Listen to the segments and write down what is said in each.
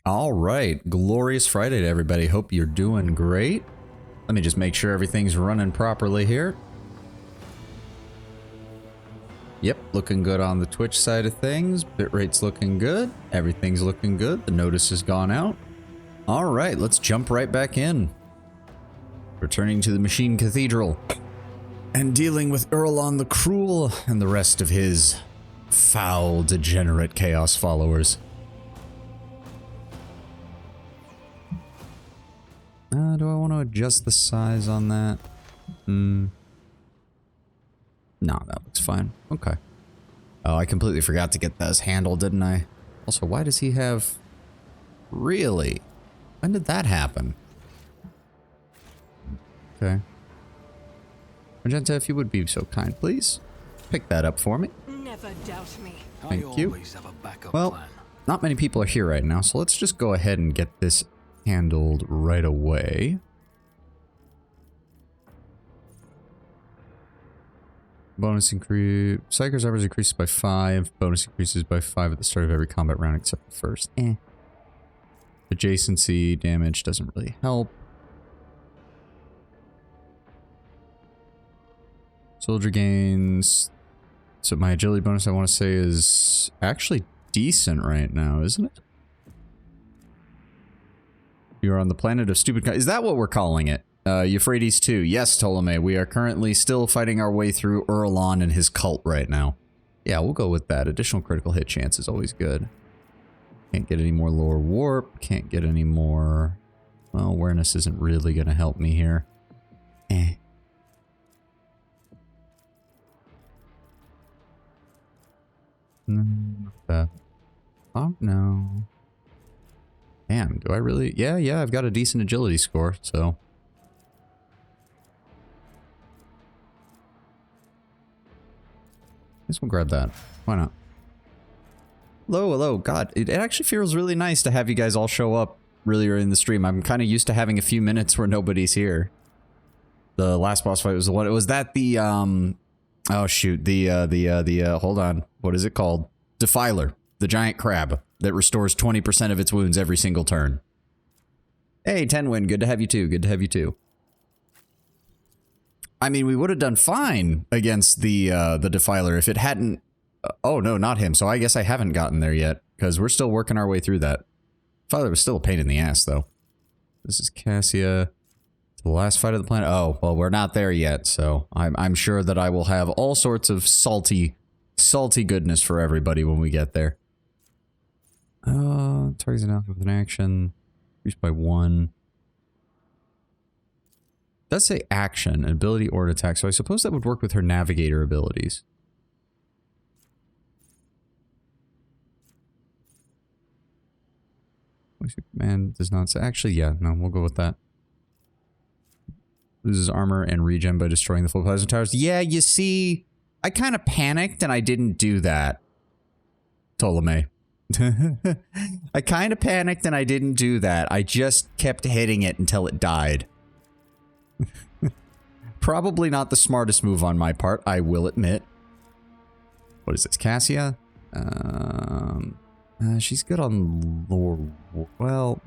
All right, glorious Friday to everybody. Hope you're doing great. Let me just make sure everything's running properly here. Yep, looking good on the Twitch side of things. Bitrate's looking good. Everything's looking good. The notice has gone out. All right, let's jump right back in. Returning to the Machine Cathedral and dealing with Erlon the Cruel and the rest of his foul, degenerate chaos followers. Do I want to adjust the size on that? No, that looks fine. Okay. Oh, I completely forgot to get those handled, didn't I? Also, why does he have... Really? When did that happen? Okay. Magenta, if you would be so kind, please. Pick that up for me. Never doubt me. Thank you. Well, not many people are here right now, so let's just go ahead and get this handled right away. Bonus increase. Psyker's average increases by 5. Bonus increases by 5 at the start of every combat round except the first. Adjacency damage doesn't really help. Soldier gains. So my agility bonus, I want to say, is actually decent right now, isn't it? You're on the planet of stupid... Is that what we're calling it? Euphrates 2. Yes, Ptolemy. We are currently still fighting our way through Erlon and his cult right now. Yeah, we'll go with that. Additional critical hit chance is always good. Can't get any more lower warp. Can't get any more... Well, awareness isn't really going to help me here. Oh, no. Damn, do I really? Yeah, I've got a decent agility score, so. Guess we'll grab that. Why not? Hello. God, it actually feels really nice to have you guys all show up really early in the stream. I'm kind of used to having a few minutes where nobody's here. The last boss fight was the one. Was that the, oh shoot, hold on. What is it called? Defiler. The giant crab that restores 20% of its wounds every single turn. Hey, Tenwin, good to have you too. Good to have you too. I mean, we would have done fine against the Defiler if it hadn't... oh, no, not him. So I guess I haven't gotten there yet, because we're still working our way through that. Defiler was still a pain in the ass, though. This is Cassia. The last fight of the planet. Oh, well, we're not there yet, so I'm sure that I will have all sorts of salty goodness for everybody when we get there. Targets announced with an action. Increased by 1. It does say action, an ability, or an attack, so I suppose that would work with her navigator abilities. Command does not say. Actually, yeah, no, we'll go with that. Loses armor and regen by destroying the full plasma towers. Yeah, you see, I kind of panicked and I didn't do that. Ptolemy. I kind of panicked and I didn't do that. I just kept hitting it until it died. Probably not the smartest move on my part, I will admit. What is this, Cassia? She's good on lore. Well,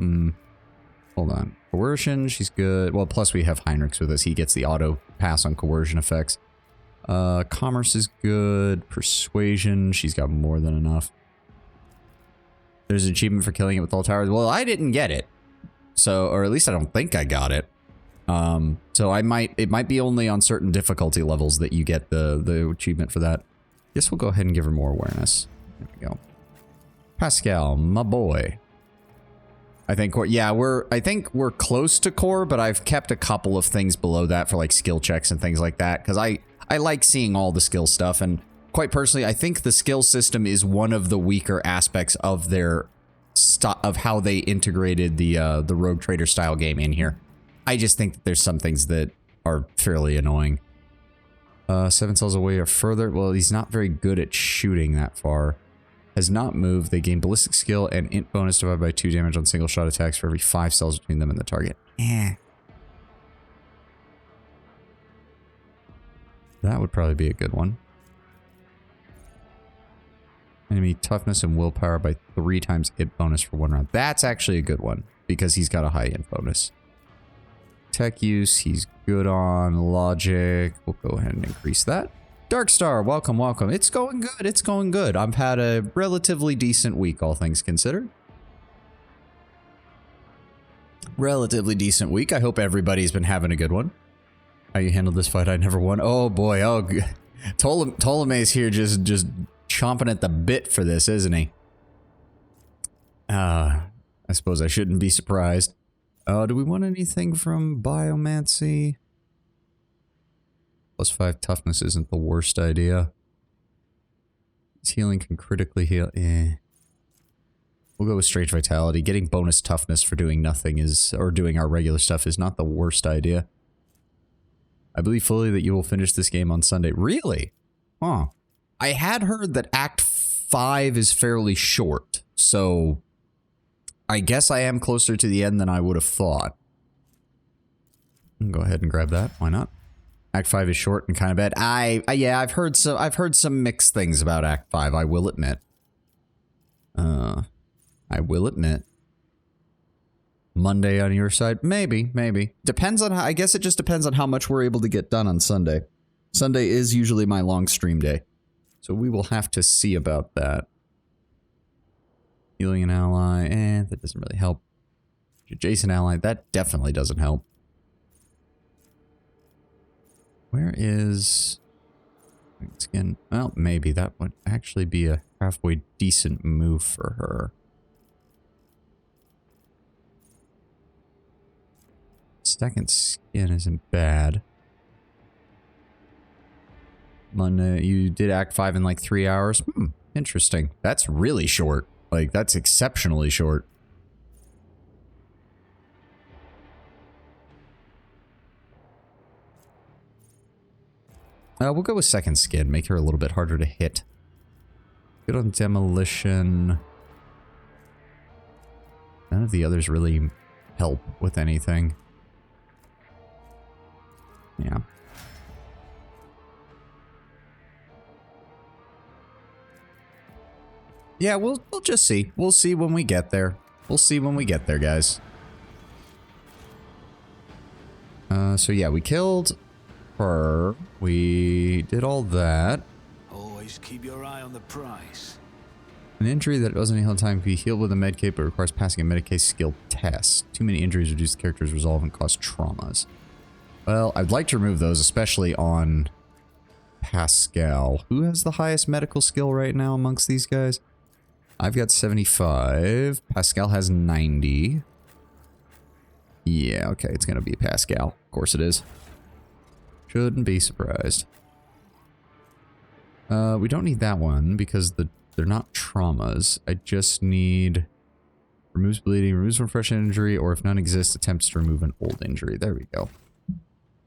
hold on. Coercion, she's good. Well, plus we have Heinrichs with us. He gets the auto pass on coercion effects. Commerce is good. Persuasion, she's got more than enough. There's an achievement for killing it with all towers. Well, I didn't get it. So, or at least I don't think I got it. So it might be only on certain difficulty levels that you get the achievement for that. Guess we'll go ahead and give her more awareness. There we go. Pascal, my boy. I think we're close to core, but I've kept a couple of things below that for like skill checks and things like that, because I like seeing all the skill stuff, and quite personally, I think the skill system is one of the weaker aspects of their of how they integrated the Rogue Trader style game in here. I just think that there's some things that are fairly annoying. 7 cells away or further. Well, he's not very good at shooting that far. Has not moved. They gain ballistic skill and int bonus divided by 2 damage on single shot attacks for every 5 cells between them and the target. That would probably be a good one. Enemy toughness and willpower by 3 times hit bonus for 1 round. That's actually a good one because he's got a high hit bonus. Tech use, he's good on. Logic, we'll go ahead and increase that. Darkstar, welcome, welcome. It's going good, it's going good. I've had a relatively decent week, all things considered. Relatively decent week. I hope everybody's been having a good one. How you handled this fight? I never won. Oh boy, oh, Ptolemy's here just chomping at the bit for this, isn't he? I suppose I shouldn't be surprised. Do we want anything from Biomancy? +5 toughness isn't the worst idea. His healing can critically heal. We'll go with Strange Vitality. Getting bonus toughness for doing nothing is, or doing our regular stuff, is not the worst idea. I believe fully that you will finish this game on Sunday. Really? Huh. I had heard that Act 5 is fairly short, so I guess I am closer to the end than I would have thought. Go ahead and grab that. Why not? Act 5 is short and kind of bad. Yeah, I've heard some mixed things about Act 5, I will admit. I will admit. Monday on your side? Maybe, maybe. Depends on how, I guess it just depends on how much we're able to get done on Sunday. Sunday is usually my long stream day. So we will have to see about that. Healing an ally, that doesn't really help. Adjacent ally, that definitely doesn't help. Where is... Skin? Well, maybe that would actually be a halfway decent move for her. Second skin isn't bad. Monday, you did Act 5 in like 3 hours? Interesting. That's really short. Like, that's exceptionally short. We'll go with second skin. Make her a little bit harder to hit. Good on demolition. None of the others really help with anything. Yeah. Yeah, we'll just see. We'll see when we get there. We'll see when we get there, guys. So yeah, we killed her. We did all that. Always keep your eye on the prize. An injury that doesn't heal in time can be healed with a medkit, but requires passing a medkit skill test. Too many injuries reduce the character's resolve and cause traumas. Well, I'd like to remove those, especially on Pascal. Who has the highest medical skill right now amongst these guys? I've got 75. Pascal has 90. Yeah, okay, it's gonna be Pascal. Of course it is. Shouldn't be surprised. We don't need that one because they're not traumas. I just need... Removes bleeding, removes from fresh injury, or if none exists, attempts to remove an old injury. There we go.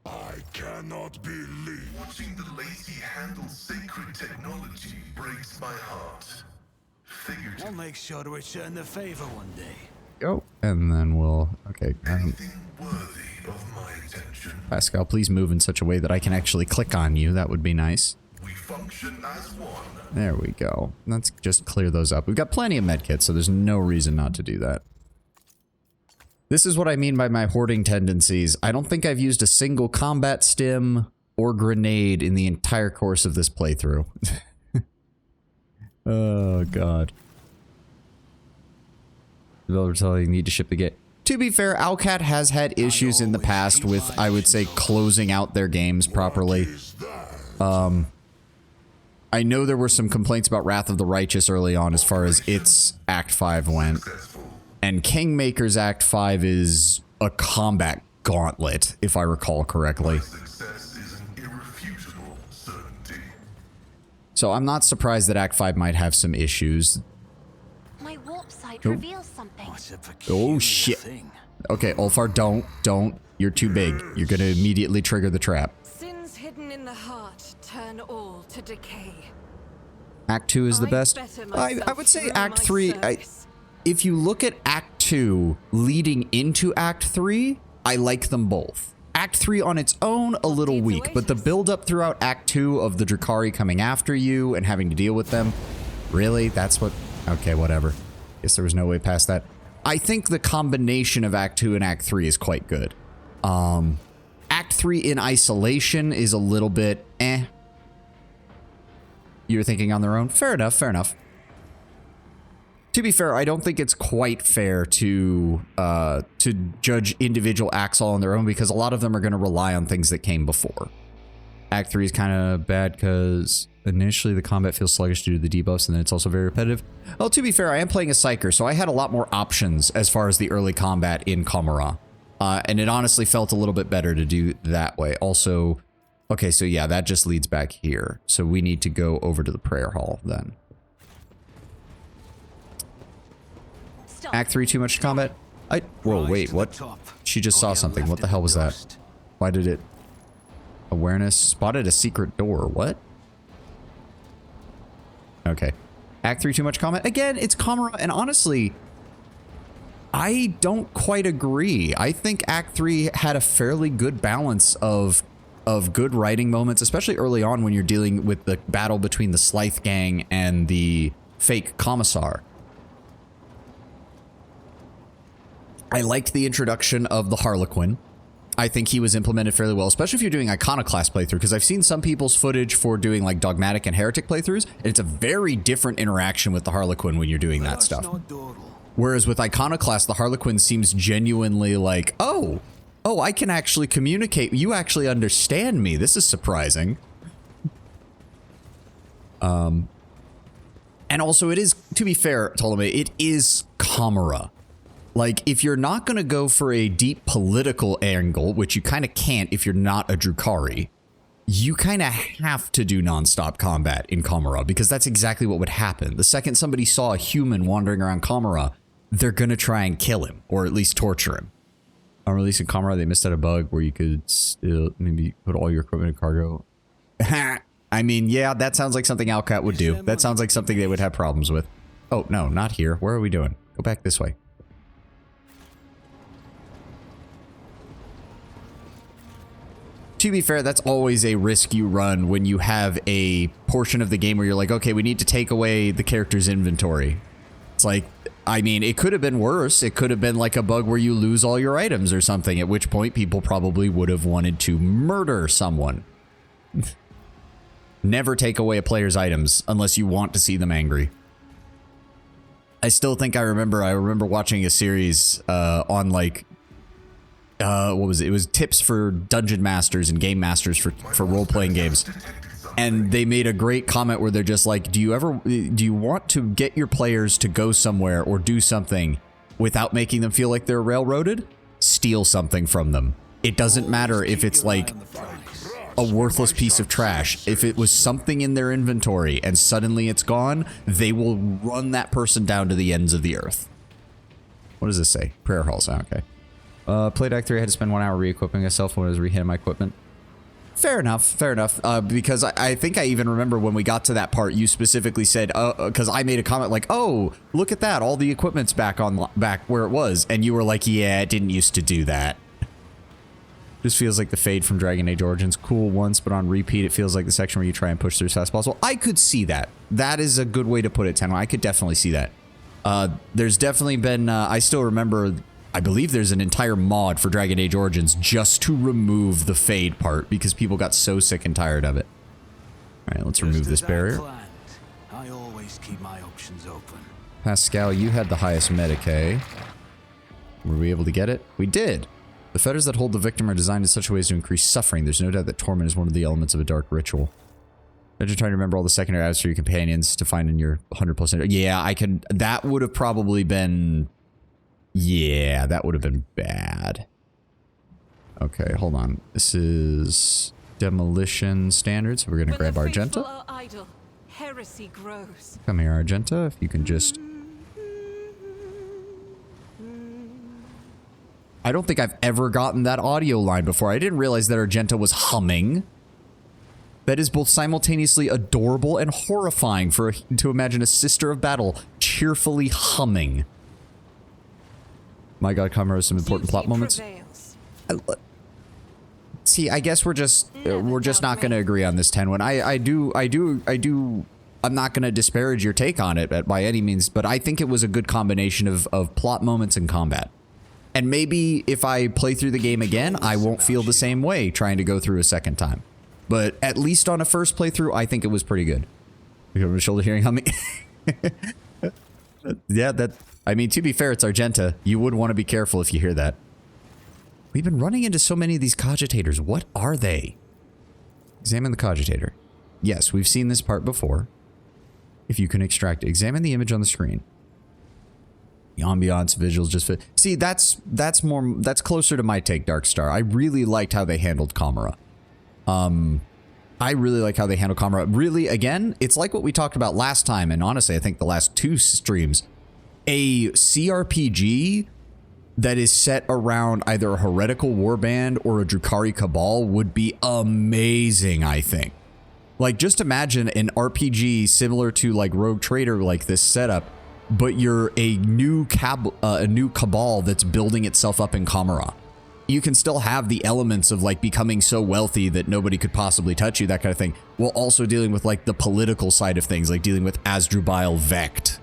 I cannot believe watching the lazy handle sacred technology breaks my heart. I'll make sure to return the favor one day. Go. And then we'll... Okay. Anything worthy of my attention. Pascal, please move in such a way that I can actually click on you. That would be nice. We function as one. There we go. Let's just clear those up. We've got plenty of medkits, so there's no reason not to do that. This is what I mean by my hoarding tendencies. I don't think I've used a single combat stim or grenade in the entire course of this playthrough. Oh, God. Developer telling you need to ship the game. To be fair, Owlcat has had issues in the past with, I would say, closing out their games properly. I know there were some complaints about Wrath of the Righteous early on as far as its Act 5 went. And Kingmaker's Act 5 is a combat gauntlet, if I recall correctly. So I'm not surprised that Act 5 might have some issues. My warp site reveals something. Oh shit. Okay, Ulfar, don't. You're too big. You're gonna immediately trigger the trap. Sins hidden in the heart turn all to decay. Act 2 is the best. I would say Act 3... if you look at Act 2 leading into Act 3, I like them both. Act 3 on its own, a little weak, but the build-up throughout Act 2 of the Drukhari coming after you and having to deal with them, Really? That's what... Okay, whatever. Guess there was no way past that. I think the combination of Act 2 and Act 3 is quite good. Act 3 in isolation is a little bit eh. You were thinking on their own? Fair enough, fair enough. To be fair, I don't think it's quite fair to judge individual acts all on their own because a lot of them are going to rely on things that came before. Act 3 is kind of bad because initially the combat feels sluggish due to the debuffs and then it's also very repetitive. Well, to be fair, I am playing a Psyker, so I had a lot more options as far as the early combat in Kamara. And it honestly felt a little bit better to do that way. Also, okay, so yeah, that just leads back here. So we need to go over to the prayer hall then. Stop. Act 3, too much combat? Whoa, wait, what? She just saw something. What the hell was that? Why did it... Awareness. Spotted a secret door. What? Okay. Act 3, too much combat? Again, it's Kamara, and honestly... I don't quite agree. I think Act 3 had a fairly good balance of good writing moments, especially early on when you're dealing with the battle between the Slythe gang and the fake commissar. I liked the introduction of the Harlequin. I think he was implemented fairly well, especially if you're doing Iconoclast playthrough, because I've seen some people's footage for doing like Dogmatic and Heretic playthroughs, and it's a very different interaction with the Harlequin when you're doing that stuff. Whereas with Iconoclast, the Harlequin seems genuinely like, oh, I can actually communicate. You actually understand me. This is surprising. And also it is, to be fair, Ptolemy, it is Kamara. Like, if you're not going to go for a deep political angle, which you kind of can't if you're not a Drukhari, you kind of have to do non-stop combat in Kamara, because that's exactly what would happen. The second somebody saw a human wandering around Kamara, they're going to try and kill him, or at least torture him. On releasing Kamara, they missed out a bug where you could still maybe put all your equipment in cargo. I mean, yeah, that sounds like something Alcat would do. That sounds like something they would have problems with. Oh, no, not here. Where are we doing? Go back this way. To be fair, that's always a risk you run when you have a portion of the game where you're like, okay, we need to take away the character's inventory. It's like, I mean, it could have been worse. It could have been like a bug where you lose all your items or something, at which point people probably would have wanted to murder someone. Never take away a player's items unless you want to see them angry. I still think I remember watching a series on like, what was it? It was tips for dungeon masters and game masters for role-playing games. And they made a great comment where they're just like, do you want to get your players to go somewhere or do something without making them feel like they're railroaded? Steal something from them. It doesn't matter if it's like a worthless piece of trash. If it was something in their inventory and suddenly it's gone, they will run that person down to the ends of the earth. What does this say? Prayer halls. Oh, okay. Played Act 3, I had to spend 1 hour re-equipping myself when I was rehitting my equipment. Fair enough, fair enough. Because I think I even remember when we got to that part, you specifically said, because I made a comment like, oh, look at that, all the equipment's back where it was. And you were like, yeah, it didn't used to do that. This feels like the fade from Dragon Age Origins. Cool once, but on repeat, it feels like the section where you try and push through as fast as possible. I could see that. That is a good way to put it, Tenwa. I could definitely see that. There's definitely been, I still remember... I believe there's an entire mod for Dragon Age Origins just to remove the fade part because people got so sick and tired of it. All right, let's remove this barrier. I always keep my options open. Pascal, you had the highest Medicae. Were we able to get it? We did. The fetters that hold the victim are designed in such a way as to increase suffering. There's no doubt that torment is one of the elements of a dark ritual. Imagine trying to remember all the secondary items for your companions to find in your 100+. Yeah, I could. That would have probably been... Yeah, that would have been bad. Okay, hold on. This is demolition standards. So we're going to grab Argenta. Heresy grows. Come here, Argenta. If you can just... I don't think I've ever gotten that audio line before. I didn't realize that Argenta was humming. That is both simultaneously adorable and horrifying to imagine a sister of battle cheerfully humming. My God, Kamara has some important plot moments. See, I guess we're just not going to agree on this 10 one. I do I'm not going to disparage your take on it by any means, but I think it was a good combination of plot moments and combat. And maybe if I play through the game again, I won't feel the same way trying to go through a second time. But at least on a first playthrough, I think it was pretty good. You have a shoulder hearing on me? Yeah, I mean, to be fair, it's Argenta. You would want to be careful if you hear that. We've been running into so many of these cogitators. What are they? Examine the cogitator. Yes, we've seen this part before. If you can extract it, examine the image on the screen. The ambiance, visuals, just fit. See, that's closer to my take, Darkstar. I really liked how they handled Kamara. I really like how they handle Kamara. Really, again, it's like what we talked about last time, and honestly, I think the last 2 streams. A CRPG that is set around either a heretical warband or a Drukhari cabal would be amazing, I think. Like, just imagine an RPG similar to like Rogue Trader, like this setup, but you're a new cabal that's building itself up in Kamara. You can still have the elements of like becoming so wealthy that nobody could possibly touch you, that kind of thing, while also dealing with like the political side of things, like dealing with Asdrubal Vect.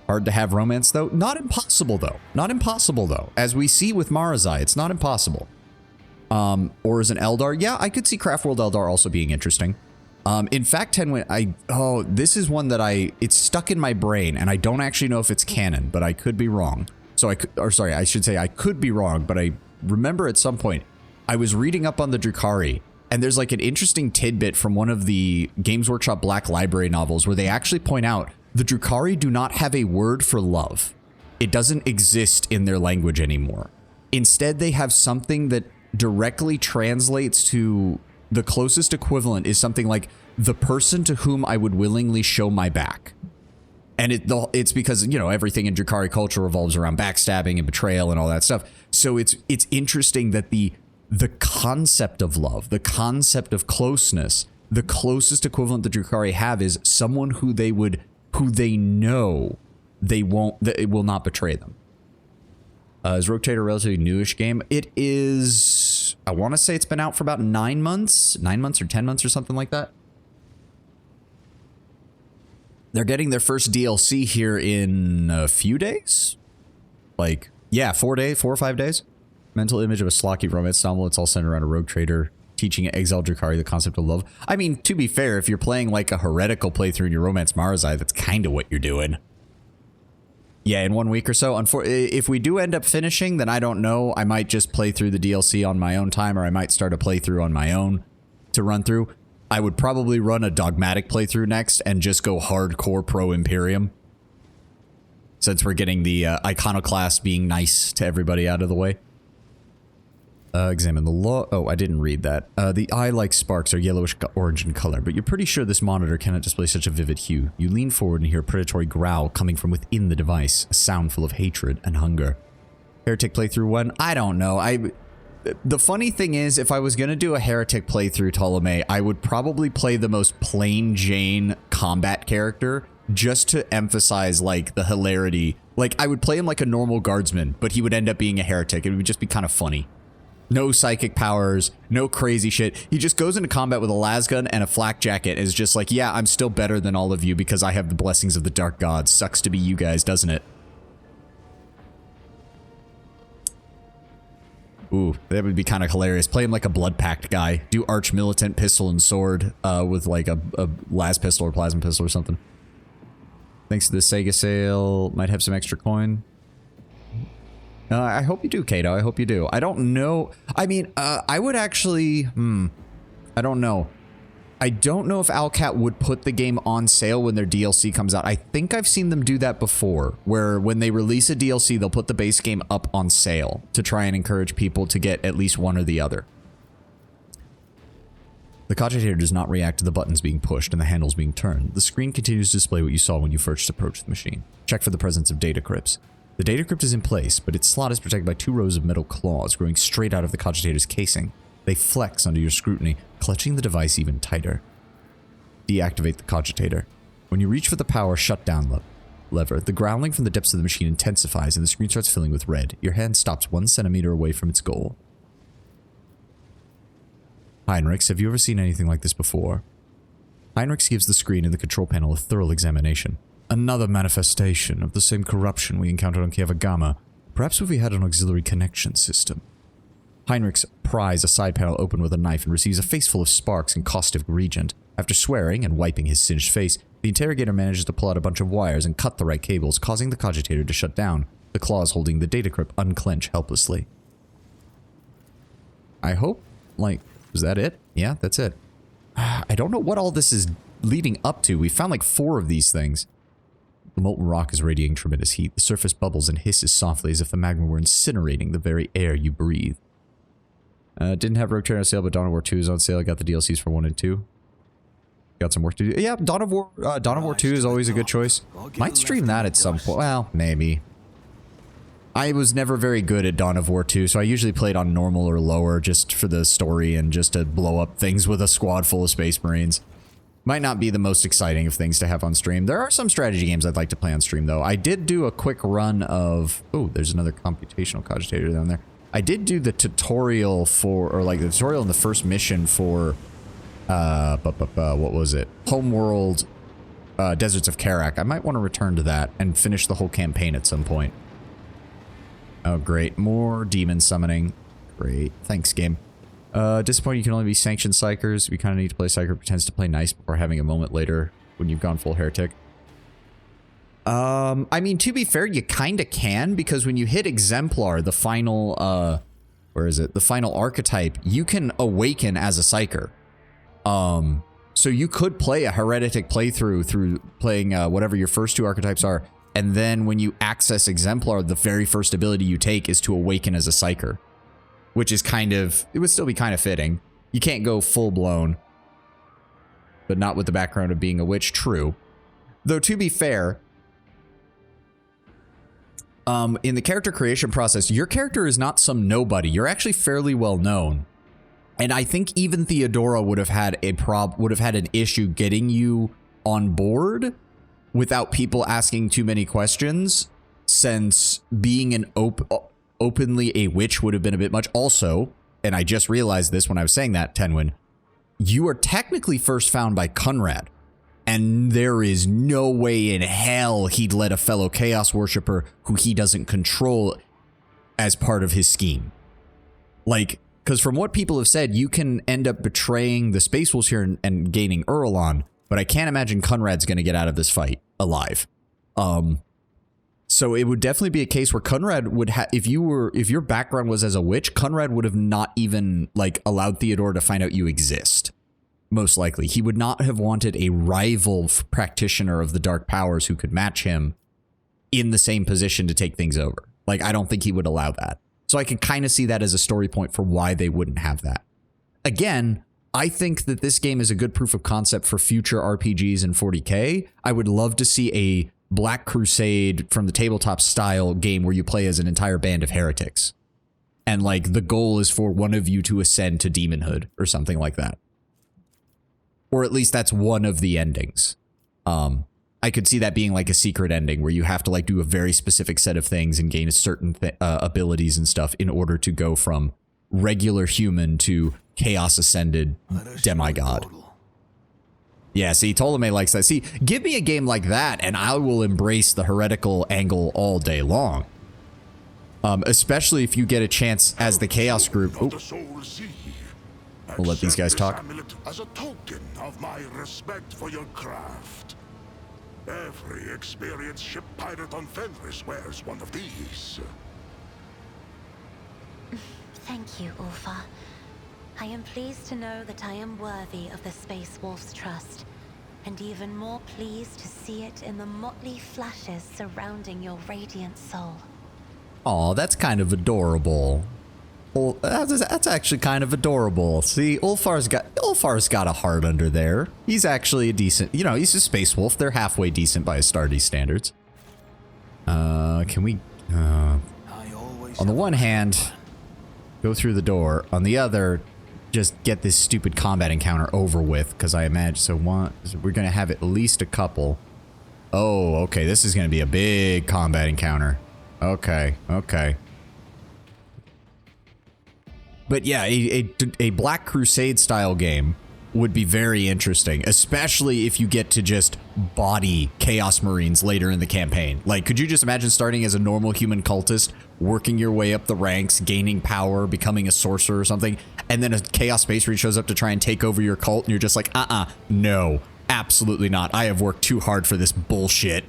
Hard to have romance though? Not impossible though. Not impossible though. As we see with Marazai, it's not impossible. Or as an Eldar, yeah, I could see Craftworld Eldar also being interesting. In fact, this is one that it's stuck in my brain, and I don't actually know if it's canon, but I could be wrong. I should say I could be wrong, but I remember at some point I was reading up on the Drukhari, and there's like an interesting tidbit from one of the Games Workshop Black Library novels where they actually point out the Drukhari do not have a word for love. It doesn't exist in their language anymore. Instead, they have something that directly translates to the closest equivalent is something like the person to whom I would willingly show my back. And it's because, you know, everything in Drukhari culture revolves around backstabbing and betrayal and all that stuff. So it's interesting that the concept of love, the concept of closeness, the closest equivalent the Drukhari have is someone who they know it will not betray them. Is Rogue Trader a relatively newish game? It is, I want to say it's been out for about 9 months or 10 months or something like that. They're getting their first DLC here in a few days. Like, yeah, 4 or 5 days. Mental image of a slocky romance novel. It's all centered around a rogue trader teaching exiled Drukhari the concept of love. I mean, to be fair, if you're playing like a heretical playthrough in your Romance Marazai, that's kind of what you're doing. Yeah, in 1 week or so. If we do end up finishing, then I don't know. I might just play through the DLC on my own time, or I might start a playthrough on my own to run through. I would probably run a dogmatic playthrough next and just go hardcore pro Imperium. Since we're getting the iconoclast being nice to everybody out of the way. Examine the law. Oh, I didn't read that. The eye-like sparks are yellowish orange in color, but you're pretty sure this monitor cannot display such a vivid hue. You lean forward and hear a predatory growl coming from within the device, a sound full of hatred and hunger. Heretic playthrough 1? I don't know. The funny thing is, if I was going to do a Heretic playthrough, Ptolemy, I would probably play the most plain Jane combat character just to emphasize, like, the hilarity. Like, I would play him like a normal guardsman, but he would end up being a Heretic. It would just be kind of funny. No psychic powers, no crazy shit. He just goes into combat with a lasgun and a flak jacket. Is just like, yeah, I'm still better than all of you because I have the blessings of the dark gods. Sucks to be you guys, doesn't it? Ooh, that would be kind of hilarious. Play him like a blood pact guy. Do arch militant pistol and sword with like a las pistol or plasma pistol or something. Thanks to the Sega sale, might have some extra coin. I hope you do, Kato. I hope you do. I don't know. I mean, I would actually... I don't know. I don't know if Alcat would put the game on sale when their DLC comes out. I think I've seen them do that before, where when they release a DLC, they'll put the base game up on sale to try and encourage people to get at least one or the other. The cogitator does not react to the buttons being pushed and the handles being turned. The screen continues to display what you saw when you first approached the machine. Check for the presence of data crypts. The data crypt is in place, but its slot is protected by 2 rows of metal claws growing straight out of the cogitator's casing. They flex under your scrutiny, clutching the device even tighter. Deactivate the cogitator. When you reach for the power shutdown lever, the growling from the depths of the machine intensifies and the screen starts filling with red. Your hand stops 1 centimeter away from its goal. Heinrichs, have you ever seen anything like this before? Heinrichs gives the screen in the control panel a thorough examination. Another manifestation of the same corruption we encountered on Kieva Gamma. Perhaps if we had an auxiliary connection system. Heinrichs pries a side panel open with a knife and receives a face full of sparks and caustic reagent. After swearing and wiping his singed face, the interrogator manages to pull out a bunch of wires and cut the right cables, causing the cogitator to shut down, the claws holding the data crypt unclench helplessly. I hope, like, was that it? Yeah, that's it. I don't know what all this is leading up to. We found like 4 of these things. The molten rock is radiating tremendous heat. The surface bubbles and hisses softly as if the magma were incinerating the very air you breathe. Didn't have Rogue Trader on sale, but Dawn of War 2 is on sale. I got the DLCs for 1 and 2. Got some work to do. Yeah, Dawn of War 2 is always a good choice. Might stream that at some point. Well, maybe. I was never very good at Dawn of War 2, so I usually played on normal or lower just for the story and just to blow up things with a squad full of Space Marines. Might not be the most exciting of things to have on stream. There are some strategy games I'd like to play on stream, though. I did do a quick run of... Oh, there's another computational cogitator down there. I did do the tutorial for... Or like the tutorial in the first mission for... what was it? Homeworld Deserts of Karak. I might want to return to that and finish the whole campaign at some point. Oh, great. More demon summoning. Great. Thanks, game. Disappointing you can only be sanctioned psychers. We kind of need to play psycher who pretends to play nice before having a moment later when you've gone full heretic. I mean, to be fair, you kind of can, because when you hit Exemplar, the final, where is it? The final archetype, you can awaken as a psycher. So you could play a heretic playthrough through playing whatever your first 2 archetypes are, and then when you access Exemplar, the very first ability you take is to awaken as a psycher, which is kind of, it would still be kind of fitting. You can't go full blown, but not with the background of being a witch. True, though. To be fair, in the character creation process, your character is not some nobody. You're actually fairly well known. And I think even Theodora would have had an issue getting you on board without people asking too many questions, since being an openly a witch would have been a bit much. Also, and I just realized this when I was saying that, Tenwin, you are technically first found by Conrad, and there is no way in hell he'd let a fellow Chaos Worshipper who he doesn't control as part of his scheme. Like, because from what people have said, you can end up betraying the Space Wolves here and gaining Erlon, but I can't imagine Conrad's going to get out of this fight alive. So it would definitely be a case where Conrad would have, if your background was as a witch, Conrad would have not even like allowed Theodore to find out you exist. Most likely, he would not have wanted a rival practitioner of the dark powers who could match him in the same position to take things over. Like, I don't think he would allow that. So I can kind of see that as a story point for why they wouldn't have that. Again, I think that this game is a good proof of concept for future RPGs in 40K. I would love to see a Black Crusade from the tabletop style game where you play as an entire band of heretics. And like the goal is for one of you to ascend to demonhood or something like that. Or at least that's one of the endings. I could see that being like a secret ending where you have to like do a very specific set of things and gain certain abilities and stuff in order to go from regular human to chaos ascended demigod. Yeah, see, Ptolemy likes that. See, give me a game like that and I will embrace the heretical angle all day long. Especially if you get a chance as the Chaos group. Ooh. We'll let these guys talk. As a token of my respect for your craft. Every experienced ship pirate on Fenris wears one of these. Thank you, Ulfa. I am pleased to know that I am worthy of the Space Wolf's trust, and even more pleased to see it in the motley flashes surrounding your radiant soul. Aw, that's kind of adorable. Well, that's actually kind of adorable. See, Ulfar's got a heart under there. He's actually a decent, you know, he's a space wolf. They're halfway decent by Astartes standards. Can we, on the one hand, go through the door. On the other, just get this stupid combat encounter over with, because I imagine, so we're going to have at least a couple. Oh, okay, this is going to be a big combat encounter. Okay, okay. But yeah, a Black Crusade style game would be very interesting, especially if you get to just body Chaos Marines later in the campaign. Like, could you just imagine starting as a normal human cultist, working your way up the ranks, gaining power, becoming a sorcerer or something, and then a Chaos Space Marine shows up to try and take over your cult, and you're just like, no, absolutely not. I have worked too hard for this bullshit.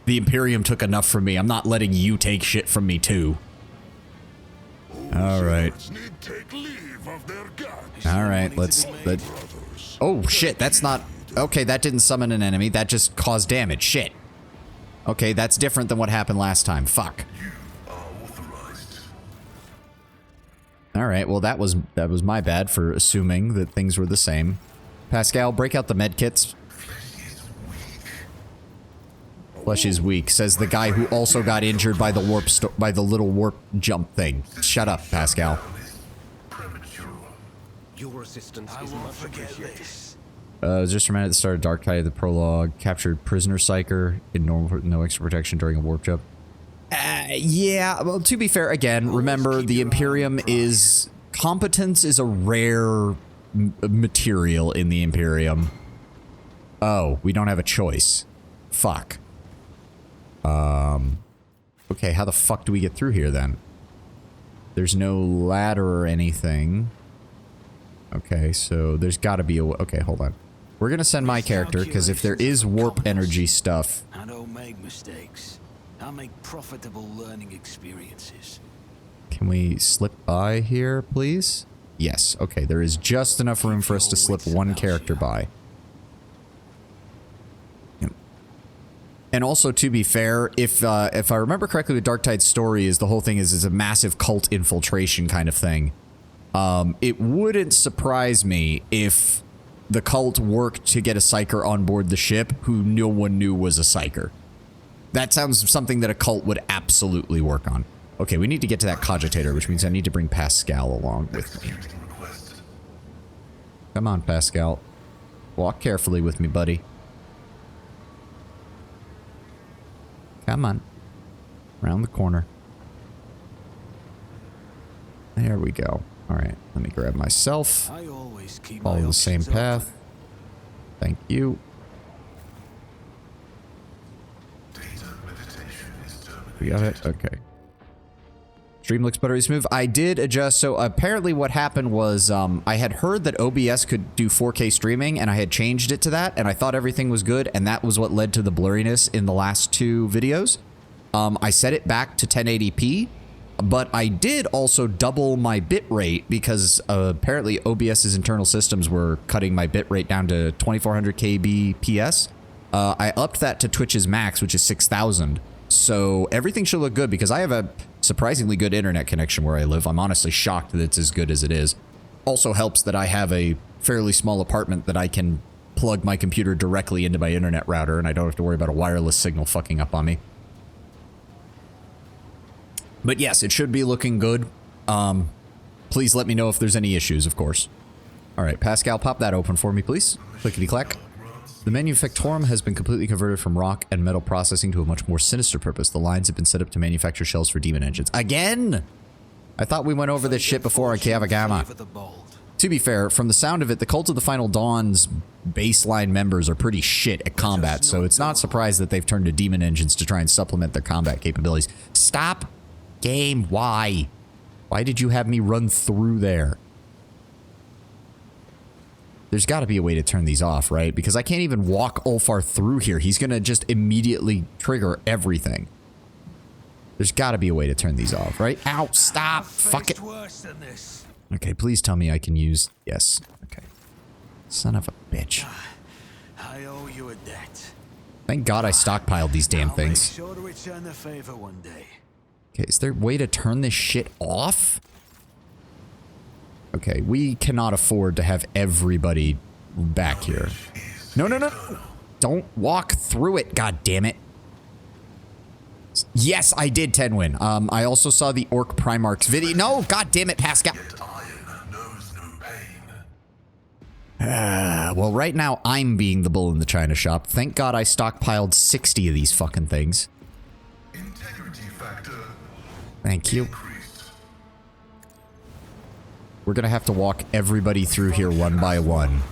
The Imperium took enough from me. I'm not letting you take shit from me, too. All right. All right, let's... Oh, shit, that's not... Okay, that didn't summon an enemy. That just caused damage. Shit. Okay, that's different than what happened last time. Fuck. All right, well, that was my bad for assuming that things were the same. Pascal, break out the medkits. Flesh is weak, says the guy who also got injured by the by the little warp jump thing. Shut up, Pascal. Your assistance I is won't much forget appreciated. this. I was just reminded at the start of Dark Tide of the prologue. Captured prisoner psyker in normal, no extra protection during a warp jump. Yeah, well, to be fair, again, remember the Imperium is... Competence is a rare material in the Imperium. Oh, we don't have a choice. Fuck. Okay, how the fuck do we get through here then? There's no ladder or anything. Okay, so there's gotta be a... Okay, hold on. We're gonna send my character, because if there is warp energy stuff... I don't make mistakes. I make profitable learning experiences. Can we slip by here, please? Yes, okay, there is just enough room for us to slip one character by. Yep. And also, to be fair, if I remember correctly with Dark Tide's story, is the whole thing is a massive cult infiltration kind of thing. It wouldn't surprise me if the cult worked to get a psyker on board the ship who no one knew was a psyker. That sounds something that a cult would absolutely work on. Okay, we need to get to that cogitator, which means I need to bring Pascal along with me. Come on, Pascal. Walk carefully with me, buddy. Come on. Around the corner. There we go. Alright, let me grab myself. I always keep Follow my the same options path. open. Thank you. We got it? Okay. Stream looks buttery smooth. I did adjust. So apparently what happened was I had heard that OBS could do 4K streaming, and I had changed it to that, and I thought everything was good, and that was what led to the blurriness in the last two videos. I set it back to 1080p, but I did also double my bitrate because apparently OBS's internal systems were cutting my bitrate down to 2400 kbps. I upped that to Twitch's max, which is 6000. So everything should look good because I have a surprisingly good internet connection where I live. I'm honestly shocked that it's as good as it is. Also helps that I have a fairly small apartment that I can plug my computer directly into my internet router and I don't have to worry about a wireless signal fucking up on me. But yes, it should be looking good. Please let me know if there's any issues, of course. All right, Pascal, pop that open for me, please. Clickety-clack. The Manufactorum has been completely converted from rock and metal processing to a much more sinister purpose. The lines have been set up to manufacture shells for demon engines. Again! I thought we went over this shit before on Kavagama. To be fair, from the sound of it, the Cult of the Final Dawn's baseline members are pretty shit at combat, so it's not surprised that they've turned to demon engines to try and supplement their combat capabilities. Stop! Game, why? Why did you have me run through there? There's got to be a way to turn these off, right? Because I can't even walk Ulfar through here. He's going to just immediately trigger everything. There's got to be a way to turn these off, right? Ow, stop. Fuck it. Worse than this. Okay, please tell me I can use... Yes. Okay. Son of a bitch. I owe you a debt. Thank God I stockpiled these damn I'll things. make sure to return the favor one day. Okay, is there a way to turn this shit off? Okay, we cannot afford to have everybody back here. No, no, no. Don't walk through it, god damn it. Yes, I did 10 win. I also saw the Orc Primarch's video. No, god damn it, Pascal. Well, right now I'm being the bull in the china shop. Thank God I stockpiled 60 of these fucking things. Thank you. We're gonna have to walk everybody through here one by one.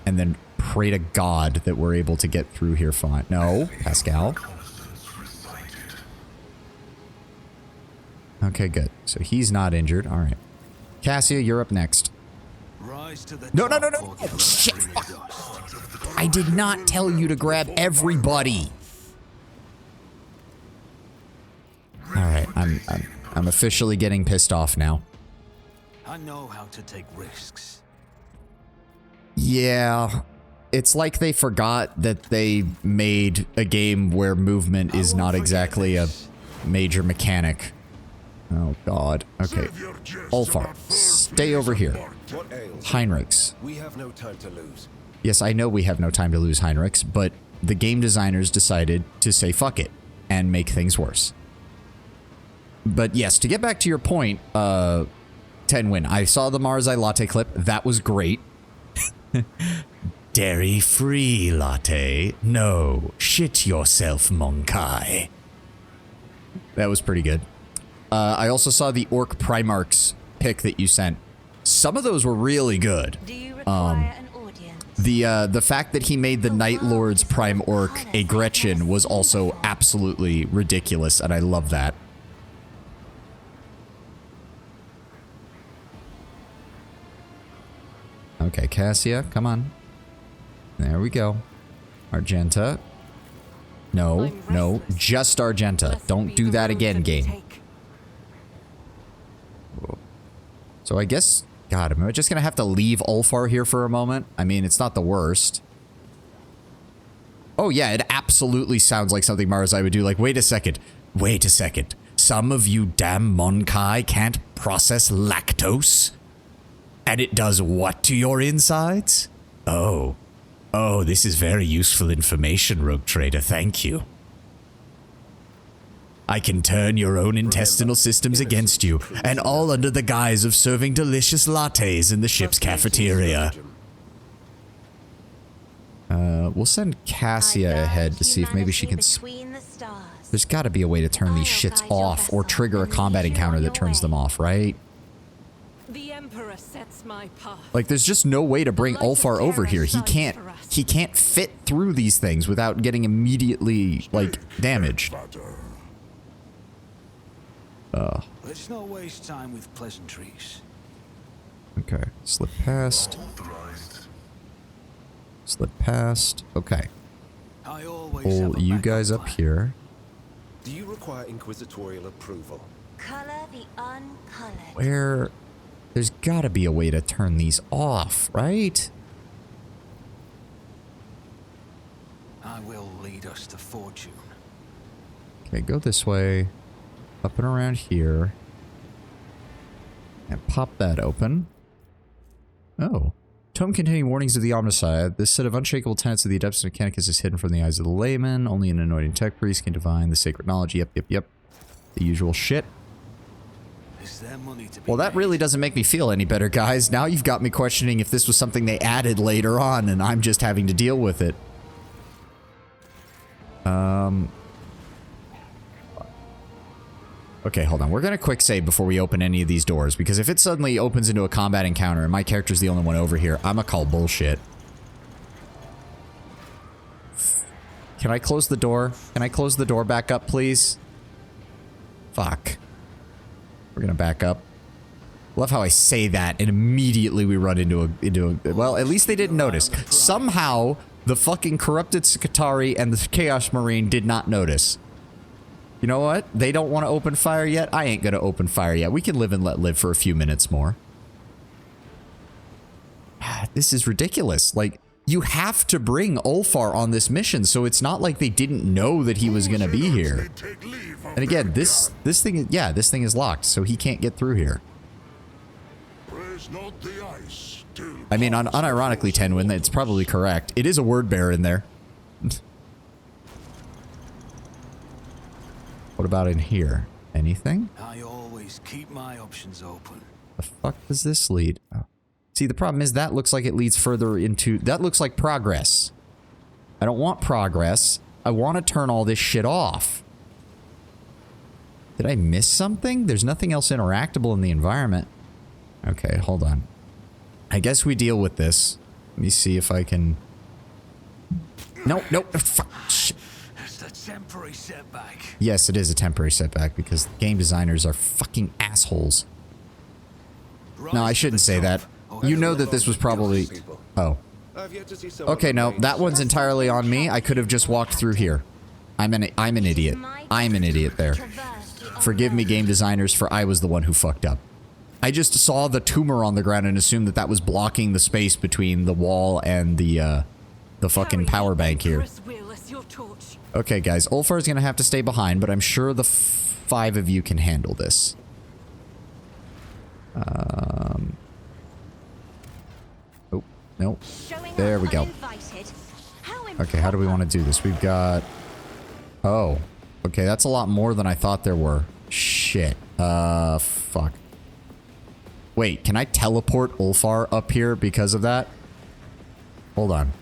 and then pray to God that we're able to get through here fine. No, Pascal. Okay, good. So he's not injured. All right. Cassia, you're up next. Rise to the No, no, top no, no. or the Shit. very dust. I did not tell you to grab everybody. All right, I'm officially getting pissed off now. I know how to take risks. Yeah, it's like they forgot that they made a game where movement is not exactly a major mechanic. Oh God. Okay, Ulfar, stay over here. What ails? Heinrichs. We have no time to lose. Yes, I know we have no time to lose, Heinrichs, but the game designers decided to say fuck it and make things worse. But yes, to get back to your point, Tenwin, I saw the Marzai latte clip. That was great. Dairy-free latte. No, shit yourself, Monkai. That was pretty good. I also saw the Orc Primarch's pic that you sent. Some of those were really good. Do you require an audience? The fact that he made the Night Lord's Prime Orc a Gretchen was also absolutely ridiculous, and I love that. Okay, Cassia, come on. There we go. Argenta. No, no, just Argenta. Don't do that again, game. So I guess, God, am I just gonna have to leave Ulfar here for a moment? I mean, it's not the worst. Oh yeah, it absolutely sounds like something Marzai would do. Like, wait a second. Wait a second. Some of you damn Monkai can't process lactose? And it does what to your insides? Oh. Oh, this is very useful information, Rogue Trader. Thank you. I can turn your own intestinal systems against you, and all under the guise of serving delicious lattes in the ship's cafeteria. We'll send Cassia ahead to see if maybe she can... There's gotta be a way to turn these shits off, or trigger a combat encounter that turns them off, right? The Emperor sets my path. Like, there's just no way to bring Ulfar over here. He can't fit through these things without getting immediately, like, damaged. Let's not waste time with pleasantries. Okay, slip past. Slip past. Okay. I always Pull have a you backup guys up plan. here. Do you require inquisitorial approval? Color the uncolored. Where... There's gotta be a way to turn these off, right? I will lead us to fortune. Okay, go this way. Up and around here. And pop that open. Oh. Tome containing warnings of the Omnicide. This set of unshakable tenets of the Adeptus Mechanicus is hidden from the eyes of the layman. Only an anointed tech priest can divine the sacred knowledge. Yep, yep, yep. The usual shit. Is there money to be Well, that made? really doesn't make me feel any better, guys. Now you've got me questioning if this was something they added later on, and I'm just having to deal with it. Okay, hold on. We're gonna quick save before we open any of these doors, because if it suddenly opens into a combat encounter and my character's the only one over here, I'm gonna call bullshit. Can I close the door? Can I close the door back up, please? Fuck. We're gonna back up. Love how I say that and immediately we run into a well, at least they didn't notice. Somehow, the fucking corrupted Sakatari and the Chaos Marine did not notice. You know what? They don't want to open fire yet. I ain't gonna open fire yet. We can live and let live for a few minutes more. This is ridiculous. Like, you have to bring Ulfar on this mission, so it's not like they didn't know that he was gonna be here. And again, this thing, yeah, this thing is locked, so he can't get through here. I mean, unironically, Tenwin, it's probably correct. It is a word bear in there. What about in here? Anything? I always keep my options open. The fuck does this lead? Oh. See, the problem is that looks like it leads further into... That looks like progress. I don't want progress. I want to turn all this shit off. Did I miss something? There's nothing else interactable in the environment. Okay, hold on. I guess we deal with this. Let me see if I can... No, no, fuck, shit. It's a temporary setback. Yes, it is a temporary setback because game designers are fucking assholes. No, I shouldn't say that. You know that this was probably... Oh. I've yet to see someone Okay, no, who that one's entirely on me. I could have just walked through here. I'm an idiot. I'm an idiot there. Forgive me, game designers, for I was the one who fucked up. I just saw the tumor on the ground and assumed that that was blocking the space between the wall and the fucking power bank here. Okay, guys, Ulfar's gonna have to stay behind, but I'm sure the 5 of you can handle this. Oh, no. There we go. Okay, how do we want to do this? We've got... Oh. Okay, that's a lot more than I thought there were. Shit. Fuck. Wait, can I teleport Ulfar up here because of that? Hold on.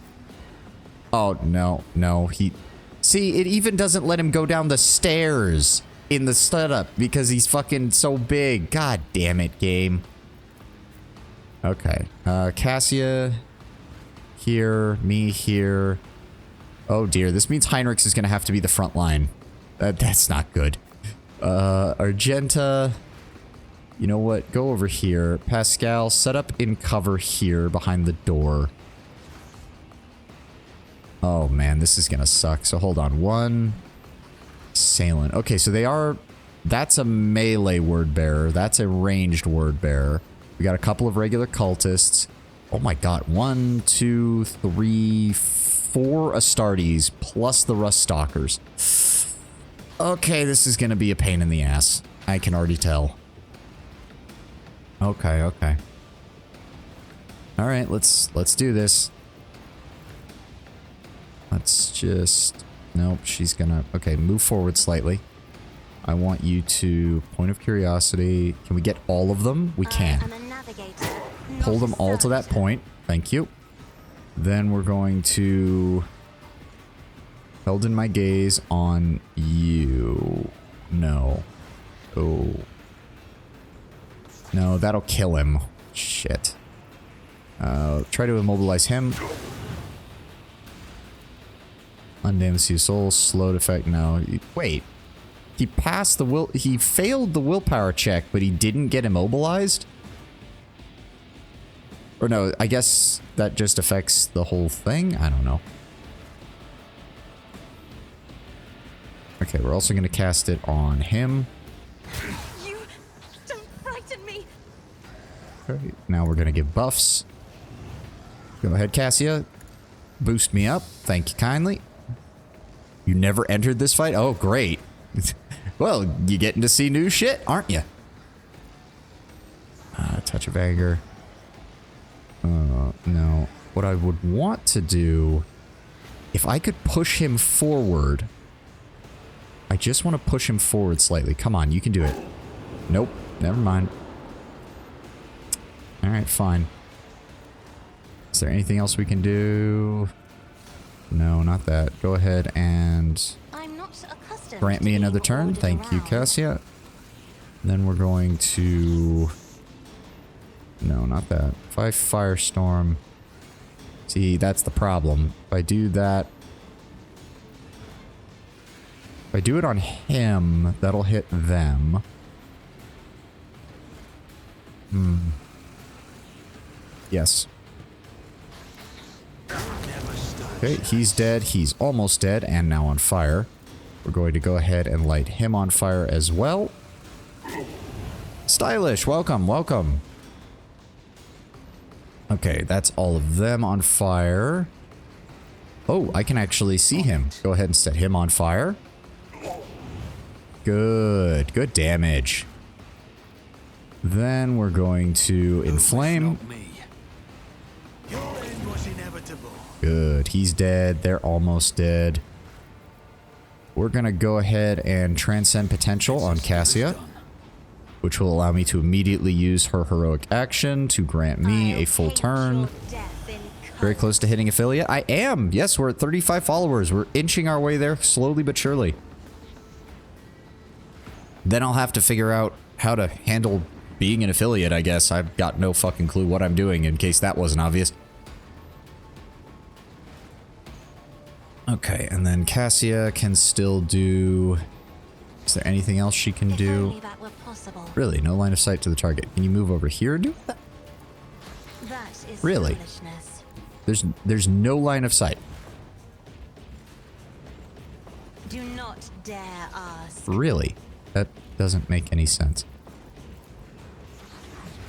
Oh, no. No, he... See, it even doesn't let him go down the stairs in the setup because he's fucking so big. God damn it, game. Okay. Cassia here, me here. Oh dear, this means Heinrichs is going to have to be the front line. That's not good. Argenta... You know what? Go over here. Pascal, set up in cover here behind the door. Oh man, this is gonna suck. So hold on. 1 assailant. Okay, so they are... That's a melee word bearer. That's a ranged word bearer. We got a couple of regular cultists. Oh my god. 1, 2, 3, 4 Astartes plus the Rust Stalkers. Okay, this is gonna be a pain in the ass. I can already tell. Okay, okay. Alright, let's do this. Let's just... Nope, she's gonna... Okay, move forward slightly. I want you to... Point of curiosity. Can we get all of them? We can. Pull them all to that point. Thank you. Then we're going to... Held in my gaze on you. No. Oh. No, that'll kill him. Shit. Try to immobilize him. Undamage your soul. Slowed effect. No. Wait. He passed the will... He failed the willpower check, but he didn't get immobilized? Or no, I guess that just affects the whole thing? I don't know. Okay, we're also going to cast it on him. You don't frighten me. Okay, now we're going to give buffs. Go ahead, Cassia. Boost me up. Thank you kindly. You never entered this fight? Oh, great. Well, you getting to see new shit, aren't you? Touch of anger. No. What I would want to do... If I could push him forward... I just want to push him forward slightly. Come on, you can do it. Nope, never mind. Alright, fine. Is there anything else we can do? No, not that. Go ahead and grant me another turn. Thank you, Cassia. Then we're going to... No, not that. If I Firestorm... See, that's the problem. If I do that... If I do it on him, that'll hit them. Yes. Okay, he's dead. He's almost dead and now on fire. We're going to go ahead and light him on fire as well. Stylish, welcome, welcome. Okay, that's all of them on fire. Oh, I can actually see him. Go ahead and set him on fire. Good. Good damage. Then we're going to inflame. Good. He's dead. They're almost dead. We're going to go ahead and transcend potential on Cassia, which will allow me to immediately use her heroic action to grant me a full turn. Very close to hitting affiliate. I am. Yes, we're at 35 followers. We're inching our way there slowly but surely. Then I'll have to figure out how to handle being an affiliate, I guess. I've got no fucking clue what I'm doing in case that wasn't obvious. Okay, and then Cassia can still do... Is there anything else she can If do? only that were possible. Really, no line of sight to the target. Can you move over here and do that? That is Really? foolishness. There's no line of sight. Do not dare ask. Really? That doesn't make any sense.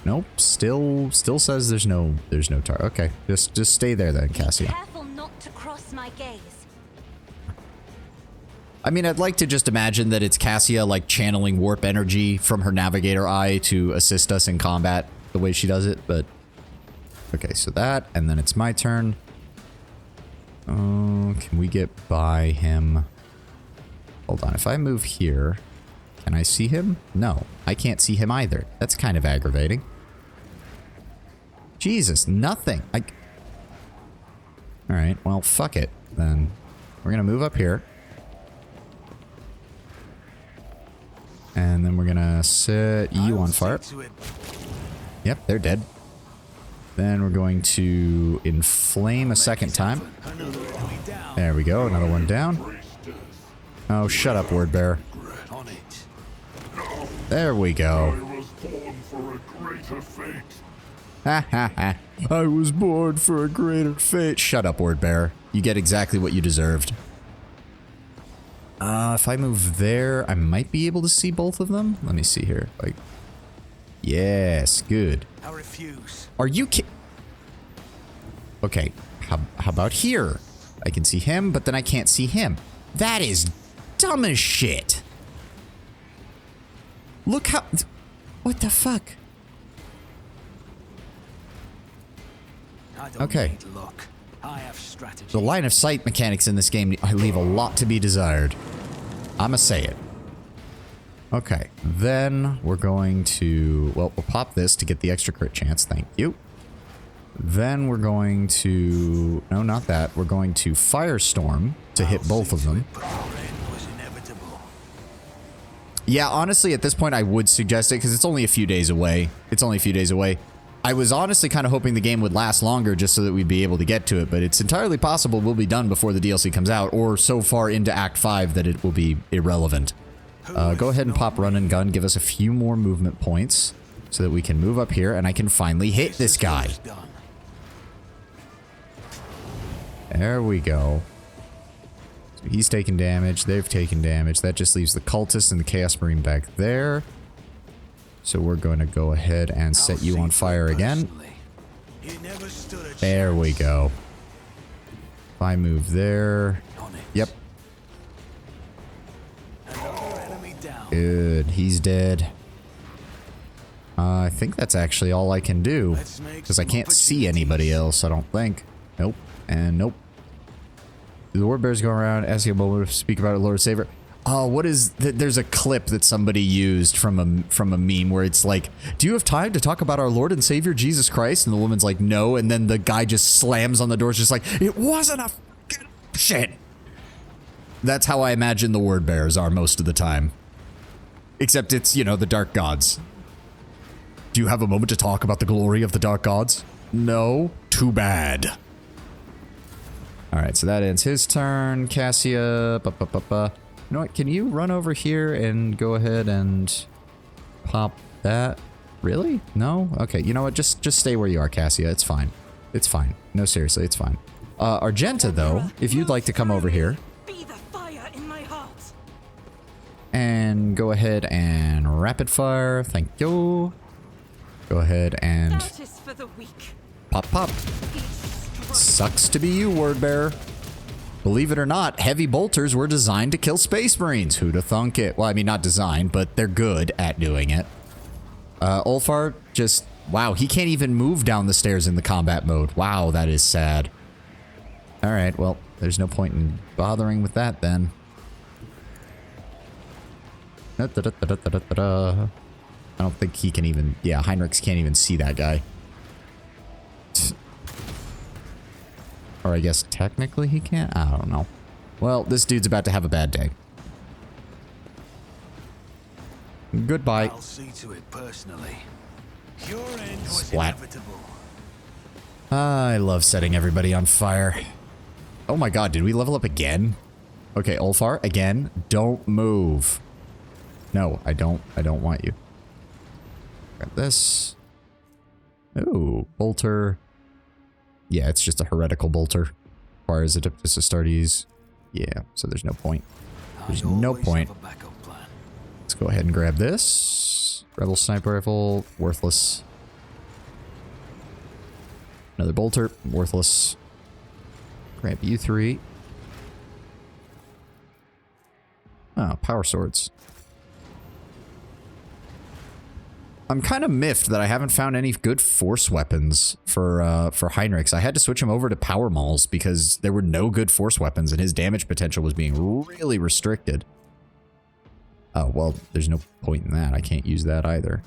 Nope, still says there's no target. Okay, just stay there then, Be Cassia. careful not to cross my gaze. I mean, I'd like to just imagine that it's Cassia, like, channeling warp energy from her navigator eye to assist us in combat the way she does it, but... Okay, so that, and then it's my turn. Oh, can we get by him? Hold on, if I move here, can I see him? No, I can't see him either. That's kind of aggravating. Jesus, nothing. Alright, well, fuck it, then. We're gonna move up here. And then we're gonna set you on fire. Yep, they're dead. Then we're going to inflame a second time. There we go, another one down. Oh, shut up, word bearer. There we go. Ha ha ha. I was born for a greater fate. Shut up, word bearer. You get exactly what you deserved. If I move there, I might be able to see both of them. Let me see here. Like, yes, good. I refuse. Are you Okay, how about here? I can see him, but then I can't see him. That is dumb as shit. Look how... What the fuck? I don't Okay. need luck. I have strategy. The line of sight mechanics in this game leave a lot to be desired. I'ma say it. Okay, then we're going to... Well, we'll pop this to get the extra crit chance. Thank you. Then we're going to... No, not that. We're going to Firestorm to hit both of them. Yeah, honestly, at this point, I would suggest it because it's only a few days away. It's only a few days away. I was honestly kind of hoping the game would last longer just so that we'd be able to get to it, but it's entirely possible we'll be done before the DLC comes out, or so far into Act 5 that it will be irrelevant. Go ahead and pop Run and Gun, give us a few more movement points so that we can move up here and I can finally hit this guy. There we go. So he's taking damage, they've taken damage. That just leaves the Cultist and the Chaos Marine back there. So we're going to go ahead and set you on fire again. There we go. If I move there... Yep. Good. He's dead. I think that's actually all I can do. Because I can't see anybody else, I don't think. Nope. And nope. The word bears go around asking a moment to speak about it, Lord Savior. Oh, what is... There's a clip that somebody used from a meme where it's like, do you have time to talk about our Lord and Savior, Jesus Christ? And the woman's like, no. And then the guy just slams on the door, just like, it wasn't a fucking shit. That's how I imagine the word bearers are most of the time. Except it's, you know, the dark gods. Do you have a moment to talk about the glory of the dark gods? No? Too bad. Alright, so that ends his turn. Cassia... You know what, can you run over here and go ahead and pop that? Really? No? Okay, you know what, just stay where you are, Cassia. It's fine. It's fine. No, seriously, it's fine. Argenta, though, if you'd like to come over here. Be the fire in my heart. And go ahead and rapid fire. Thank you. Go ahead and That is for the weak. pop, pop. Sucks to be you, word bearer. Believe it or not, heavy bolters were designed to kill Space Marines. Who'da thunk it? Well, I mean, not designed, but they're good at doing it. Ulfar just... Wow, he can't even move down the stairs in the combat mode. Wow, that is sad. Alright, well, there's no point in bothering with that then. I don't think he can even... Yeah, Heinrichs can't even see that guy. Or I guess technically he can't? I don't know. Well, this dude's about to have a bad day. Goodbye. I'll see to it personally. Your end was Splat. inevitable. I love setting everybody on fire. Oh my god, did we level up again? Okay, Ulfar, again, don't move. No, I don't want you. Grab this. Ooh, bolter. Yeah, it's just a heretical bolter. Requires Adeptus Astartes. Yeah, so there's no point. There's no point. Let's go ahead and grab this. Rebel sniper rifle, worthless. Another bolter, worthless. Grab you 3. Oh, power swords. I'm kind of miffed that I haven't found any good force weapons for Heinrichs. I had to switch him over to power mauls because there were no good force weapons and his damage potential was being really restricted. Oh, well, there's no point in that. I can't use that either.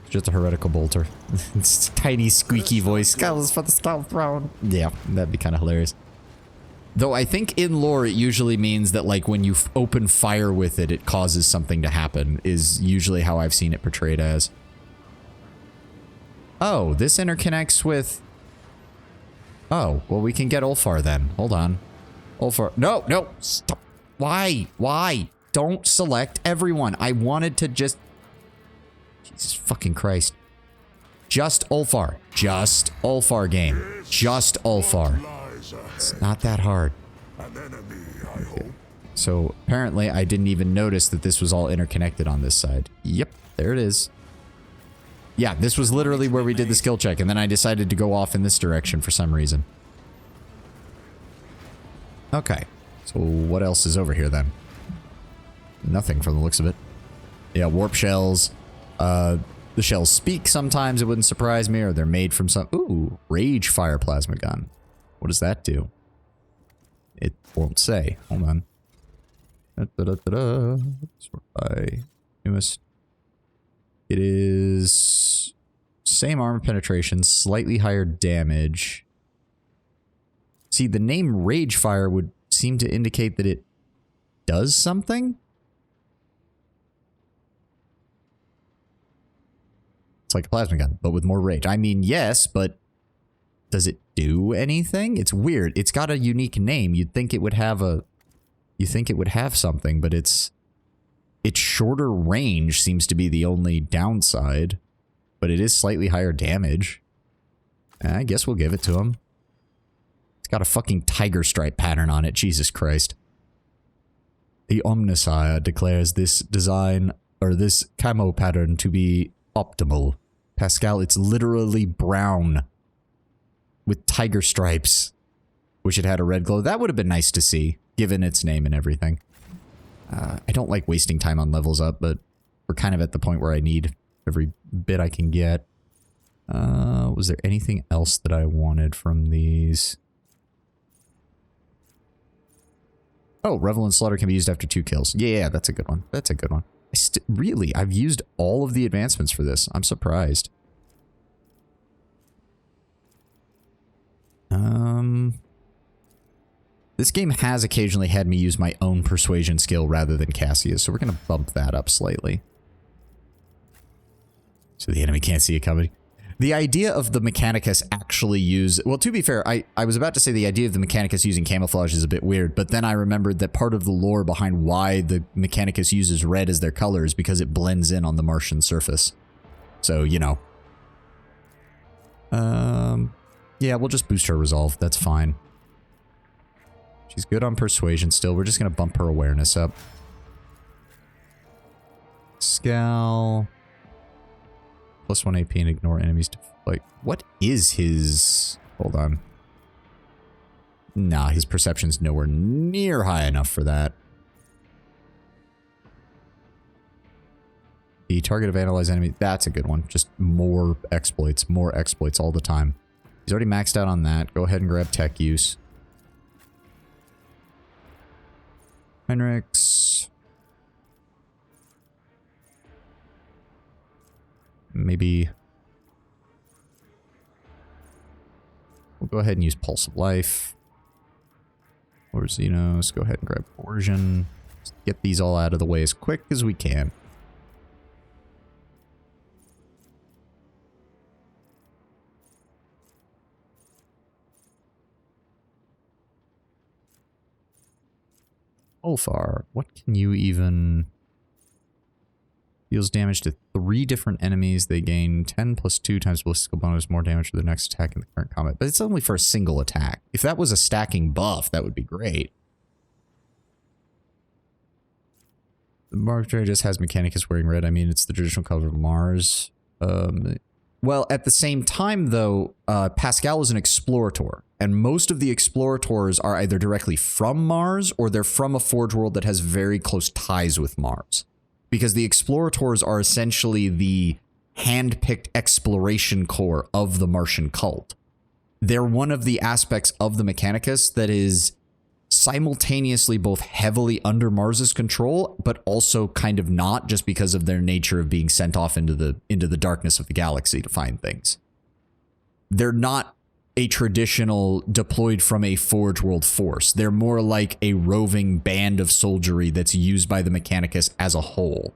It's just a heretical bolter. It's a tiny squeaky voice. Skulls for the skull throne. Yeah, that'd be kind of hilarious. Though I think in lore it usually means that like when you open fire with it, it causes something to happen, is usually how I've seen it portrayed as. Oh, this interconnects with... Oh, well we can get Ulfar then. Hold on. Ulfar... No, no! Stop! Why? Why? Don't select everyone. I wanted to just... Jesus fucking Christ. Just Ulfar. Just Ulfar game. Just Ulfar. It's not that hard. Okay. So apparently I didn't even notice that this was all interconnected on this side. Yep, there it is. Yeah, this was literally where we did the skill check, and then I decided to go off in this direction for some reason. Okay, so what else is over here then? Nothing from the looks of it. Yeah, warp shells. The shells speak sometimes, it wouldn't surprise me, or they're made from some... Ooh, rage fire plasma gun. What does that do? It won't say. Hold on. Sort by newest. It is same armor penetration, slightly higher damage. See, the name Rage Fire would seem to indicate that it does something? It's like a plasma gun, but with more rage. I mean, yes, but does it do anything? It's weird. It's got a unique name. You'd think it would have a... You think it would have something, but its shorter range seems to be the only downside. But it is slightly higher damage. I guess we'll give it to him. It's got a fucking tiger stripe pattern on it. Jesus Christ. The Omnisire declares this design, or this camo pattern to be optimal. Pascal, it's literally brown with tiger stripes. Wish it had a red glow. That would have been nice to see, given its name and everything. I don't like wasting time on levels up, but we're kind of at the point where I need every bit I can get. Was there anything else that I wanted from these? Oh, Revel and Slaughter can be used after 2 kills. Yeah, that's a good one. That's a good one. Really, I've used all of the advancements for this. I'm surprised. This game has occasionally had me use my own persuasion skill rather than Cassia's, so we're going to bump that up slightly. So the enemy can't see it coming. The idea of the Mechanicus actually use... Well, to be fair, I was about to say the idea of the Mechanicus using camouflage is a bit weird, but then I remembered that part of the lore behind why the Mechanicus uses red as their color is because it blends in on the Martian surface. So, you know. Yeah, we'll just boost her resolve. That's fine. She's good on persuasion still. We're just going to bump her awareness up. Scal... +1 AP and ignore enemies to... Like, what is his... Hold on. Nah, his perception's nowhere near high enough for that. The target of analyze enemy... That's a good one. Just more exploits all the time. He's already maxed out on that. Go ahead and grab tech use. Heinrichs... Maybe we'll go ahead and use Pulse of Life. Or Xenos, go ahead and grab Coercion. Just get these all out of the way as quick as we can. Ulfar, what can you even... Deals damage to 3 different enemies. They gain 10 plus 2 times ballistical bonus, more damage for the next attack in the current combat. But it's only for a single attack. If that was a stacking buff, that would be great. The Mark just has Mechanicus wearing red. I mean, it's the traditional color of Mars. Well, at the same time, though, Pascal is an explorator. And most of the explorators are either directly from Mars or they're from a Forge world that has very close ties with Mars. Because the explorators are essentially the hand-picked exploration corps of the Martian cult. They're one of the aspects of the Mechanicus that is simultaneously both heavily under Mars's control, but also kind of not, just because of their nature of being sent off into the darkness of the galaxy to find things. They're not a traditional deployed from a Forge World force. They're more like a roving band of soldiery that's used by the Mechanicus as a whole.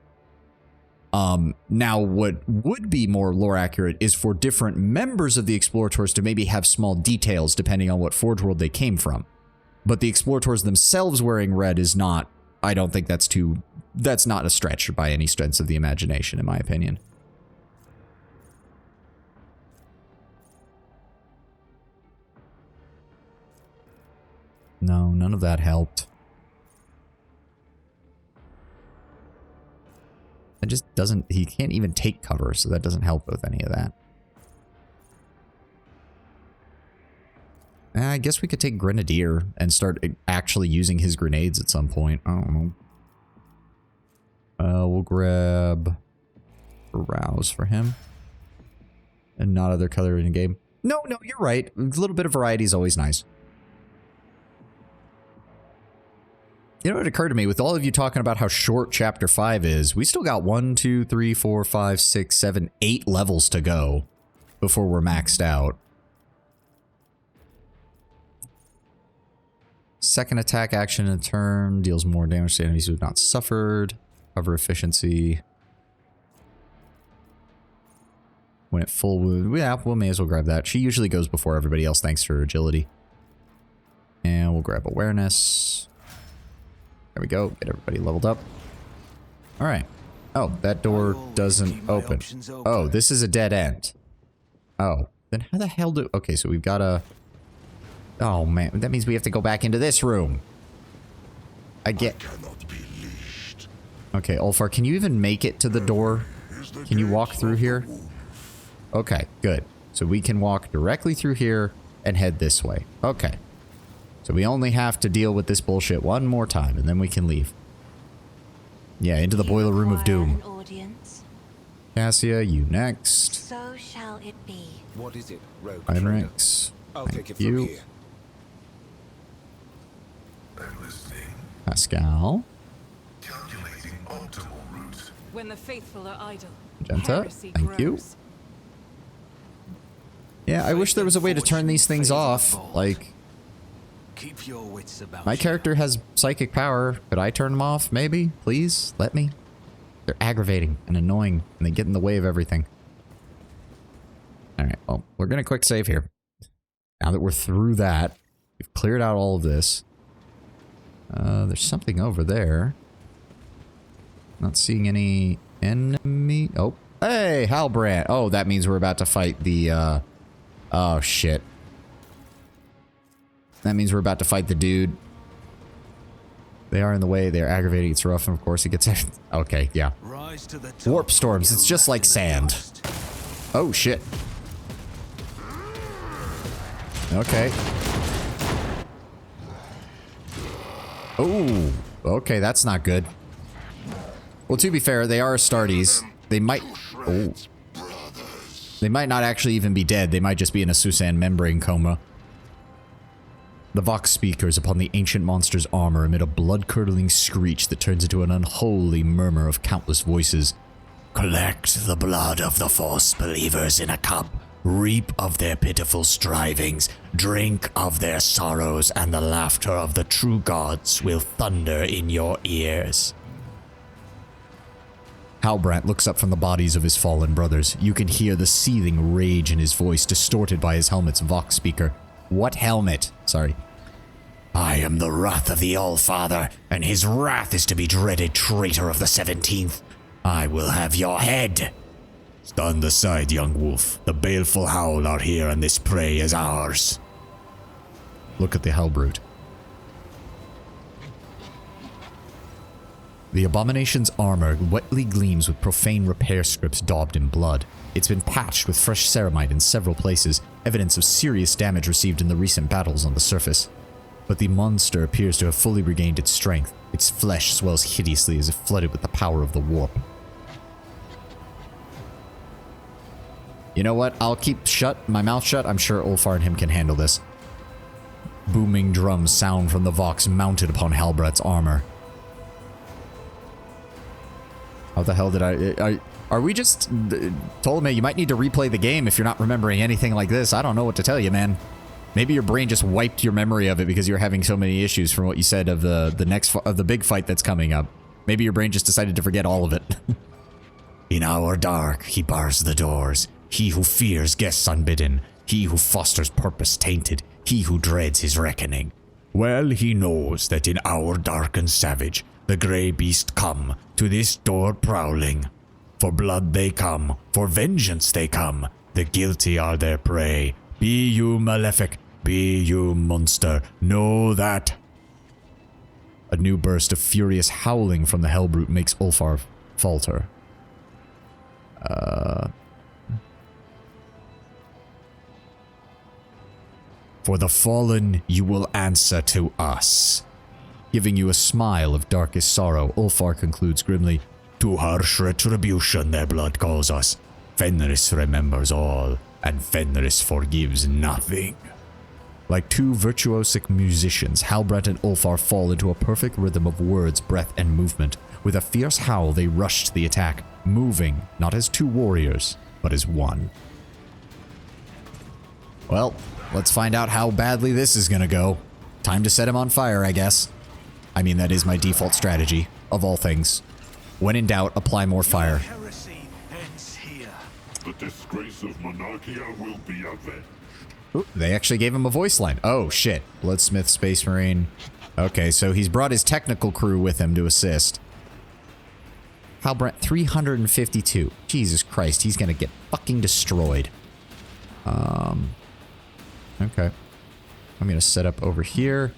Now, what would be more lore accurate is for different members of the Explorators to maybe have small details depending on what Forge World they came from. But the Explorators themselves wearing red is not, I don't think that's not a stretch by any stretch of the imagination, in my opinion. No, none of that helped. It just doesn't, he can't even take cover, so that doesn't help with any of that. I guess we could take Grenadier and start actually using his grenades at some point. I don't know. We'll grab Rouse for him. And not other color in the game. No, you're right. A little bit of variety is always nice. You know, it occurred to me, with all of you talking about how short Chapter 5 is, we still got 1, 2, 3, 4, 5, 6, 7, 8 levels to go before we're maxed out. Second attack action in a turn deals more damage to enemies who have not suffered. Cover efficiency. When at full wound, yeah, we may as well grab that. She usually goes before everybody else thanks to her agility. And we'll grab awareness. There we go. Get everybody leveled up. All right. Oh, that door doesn't open. Oh, this is a dead end. Oh, then how the hell do... Okay, so we've got a... Oh, man. That means we have to go back into this room. I cannot be leashed. Okay, Ulfar, can you even make it to the door? Can you walk through here? Okay, good. So we can walk directly through here and head this way. Okay. So we only have to deal with this bullshit one more time, and then we can leave. Yeah, into the boiler room of doom. Cassia, you next. So shall it be. What is it, Rogue? Heinrichs. I'll take it Thank from you. here. I'm listening. Pascal. Calculating optimal route. When the faithful are idle, Magenta, heresy thank you. grows. Yeah, I wish there was a way to turn these things off. Like, Keep your wits about my you. character has psychic power. Could I turn them off, maybe? Please, let me. They're aggravating and annoying, and they get in the way of everything. Alright, well, we're gonna quick save here. Now that we're through that, we've cleared out all of this. There's something over there. Not seeing any enemy. Oh, hey, Halbrand. Oh, that means we're about to fight the, oh, shit. That means we're about to fight the dude. They are in the way. They're aggravating. It's rough, and of course it gets... Okay, yeah. Rise to the top. Warp storms. It's just like sand. Oh, shit. Okay. Oh, okay, that's not good. Well, to be fair, they are Astartes. They might... Oh. They might not actually even be dead. They might just be in a Susan membrane coma. The Vox speakers upon the ancient monster's armor emit a blood-curdling screech that turns into an unholy murmur of countless voices. Collect the blood of the false believers in a cup. Reap of their pitiful strivings. Drink of their sorrows, and the laughter of the true gods will thunder in your ears. Halbrand looks up from the bodies of his fallen brothers. You can hear the seething rage in his voice, distorted by his helmet's Vox speaker. What helmet? Sorry. I am the wrath of the All-Father, and his wrath is to be dreaded, traitor of the 17th. I will have your head. Stand aside, young wolf. The baleful howl are here, and this prey is ours. Look at the Hellbrute. The abomination's armor wetly gleams with profane repair scripts daubed in blood. It's been patched with fresh ceramite in several places, evidence of serious damage received in the recent battles on the surface. But the monster appears to have fully regained its strength. Its flesh swells hideously as if flooded with the power of the warp. You know what? I'll keep my mouth shut. I'm sure Ulfar and him can handle this. Booming drums sound from the Vox mounted upon Halbrat's armor. How the hell did are we just told me you might need to replay the game if you're not remembering anything like this? I don't know what to tell you, man. Maybe your brain just wiped your memory of it because you're having so many issues from what you said of the big fight that's coming up. Maybe your brain just decided to forget all of it. In our dark, he bars the doors. He who fears guests unbidden. He who fosters purpose tainted. He who dreads his reckoning. Well he knows that in our dark and savage, the grey beast come, to this door prowling. For blood they come, for vengeance they come. The guilty are their prey. Be you malefic, be you monster, know that. A new burst of furious howling from the Hellbrute makes Ulfar falter. For the fallen, you will answer to us. Giving you a smile of darkest sorrow, Ulfar concludes grimly, To harsh retribution their blood calls us. Fenris remembers all, and Fenris forgives nothing. Like two virtuosic musicians, Halbrat and Ulfar fall into a perfect rhythm of words, breath, and movement. With a fierce howl, they rush to the attack, moving not as two warriors, but as one. Well, let's find out how badly this is gonna go. Time to set him on fire, I guess. I mean, that is my default strategy, of all things. When in doubt, apply more fire. Heresy ends here. The disgrace of Monarchia will be avenged. Ooh, they actually gave him a voice line. Oh, shit. Bloodsmith, Space Marine. Okay, so he's brought his technical crew with him to assist. Halbrand, 352. Jesus Christ, he's gonna get fucking destroyed. Okay. I'm gonna set up over here.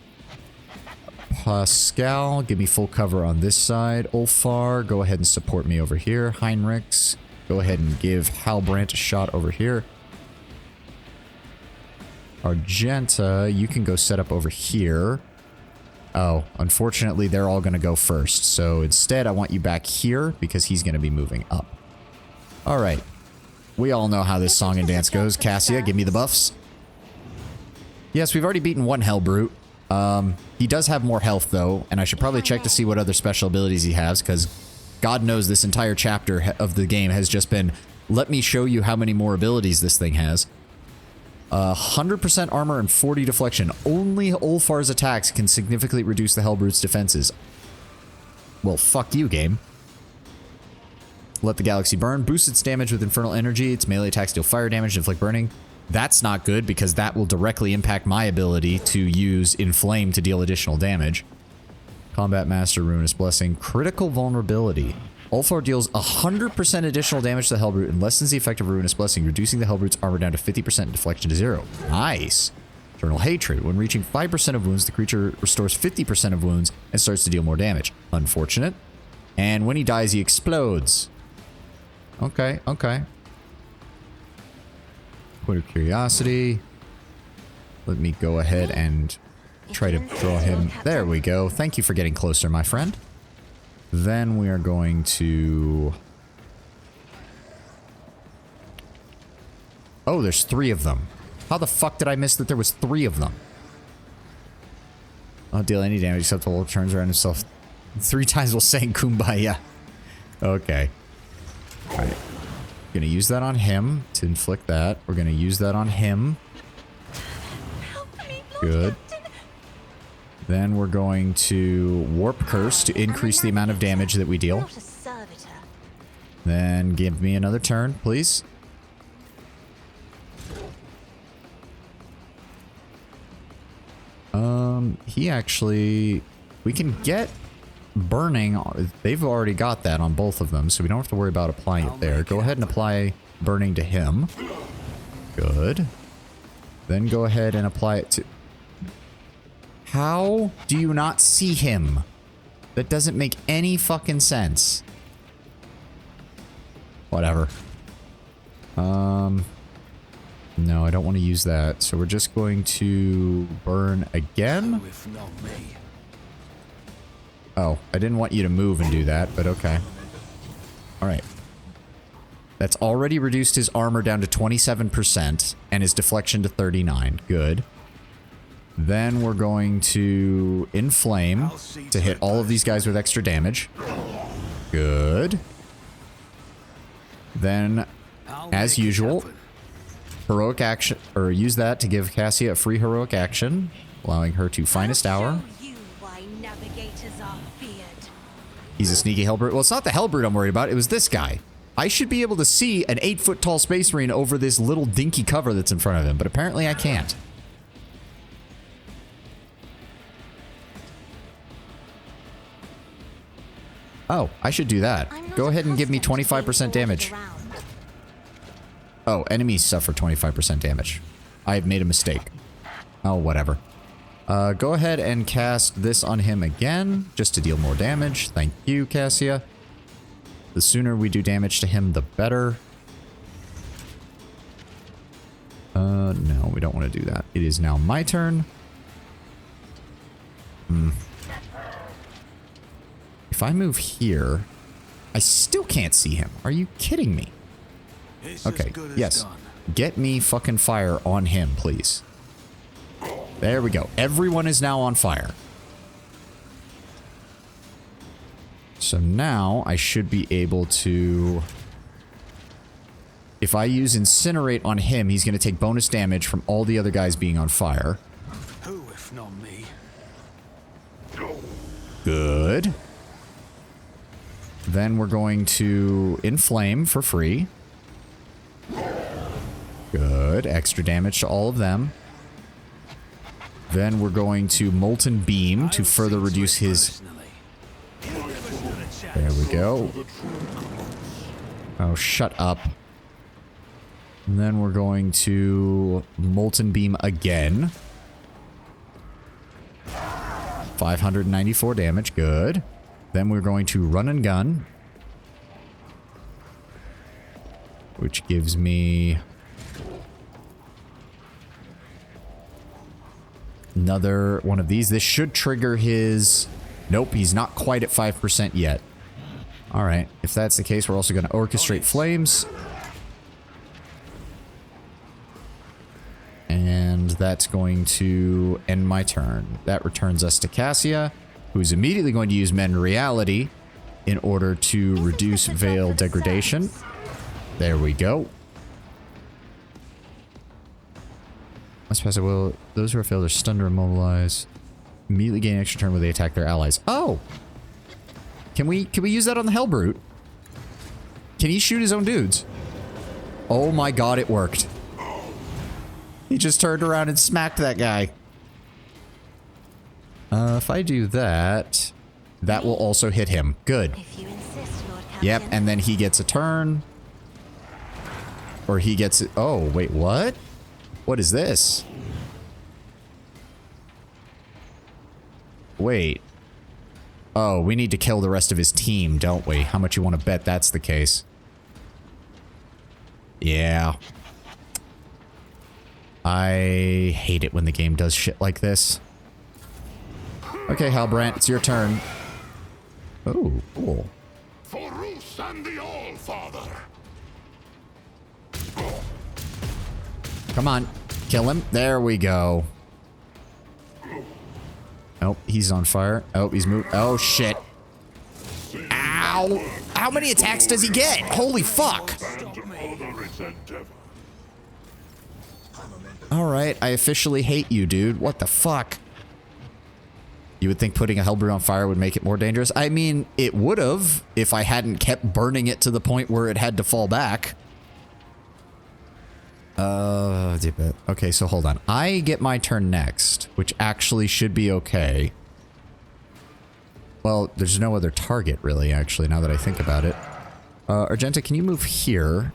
Pascal, give me full cover on this side. Ulfar, go ahead and support me over here. Heinrichs, go ahead and give Halbrand a shot over here. Argenta, you can go set up over here. Oh, unfortunately, they're all going to go first. So instead, I want you back here because he's going to be moving up. All right. We all know how this song and dance goes. Cassia, give me the buffs. Yes, we've already beaten one Hellbrute. He does have more health, though, and I should probably check to see what other special abilities he has, because God knows this entire chapter of the game has just been, let me show you how many more abilities this thing has. 100% armor and 40 deflection. Only Ulfar's attacks can significantly reduce the Hellbrute's defenses. Well, fuck you, game. Let the galaxy burn. Boosts its damage with infernal energy. Its melee attacks deal fire damage and inflict burning. That's not good because that will directly impact my ability to use Inflame to deal additional damage. Combat Master, Ruinous Blessing. Critical vulnerability. Ulfar deals 100% additional damage to the Hellbrute and lessens the effect of Ruinous Blessing, reducing the Hellbrute's armor down to 50% and deflection to 0. Nice. Eternal Hatred. When reaching 5% of wounds, the creature restores 50% of wounds and starts to deal more damage. Unfortunate. And when he dies, he explodes. Okay, okay. Point of Curiosity. Let me go ahead and try to draw him. There we go. Thank you for getting closer, my friend. Then we are going to... Oh, there's 3 of them. How the fuck did I miss that there was 3 of them? I'll deal any damage except the turns around himself 3 times while saying Kumbaya. Okay. Alright. Gonna use that on him to inflict that. We're gonna use that on him. Good. Then we're going to Warp Curse to increase the amount of damage that we deal. Then give me another turn, please. He actually... We can get burning. They've already got that on both of them, so we don't have to worry about applying it there. Go ahead and apply burning to him. Good. Then go ahead and apply it to... How do you not see him? That doesn't make any fucking sense. Whatever. No, I don't want to use that. So we're just going to burn again. If not me. Oh, I didn't want you to move and do that, but okay. Alright. That's already reduced his armor down to 27% and his deflection to 39. Good. Then we're going to inflame to hit all of these guys with extra damage. Good. Then, as usual, heroic action, or use that to give Cassia a free heroic action, allowing her to finest hour. He's a sneaky Hellbrute. Well, it's not the Hellbrute I'm worried about. It was this guy. I should be able to see an 8-foot-tall Space Marine over this little dinky cover that's in front of him, but apparently I can't. Oh, I should do that. Go ahead and give me 25% damage. Oh, enemies suffer 25% damage. I've made a mistake. Oh, whatever. Go ahead and cast this on him again, just to deal more damage. Thank you, Cassia. The sooner we do damage to him, the better. No, we don't want to do that. It is now my turn. If I move here, I still can't see him. Are you kidding me? Okay, yes. Get me fucking fire on him, please. There we go. Everyone is now on fire. So now I should be able to... If I use Incinerate on him, he's going to take bonus damage from all the other guys being on fire. Who if not me? Good. Then we're going to Inflame for free. Good. Extra damage to all of them. Then we're going to Molten Beam to further reduce his... There we go. Oh, shut up. And then we're going to Molten Beam again. 594 damage. Good. Then we're going to Run and Gun, which gives me another one of these. This should trigger his... Nope, he's not quite at 5% yet. Alright, if that's the case, we're also going to Orchestrate Flames. And that's going to end my turn. That returns us to Cassia, who's immediately going to use Mend Reality in order to reduce Veil Degradation. There we go. Let's pass it. Well, those who are failed are stunned or immobilized. Immediately gain extra turn when they attack their allies. Oh! Can we use that on the Hellbrute? Can he shoot his own dudes? Oh my god, it worked. He just turned around and smacked that guy. If I do that, that will also hit him. Good. If you insist, Lord Captain. Yep, and then he gets a turn. Or he gets it. Oh, wait, what? What is this? Wait. Oh, we need to kill the rest of his team, don't we? How much you want to bet that's the case? Yeah. I hate it when the game does shit like this. Okay, Halbrand, it's your turn. Oh, cool. For Ruth and the All-Father. Come on. Kill him. There we go. Oh, he's on fire. Oh, he's moved. Oh, shit. Ow. How many attacks does he get? Holy fuck. Alright, I officially hate you, dude. What the fuck? You would think putting a Hellbrute on fire would make it more dangerous? I mean, it would have if I hadn't kept burning it to the point where it had to fall back. Okay, so hold on. I get my turn next, which actually should be okay. Well, there's no other target, really, actually, now that I think about it. Argenta, can you move here?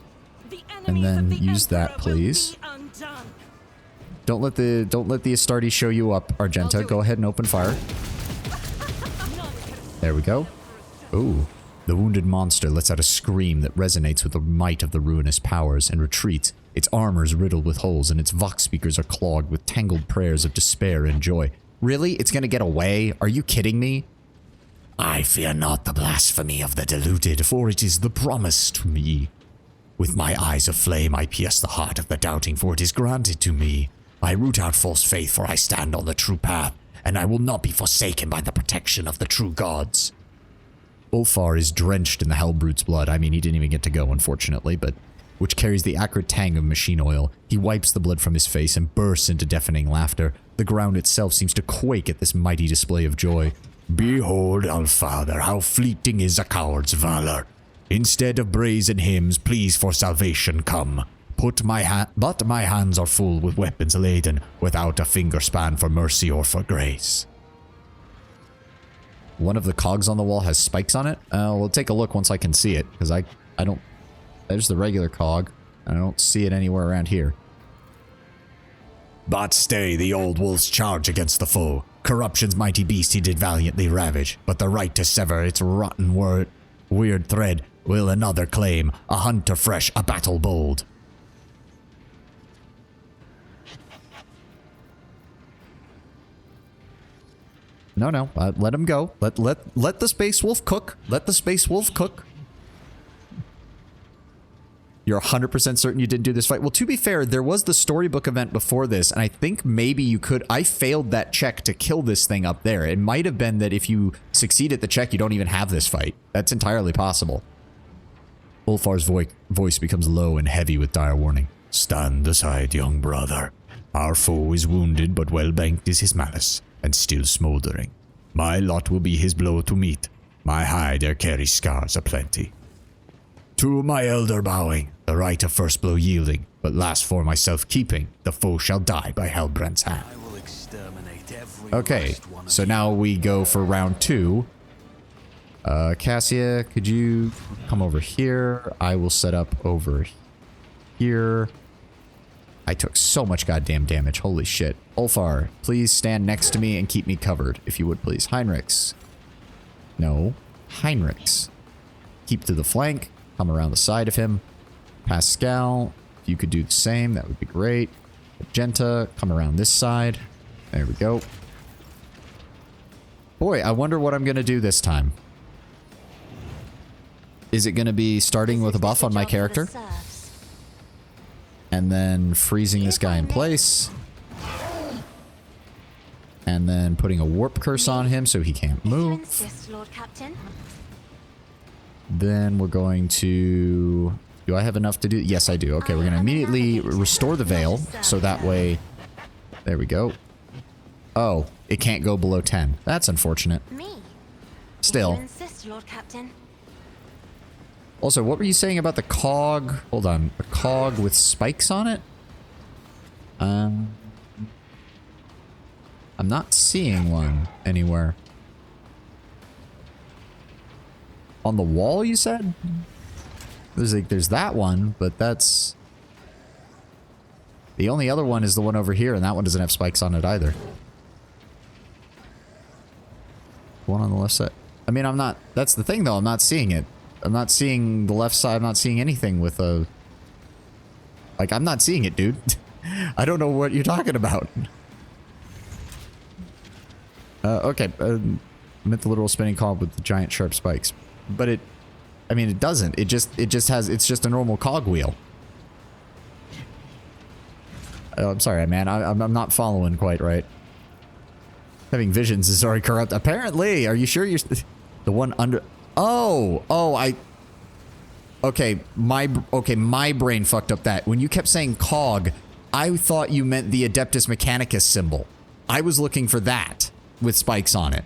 And then use that, please. Don't let the Astartes show you up, Argenta. Go ahead and open fire. There we go. Ooh. The wounded monster lets out a scream that resonates with the might of the ruinous powers and retreats. Its armor is riddled with holes and its vox speakers are clogged with tangled prayers of despair and joy. Really? It's gonna get away? Are you kidding me? I fear not the blasphemy of the deluded, for it is the promise to me. With my eyes of flame I pierce the heart of the doubting, for it is granted to me. I root out false faith, for I stand on the true path, and I will not be forsaken by the protection of the true gods. Ulfar is drenched in the Hellbrute's blood. I mean, he didn't even get to go, unfortunately, but which carries the acrid tang of machine oil. He wipes the blood from his face and bursts into deafening laughter. The ground itself seems to quake at this mighty display of joy. Behold, Allfather, how fleeting is a coward's valor. Instead of brazen hymns, please for salvation come. But my hands are full with weapons laden, without a finger span for mercy or for grace. One of the cogs on the wall has spikes on it? We'll take a look once I can see it, because I don't... There's the regular cog, and I don't see it anywhere around here. But stay the old wolf's charge against the foe. Corruption's mighty beast he did valiantly ravage, but the right to sever its rotten weird thread will another claim, a hunter fresh, a battle bold. No, let him go. Let the Space Wolf cook. Let the Space Wolf cook. You're 100% certain you didn't do this fight? Well, to be fair, there was the storybook event before this, and I think maybe you could... I failed that check to kill this thing up there. It might have been that if you succeed at the check, you don't even have this fight. That's entirely possible. Ulfar's voice becomes low and heavy with dire warning. Stand aside, young brother. Our foe is wounded, but well banked is his malice, and still smoldering. My lot will be his blow to meet. My hide there carries scars aplenty. To my elder bowing, the right of first blow yielding, but last for myself keeping, the foe shall die by Hellbrand's hand. I will exterminate every Okay, last one of so you. now we go for round 2. Cassia, could you come over here? I will set up over here. I took so much goddamn damage. Holy shit. Ulfar, please stand next to me and keep me covered, if you would please. Heinrichs. No. Heinrichs. Keep to the flank. Come around the side of him. Pascal, if you could do the same, that would be great. Magenta, come around this side. There we go. Boy, I wonder what I'm going to do this time. Is it going to be starting with a buff on my character? And then freezing this guy in place. And then putting a warp curse on him so he can't move. Insist, Lord Captain. Then we're going to... Do I have enough to do? Yes, I do. Okay, we're going to immediately restore the veil. So that way... There we go. Oh, it can't go below 10. That's unfortunate. Me. Still. You insist, Lord Captain. Also, what were you saying about the cog? Hold on. A cog with spikes on it? I'm not seeing one anywhere. On the wall, you said? There's that one, but that's... The only other one is the one over here, and that one doesn't have spikes on it either. One on the left side. I mean, I'm not... That's the thing, though. I'm not seeing it. I'm not seeing the left side. I'm not seeing anything with a... Like, I'm not seeing it, dude. I don't know what you're talking about. Okay. Meant the literal spinning cog with the giant sharp spikes. But it... I mean, it doesn't. It just has... It's just a normal cog wheel. Oh, I'm sorry, man. I'm not following quite right. Having visions is already corrupt. Apparently. Are you sure you're... The one under... Oh, okay, my brain fucked up that. When you kept saying cog, I thought you meant the Adeptus Mechanicus symbol. I was looking for that with spikes on it.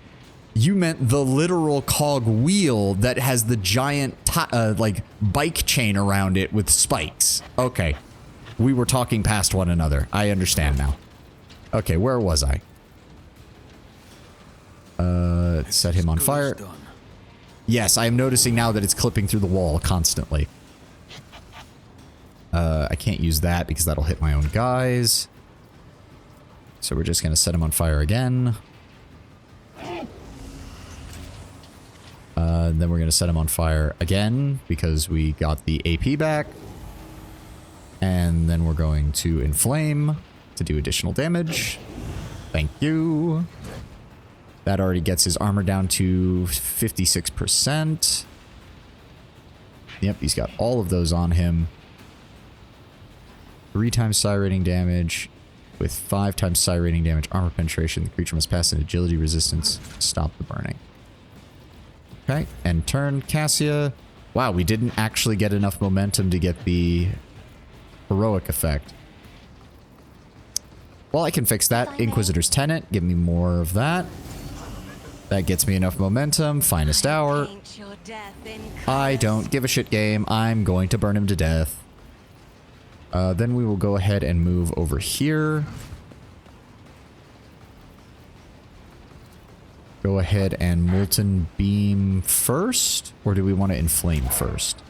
You meant the literal cog wheel that has the giant, like, bike chain around it with spikes. Okay. We were talking past one another. I understand now. Okay, where was I? Set him on fire. Yes, I am noticing now that it's clipping through the wall constantly. I can't use that because that'll hit my own guys. So we're just going to set him on fire again. Then we're going to set him on fire again because we got the AP back. And then we're going to inflame to do additional damage. Thank you. That already gets his armor down to 56%. Yep, he's got all of those on him. 3 times psi rating damage. With 5 times psi rating damage, armor penetration, the creature must pass an agility resistance. Stop the burning. Okay, and turn Cassia. Wow, we didn't actually get enough momentum to get the heroic effect. Well, I can fix that. Inquisitor's Tenet. Give me more of that. That gets me enough momentum. Finest hour. I don't give a shit, game. I'm going to burn him to death. Then we will go ahead and move over here. Go ahead and Molten Beam first? Or do we want to Inflame first?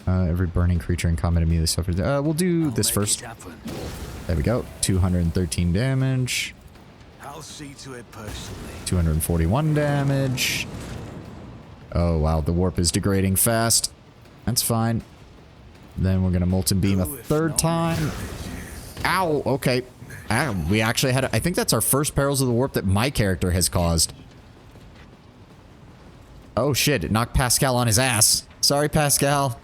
Every burning creature in combat immediately suffers. We'll do this first. There we go. 213 damage. I'll see to it personally. 241 damage. Oh, wow. The warp is degrading fast. That's fine. Then we're going to Molten Beam a third time. Ow. Okay. We actually had... I think that's our first Perils of the Warp that my character has caused. Oh, shit. It knocked Pascal on his ass. Sorry, Pascal.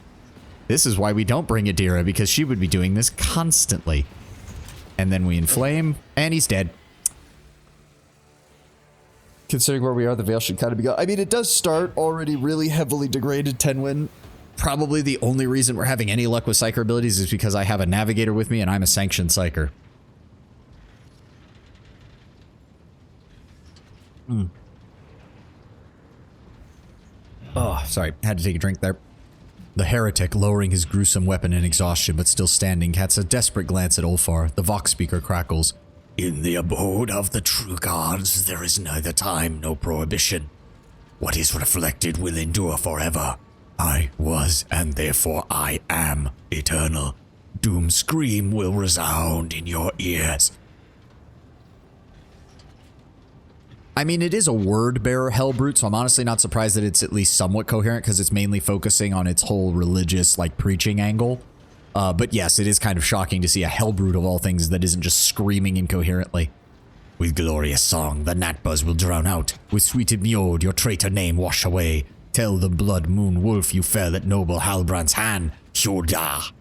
This is why we don't bring Adira, because she would be doing this constantly. And then we inflame, and he's dead. Considering where we are, the Veil should kind of be gone. I mean, it does start already really heavily degraded 10-win. Probably the only reason we're having any luck with Psyker abilities is because I have a Navigator with me, and I'm a Sanctioned Psyker. Oh, sorry. Had to take a drink there. The heretic, lowering his gruesome weapon in exhaustion but still standing, casts a desperate glance at Ulfar. The Vox speaker crackles. In the abode of the true gods, there is neither time nor prohibition. What is reflected will endure forever. I was, and therefore I am, eternal. Doom's scream will resound in your ears. I mean, it is a word-bearer Hellbrute, so I'm honestly not surprised that it's at least somewhat coherent, because it's mainly focusing on its whole religious, like, preaching angle. But yes, it is kind of shocking to see a Hellbrute of all things that isn't just screaming incoherently. With glorious song, the gnat buzz will drown out. With sweet Imyod, your traitor name wash away. Tell the blood moon wolf you fell at noble Halbrand's hand. Shoda.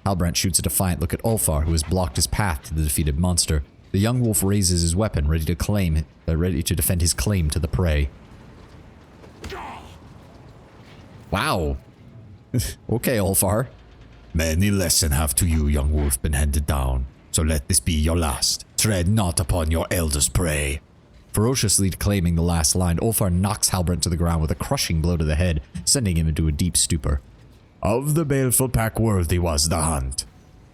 Halbrand shoots a defiant look at Ulfar, who has blocked his path to the defeated monster. The young wolf raises his weapon, ready to defend his claim to the prey. Wow. Okay, Ulfar. Many lessons have to you, young wolf, been handed down. So let this be your last. Tread not upon your elder's prey. Ferociously claiming the last line, Ulfar knocks Halbrand to the ground with a crushing blow to the head, sending him into a deep stupor. Of the baleful pack worthy was the hunt.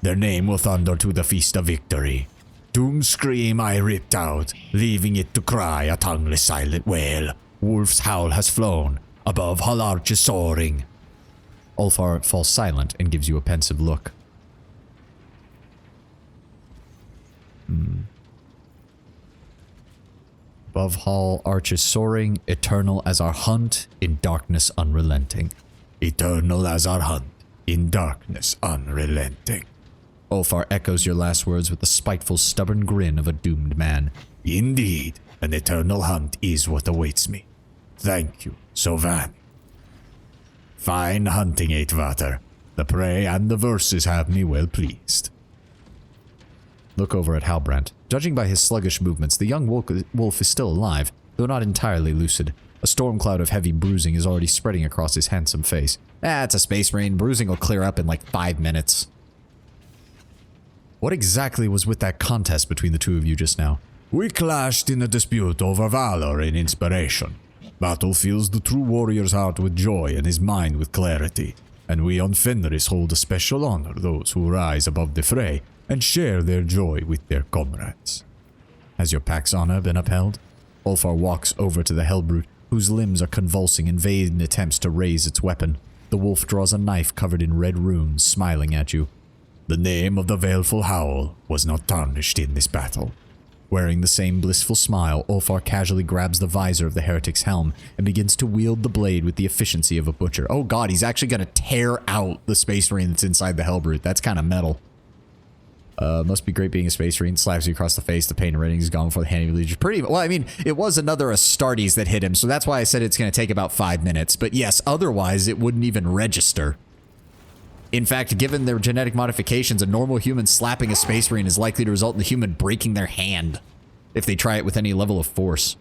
Their name will thunder to the feast of victory. Doom's scream I ripped out, leaving it to cry a tongueless silent wail. Wolf's howl has flown, above hull arches soaring. Ulfar falls silent and gives you a pensive look. Above hull arches soaring, eternal as our hunt, in darkness unrelenting. Eternal as our hunt, in darkness unrelenting. Ulfar echoes your last words with the spiteful, stubborn grin of a doomed man. Indeed, an eternal hunt is what awaits me. Thank you, Sovan. Fine hunting, Eitvater. The prey and the verses have me well pleased. Look over at Halbrand. Judging by his sluggish movements, the young wolf is still alive, though not entirely lucid. A storm cloud of heavy bruising is already spreading across his handsome face. It's a space marine. Bruising will clear up in like 5 minutes. What exactly was with that contest between the two of you just now? We clashed in a dispute over valor and inspiration. Battle fills the true warrior's heart with joy and his mind with clarity. and we on Fenris hold a special honor those who rise above the fray and share their joy with their comrades. Has your pack's honor been upheld? Ulfar walks over to the Hellbrute, whose limbs are convulsing in vain attempts to raise its weapon. The wolf draws a knife covered in red runes, smiling at you. The name of the Baleful Howl was not tarnished in this battle. Wearing the same blissful smile, Ulfar casually grabs the visor of the heretic's helm and begins to wield the blade with the efficiency of a butcher. Oh god, he's actually going to tear out the Space Marine that's inside the Hellbrute. That's kind of metal. Must be great being a Space Marine. Slaps you across the face. The pain and rating is gone before the hand of Legion. Pretty well, I mean, it was another Astartes that hit him, so that's why I said it's going to take about 5 minutes. But yes, otherwise it wouldn't even register. In fact, given their genetic modifications, a normal human slapping a Space Marine is likely to result in the human breaking their hand if they try it with any level of force.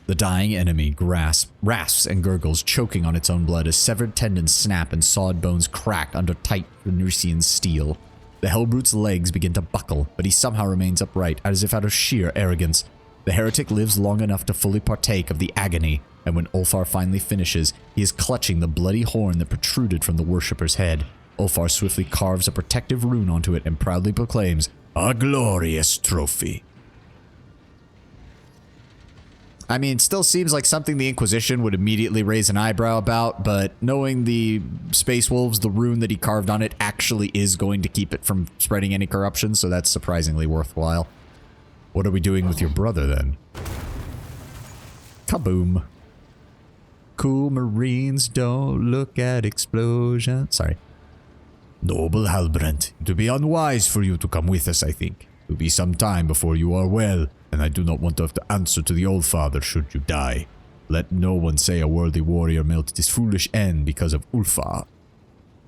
The dying enemy rasps and gurgles, choking on its own blood as severed tendons snap and sawed bones crack under tight Venusian steel. The Hellbrute's legs begin to buckle, but he somehow remains upright, as if out of sheer arrogance. The heretic lives long enough to fully partake of the agony, and when Ulfar finally finishes, he is clutching the bloody horn that protruded from the worshipper's head. Ulfar swiftly carves a protective rune onto it and proudly proclaims, "A glorious trophy." I mean, it still seems like something the Inquisition would immediately raise an eyebrow about, but knowing the Space Wolves, the rune that he carved on it actually is going to keep it from spreading any corruption, so that's surprisingly worthwhile. What are we doing with your brother, then? Kaboom. Cool Marines don't look at explosions. Sorry. Noble Halbrand, it would be unwise for you to come with us, I think. It will be some time before you are well, and I do not want to have to answer to the Old Father should you die. Let no one say a worthy warrior melted his foolish end because of Ulfar.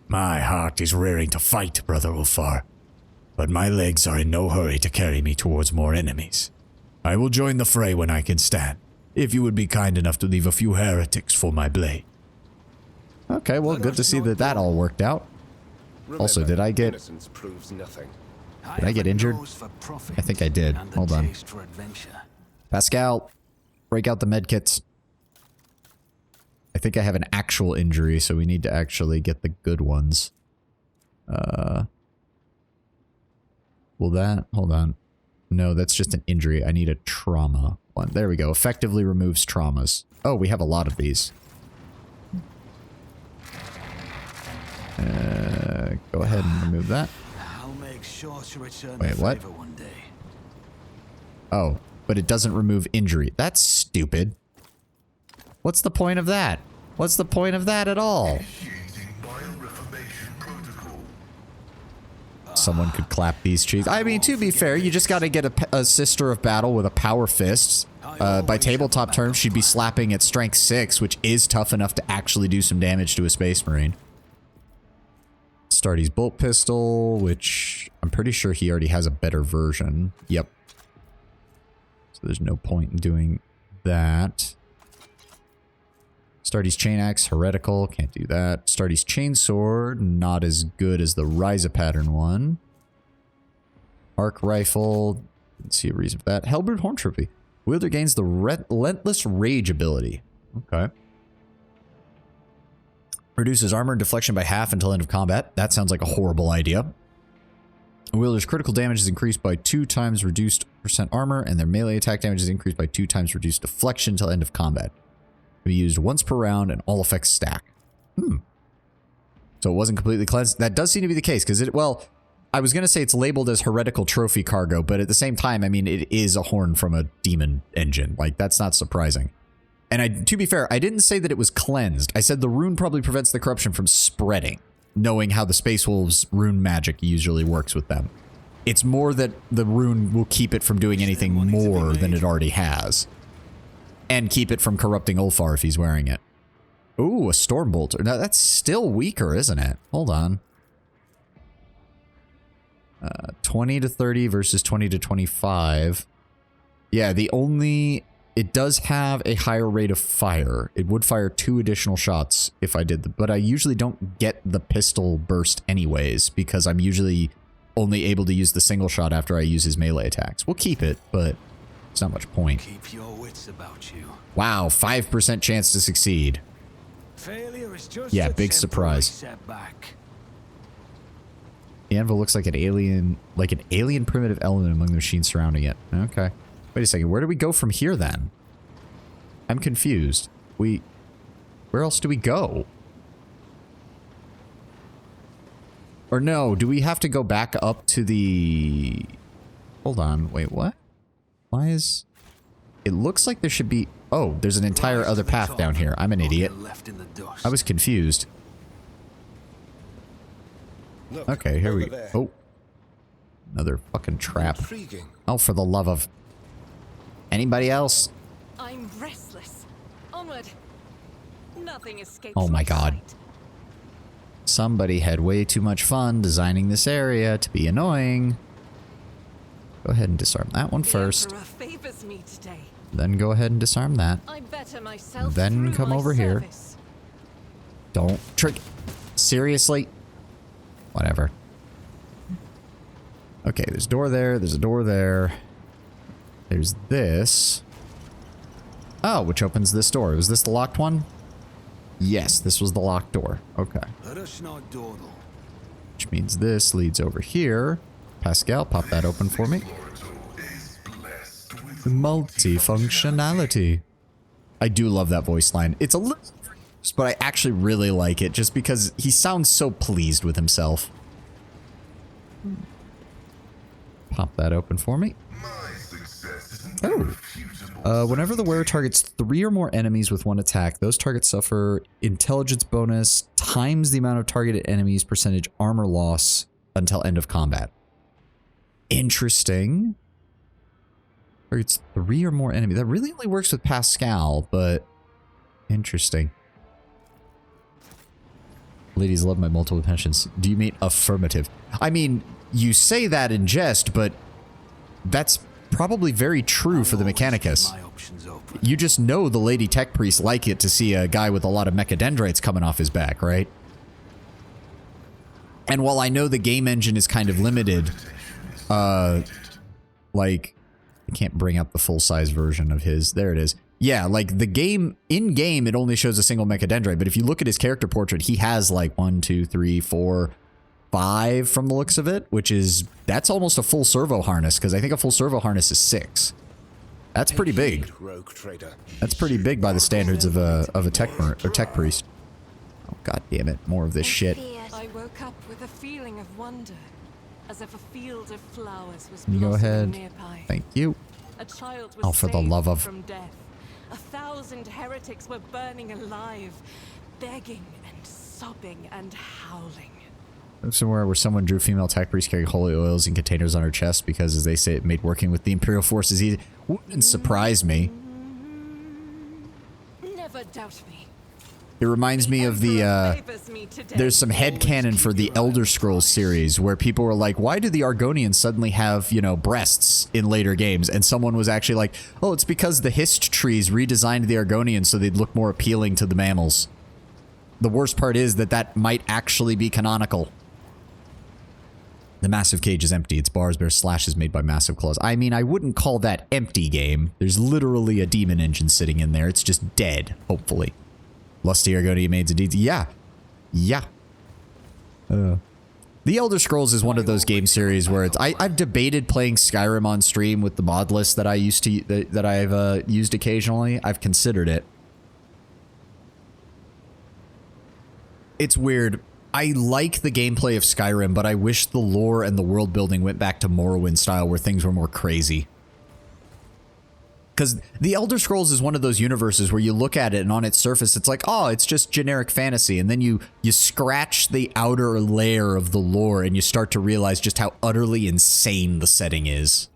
My heart is raring to fight, Brother Ulfar, but my legs are in no hurry to carry me towards more enemies. I will join the fray when I can stand, if you would be kind enough to leave a few heretics for my blade. Okay, well, good to see that that all worked out. Also, did I get... Innocence proves nothing. Did I get injured? I think I did. Hold on. Pascal, break out the medkits. I think I have an actual injury, so we need to actually get the good ones. Will that... Hold on. No, that's just an injury. I need a trauma one. There we go. Effectively removes traumas. Oh, we have a lot of these. Go ahead and remove that. Sure to return Wait, what? one day. Oh, but it doesn't remove injury. That's stupid. What's the point of that? What's the point of that at all? Someone could clap these cheeks. I mean, to be fair, you just got to get a Sister of Battle with a Power Fist. By tabletop terms, she'd be slapping at Strength 6, which is tough enough to actually do some damage to a Space Marine. Astartes bolt pistol, which I'm pretty sure he already has a better version. Yep. So there's no point in doing that. Astartes chain axe, heretical, can't do that. Astartes chainsword, not as good as the Ryza pattern one. Arc rifle, didn't see a reason for that. Hellbrute horn trophy. Wielder gains the relentless rage ability. Okay. Reduces armor and deflection by half until end of combat. That sounds like a horrible idea. A wielder's critical damage is increased by 2 times reduced % armor, and their melee attack damage is increased by 2 times reduced deflection until end of combat. Can be used once per round, and all effects stack. So it wasn't completely cleansed. That does seem to be the case, because it, well, I was going to say it's labeled as heretical trophy cargo, but at the same time, I mean, it is a horn from a demon engine. Like, that's not surprising. And to be fair, I didn't say that it was cleansed. I said the rune probably prevents the corruption from spreading, knowing how the Space Wolves' rune magic usually works with them. It's more that the rune will keep it from doing anything more than it already has. And keep it from corrupting Ulfar if he's wearing it. Ooh, a Stormbolter. Now, that's still weaker, isn't it? Hold on. 20 to 30 versus 20 to 25. Yeah, the only... It does have a higher rate of fire. It would fire 2 additional shots if I did, but I usually don't get the pistol burst anyways, because I'm usually only able to use the single shot after I use his melee attacks. We'll keep it, but it's not much point. Keep your wits about you. Wow, 5% chance to succeed. Failure is just Yeah, a big temporary surprise. setback. The anvil looks like an alien primitive element among the machines surrounding it. Okay. Wait a second. Where do we go from here then? I'm confused. Where else do we go? Or no, do we have to go back up to the... Hold on. Wait, what? Why is... It looks like there should be... Oh, there's an entire Rise to other the path top, down here. I'm an or idiot. get left in the dust. I was confused. Look, Okay, here we over there. Oh. Another fucking trap. Intriguing. Oh, for the love of... Anybody else? I'm restless. Onward. Nothing escapes Oh my God. sight. Somebody had way too much fun designing this area to be annoying. Go ahead and disarm that one The first. Emperor favors me today. Then go ahead and disarm that. I better myself Then through come my over here. service. Don't trick... Seriously? Whatever. Okay, there's a door there. There's a door there. There's this. Oh, which opens this door. Was this the locked one? Yes, this was the locked door. Okay. Let us not dawdle. Which means this leads over here. Pascal, pop that open for me. Multifunctionality. I do love that voice line. It's a little... But I actually really like it just because he sounds so pleased with himself. Pop that open for me. Oh. Whenever the wearer targets 3 or more enemies with 1 attack, those targets suffer intelligence bonus times the amount of targeted enemies percentage armor loss until end of combat. Interesting. Targets 3 or more enemies. That really only works with Pascal, but interesting. Ladies love my multiple pensions. Do you mean affirmative? I mean, you say that in jest, but that's probably very true for the Mechanicus. My options open. You just know the Lady Tech Priest like it to see a guy with a lot of mechadendrites coming off his back, right? And while I know the game engine is kind of limited, like, I can't bring up the full-size version of his. There it is. Yeah, like the game, in-game, it only shows a single mechadendrite, but if you look at his character portrait, he has like 1, 2, 3, 4, 5 from the looks of it, which is, that's almost a full servo harness, because I think a full servo harness is 6. That's pretty big. Rogue trader. That's pretty big by the standards of a tech priest. Oh, god damn it, more of this shit. I woke up with a feeling of wonder, as if a field of flowers was You go blossoming ahead. nearby. Thank you. A child was Oh, for the saved love of- from death. 1,000 heretics were burning alive, begging and sobbing and howling. Somewhere where someone drew female tech priest carrying holy oils in containers on her chest because, as they say, it made working with the Imperial forces easy. Wouldn't surprise me. Never doubt me. It reminds me of the, Emperor favors me today. there's some headcanon for the Elder Scrolls series where people were like, why do the Argonians suddenly have, you know, breasts in later games? And someone was actually like, oh, it's because the hist trees redesigned the Argonians so they'd look more appealing to the mammals. The worst part is that that might actually be canonical. The massive cage is empty. Its bars bear slashes made by massive claws. I mean, I wouldn't call that empty, game. There's literally a demon engine sitting in there. It's just dead, hopefully. Lusty Argonia maids and deeds. Yeah. Yeah. The Elder Scrolls is one of those game series where it's... I've debated playing Skyrim on stream with the mod list that I used to... that I've used occasionally. I've considered it. It's weird. I like the gameplay of Skyrim, but I wish the lore and the world building went back to Morrowind style where things were more crazy. Because the Elder Scrolls is one of those universes where you look at it and on its surface it's like, oh, it's just generic fantasy. And then you scratch the outer layer of the lore and you start to realize just how utterly insane the setting is.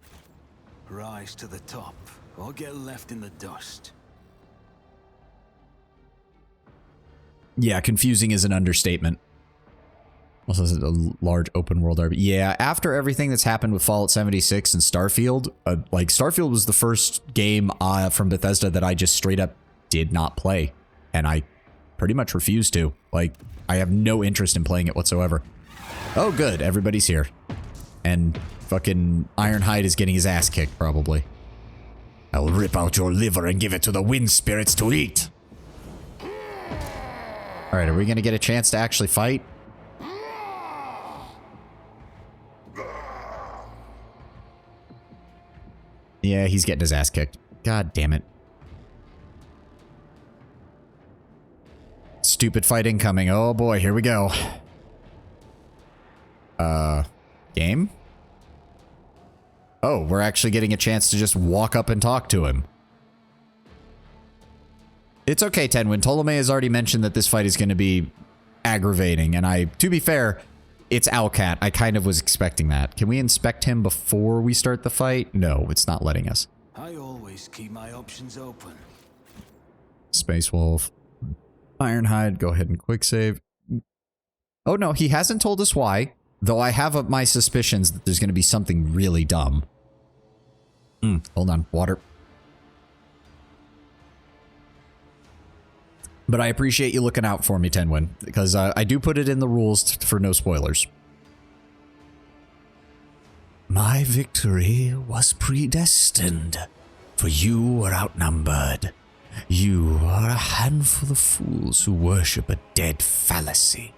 Rise to the top, or get left in the dust. Yeah, confusing is an understatement. Also, is it a large open world RP? Yeah, after everything that's happened with Fallout 76 and Starfield, like Starfield was the first game from Bethesda that I just straight up did not play. And I pretty much refused to. Like, I have no interest in playing it whatsoever. Oh, good. Everybody's here. And fucking Ironhide is getting his ass kicked, probably. I'll rip out your liver and give it to the wind spirits to eat. All right, are we going to get a chance to actually fight? Yeah, he's getting his ass kicked. God damn it. Stupid fight incoming. Oh boy, here we go. Game? Oh, we're actually getting a chance to just walk up and talk to him. It's okay, Tenwin. Ptolemy has already mentioned that this fight is going to be aggravating, and to be fair, it's Owlcat. I kind of was expecting that. Can we inspect him before we start the fight? No, it's not letting us. I always keep my options open. Space Wolf. Ironhide, go ahead and quick save. Oh no, he hasn't told us why, though I have my suspicions that there's going to be something really dumb. Hold on, water. But I appreciate you looking out for me, Tenwin, because I do put it in the rules for no spoilers. My victory was predestined, for you were outnumbered. You are a handful of fools who worship a dead fallacy.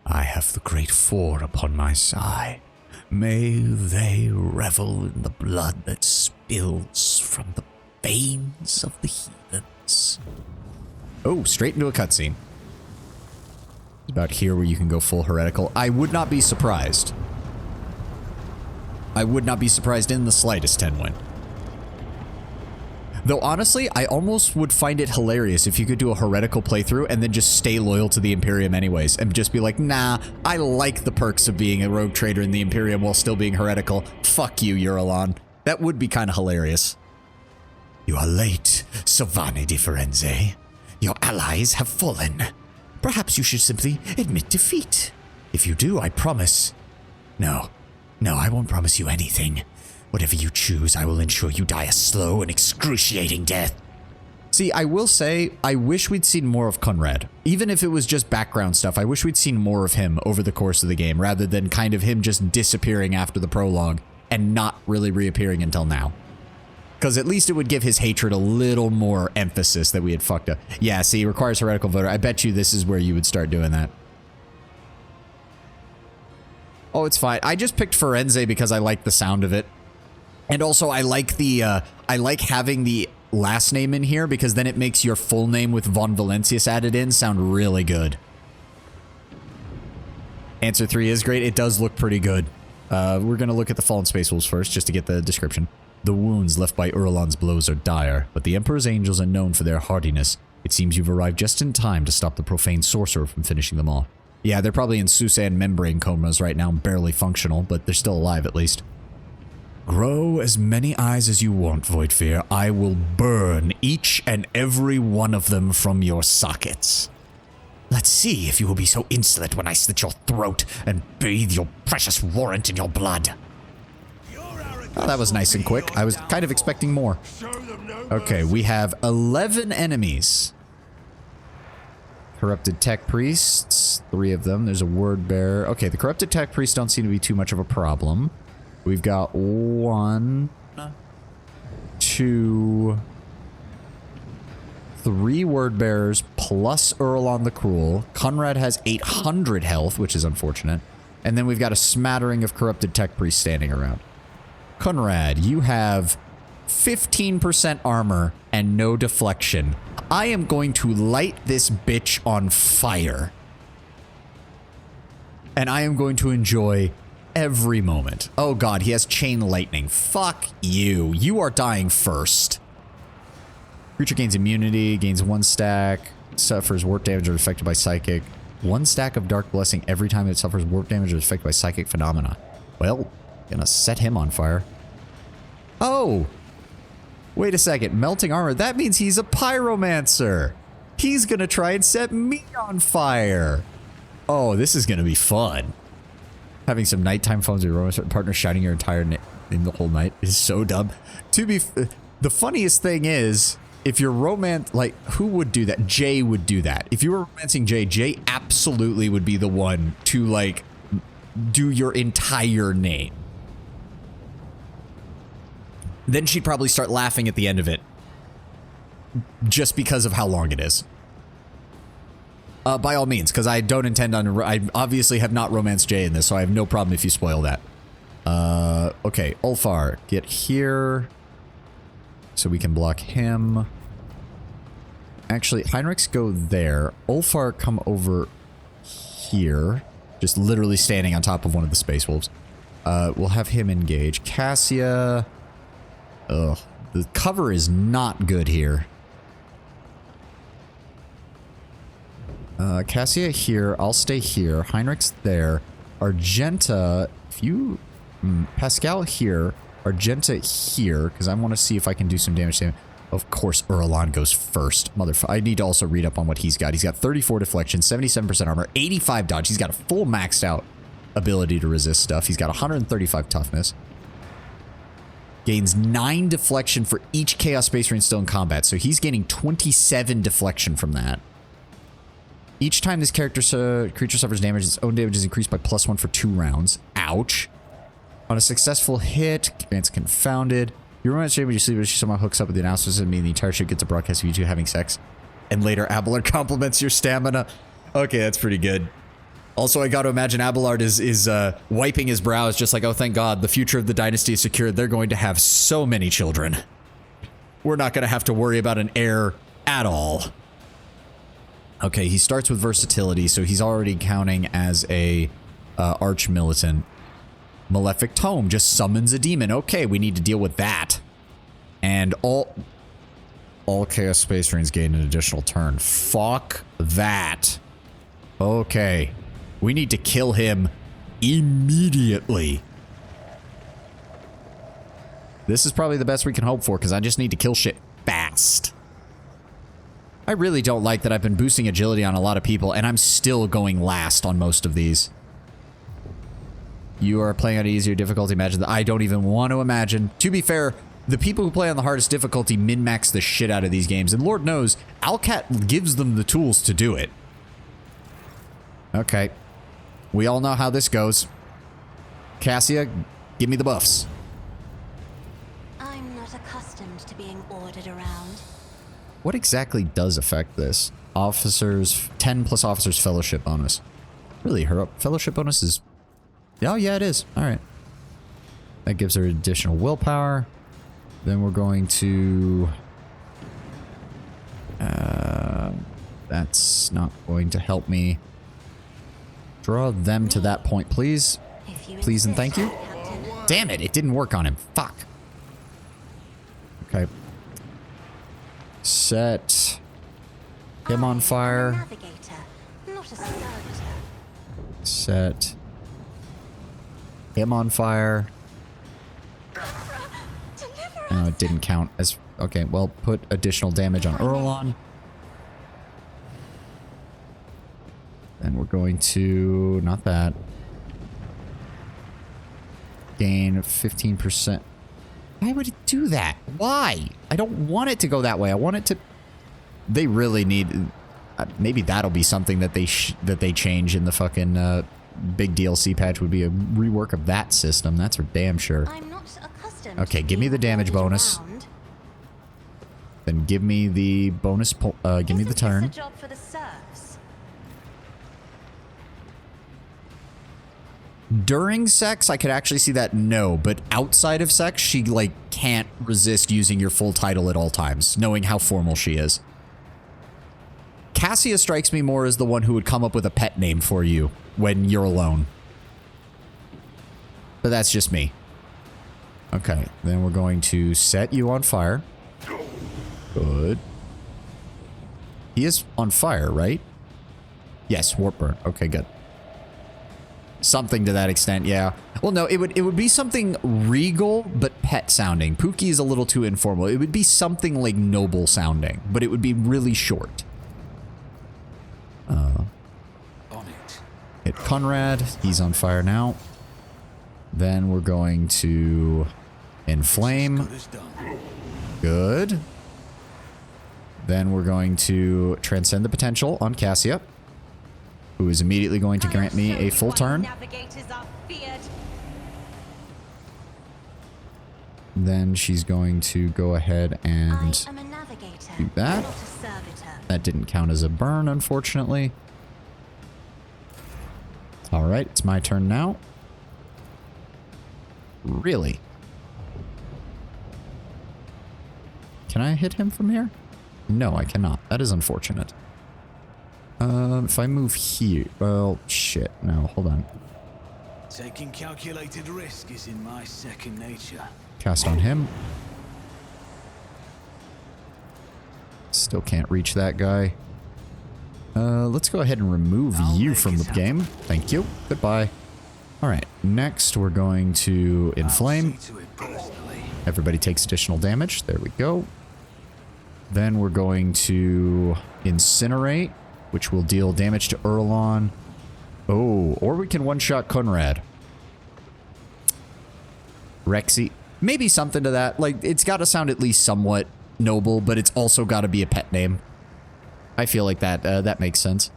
I have the Great Four upon my side. May they revel in the blood that spills from the veins of the heathens. Oh, straight into a cutscene. It's about here where you can go full heretical. I would not be surprised. I would not be surprised in the slightest, Tenwin. Though honestly, I almost would find it hilarious if you could do a heretical playthrough and then just stay loyal to the Imperium anyways, and just be like, nah, I like the perks of being a rogue trader in the Imperium while still being heretical. Fuck you, Eurolon. That would be kind of hilarious. You are late, Sovane di Firenze. Your allies have fallen. Perhaps you should simply admit defeat. If you do, I promise. No, I won't promise you anything. Whatever you choose, I will ensure you die a slow and excruciating death. See, I will say, I wish we'd seen more of Conrad. Even if it was just background stuff, I wish we'd seen more of him over the course of the game, rather than kind of him just disappearing after the prologue and not really reappearing until now. Because at least it would give his hatred a little more emphasis that we had fucked up. Yeah, see, requires heretical voter. I bet you this is where you would start doing that. Oh, it's fine. I just picked Firenze because I like the sound of it. And also, I like having the last name in here because then it makes your full name with Von Valentius added in sound really good. Answer 3 is great. It does look pretty good. We're going to look at the Fallen Space Wolves first, just to get the description. The wounds left by Urlan's blows are dire, but the Emperor's angels are known for their hardiness. It seems you've arrived just in time to stop the profane sorcerer from finishing them off. Yeah, they're probably in Susan membrane comas right now, barely functional, but they're still alive at least. Grow as many eyes as you want, Voidfear. I will burn each and every one of them from your sockets. Let's see if you will be so insolent when I slit your throat and bathe your precious warrant in your blood. Oh, that was nice and quick. I was kind of expecting more. Okay, we have 11 enemies. Corrupted Tech Priests, 3 of them. There's a Word Bearer. Okay, the Corrupted Tech Priests don't seem to be too much of a problem. We've got 1, 2, 3 Word Bearers plus Urlan the Cruel. Conrad has 800 health, which is unfortunate. And then we've got a smattering of Corrupted Tech Priests standing around. Conrad, you have 15% armor and no deflection. I am going to light this bitch on fire. And I am going to enjoy every moment. Oh god, he has chain lightning. Fuck you. You are dying first. Creature gains immunity, gains 1 stack, suffers warp damage or is affected by psychic. 1 stack of dark blessing every time it suffers warp damage or is affected by psychic phenomena. Well, gonna set him on fire. Oh! Wait a second. Melting armor. That means he's a pyromancer. He's gonna try and set me on fire. Oh, this is gonna be fun. Having some nighttime phones with your romance partner shouting your entire name the whole night is so dumb. The funniest thing is, if you're who would do that? Jay would do that. If you were romancing Jay, Jay absolutely would be the one to, like, do your entire name. Then she'd probably start laughing at the end of it. Just because of how long it is. By all means, because I don't intend on... I obviously have not romanced Jay in this, so I have no problem if you spoil that. Okay, Ulfar, get here. So we can block him. Actually, Heinrichs go there. Ulfar, come over here. Just literally standing on top of one of the Space Wolves. We'll have him engage. Cassia... Ugh. The cover is not good here. Cassia here. I'll stay here. Heinrichs there. Argenta, if you... Pascal here. Argenta here, because I want to see if I can do some damage to him. Of course, Urlan goes first. Motherfucker. I need to also read up on what he's got. He's got 34 deflection, 77% armor, 85 dodge. He's got a full maxed out ability to resist stuff. He's got 135 toughness. Gains 9 deflection for each Chaos Space Marine still in combat. So he's gaining 27 deflection from that. Each time this creature suffers damage, its own damage is increased by +1 for 2 rounds. Ouch. On a successful hit, grants confounded. Your romance ship when you sleep, but she somehow hooks up with the announcements and mean the entire ship gets a broadcast of you two having sex. And later, Abelard compliments your stamina. Okay, that's pretty good. Also, I got to imagine Abelard is wiping his brows just like, oh, thank God, the future of the dynasty is secured. They're going to have so many children. We're not going to have to worry about an heir at all. Okay, he starts with versatility, so he's already counting as a arch-militant. Malefic Tome just summons a demon. Okay, we need to deal with that. And all Chaos Space Marines gain an additional turn. Fuck that. Okay. We need to kill him immediately. This is probably the best we can hope for, because I just need to kill shit fast. I really don't like that I've been boosting agility on a lot of people, and I'm still going last on most of these. You are playing on an easier difficulty. Imagine that. I don't even want to imagine. To be fair, the people who play on the hardest difficulty min-max the shit out of these games, and Lord knows, Alcat gives them the tools to do it. Okay. We all know how this goes. Cassia, give me the buffs. I'm not accustomed to being ordered around. What exactly does affect this? Officers, 10 plus officers fellowship bonus. Really, her fellowship bonus is... Oh, yeah, it is. All right. That gives her additional willpower. Then we're going to... that's not going to help me. Draw them to that point, please. Please and thank you. Damn it, it didn't work on him. Fuck. Okay. Set him on fire. Set him on fire. No, it didn't count as... Okay, well, put additional damage on Urlan. Then we're going to... Not that. Gain 15%. Why would it do that? Why? I don't want it to go that way. I want it to... They really need... maybe that'll be something that they change in the fucking big DLC patch, would be a rework of that system. That's for damn sure. I'm not accustomed Okay, give me the damage bonus. Then give me the bonus... give me the turn. This a job for the serfs? During sex, I could actually see that no, but outside of sex, she, like, can't resist using your full title at all times, knowing how formal she is. Cassia strikes me more as the one who would come up with a pet name for you when you're alone. But that's just me. Okay, then we're going to set you on fire. Good. He is on fire, right? Yes, warp burn. Okay, good. Something to that extent, yeah. Well, no, it would be something regal, but pet sounding. Pookie is a little too informal. It would be something like noble sounding, but it would be really short. On it. Hit Conrad. He's on fire now. Then we're going to inflame. Good as done. Good. Then we're going to transcend the potential on Cassia, who is immediately going to grant me a full turn. Then she's going to go ahead and do that. That didn't count as a burn, unfortunately. All right, it's my turn now. Really? Can I hit him from here? No, I cannot. That is unfortunate. If I move here... Well, shit. No, hold on. Taking calculated risk is in my second nature. Cast on him. Still can't reach that guy. Let's go ahead and remove you from the game. Thank you. Goodbye. Alright, next we're going to inflame. Everybody takes additional damage. There we go. Then we're going to incinerate, which will deal damage to Erlon. Oh, or we can one-shot Conrad. Rexy. Maybe something to that. Like, it's got to sound at least somewhat noble, but it's also got to be a pet name. I feel like that makes sense.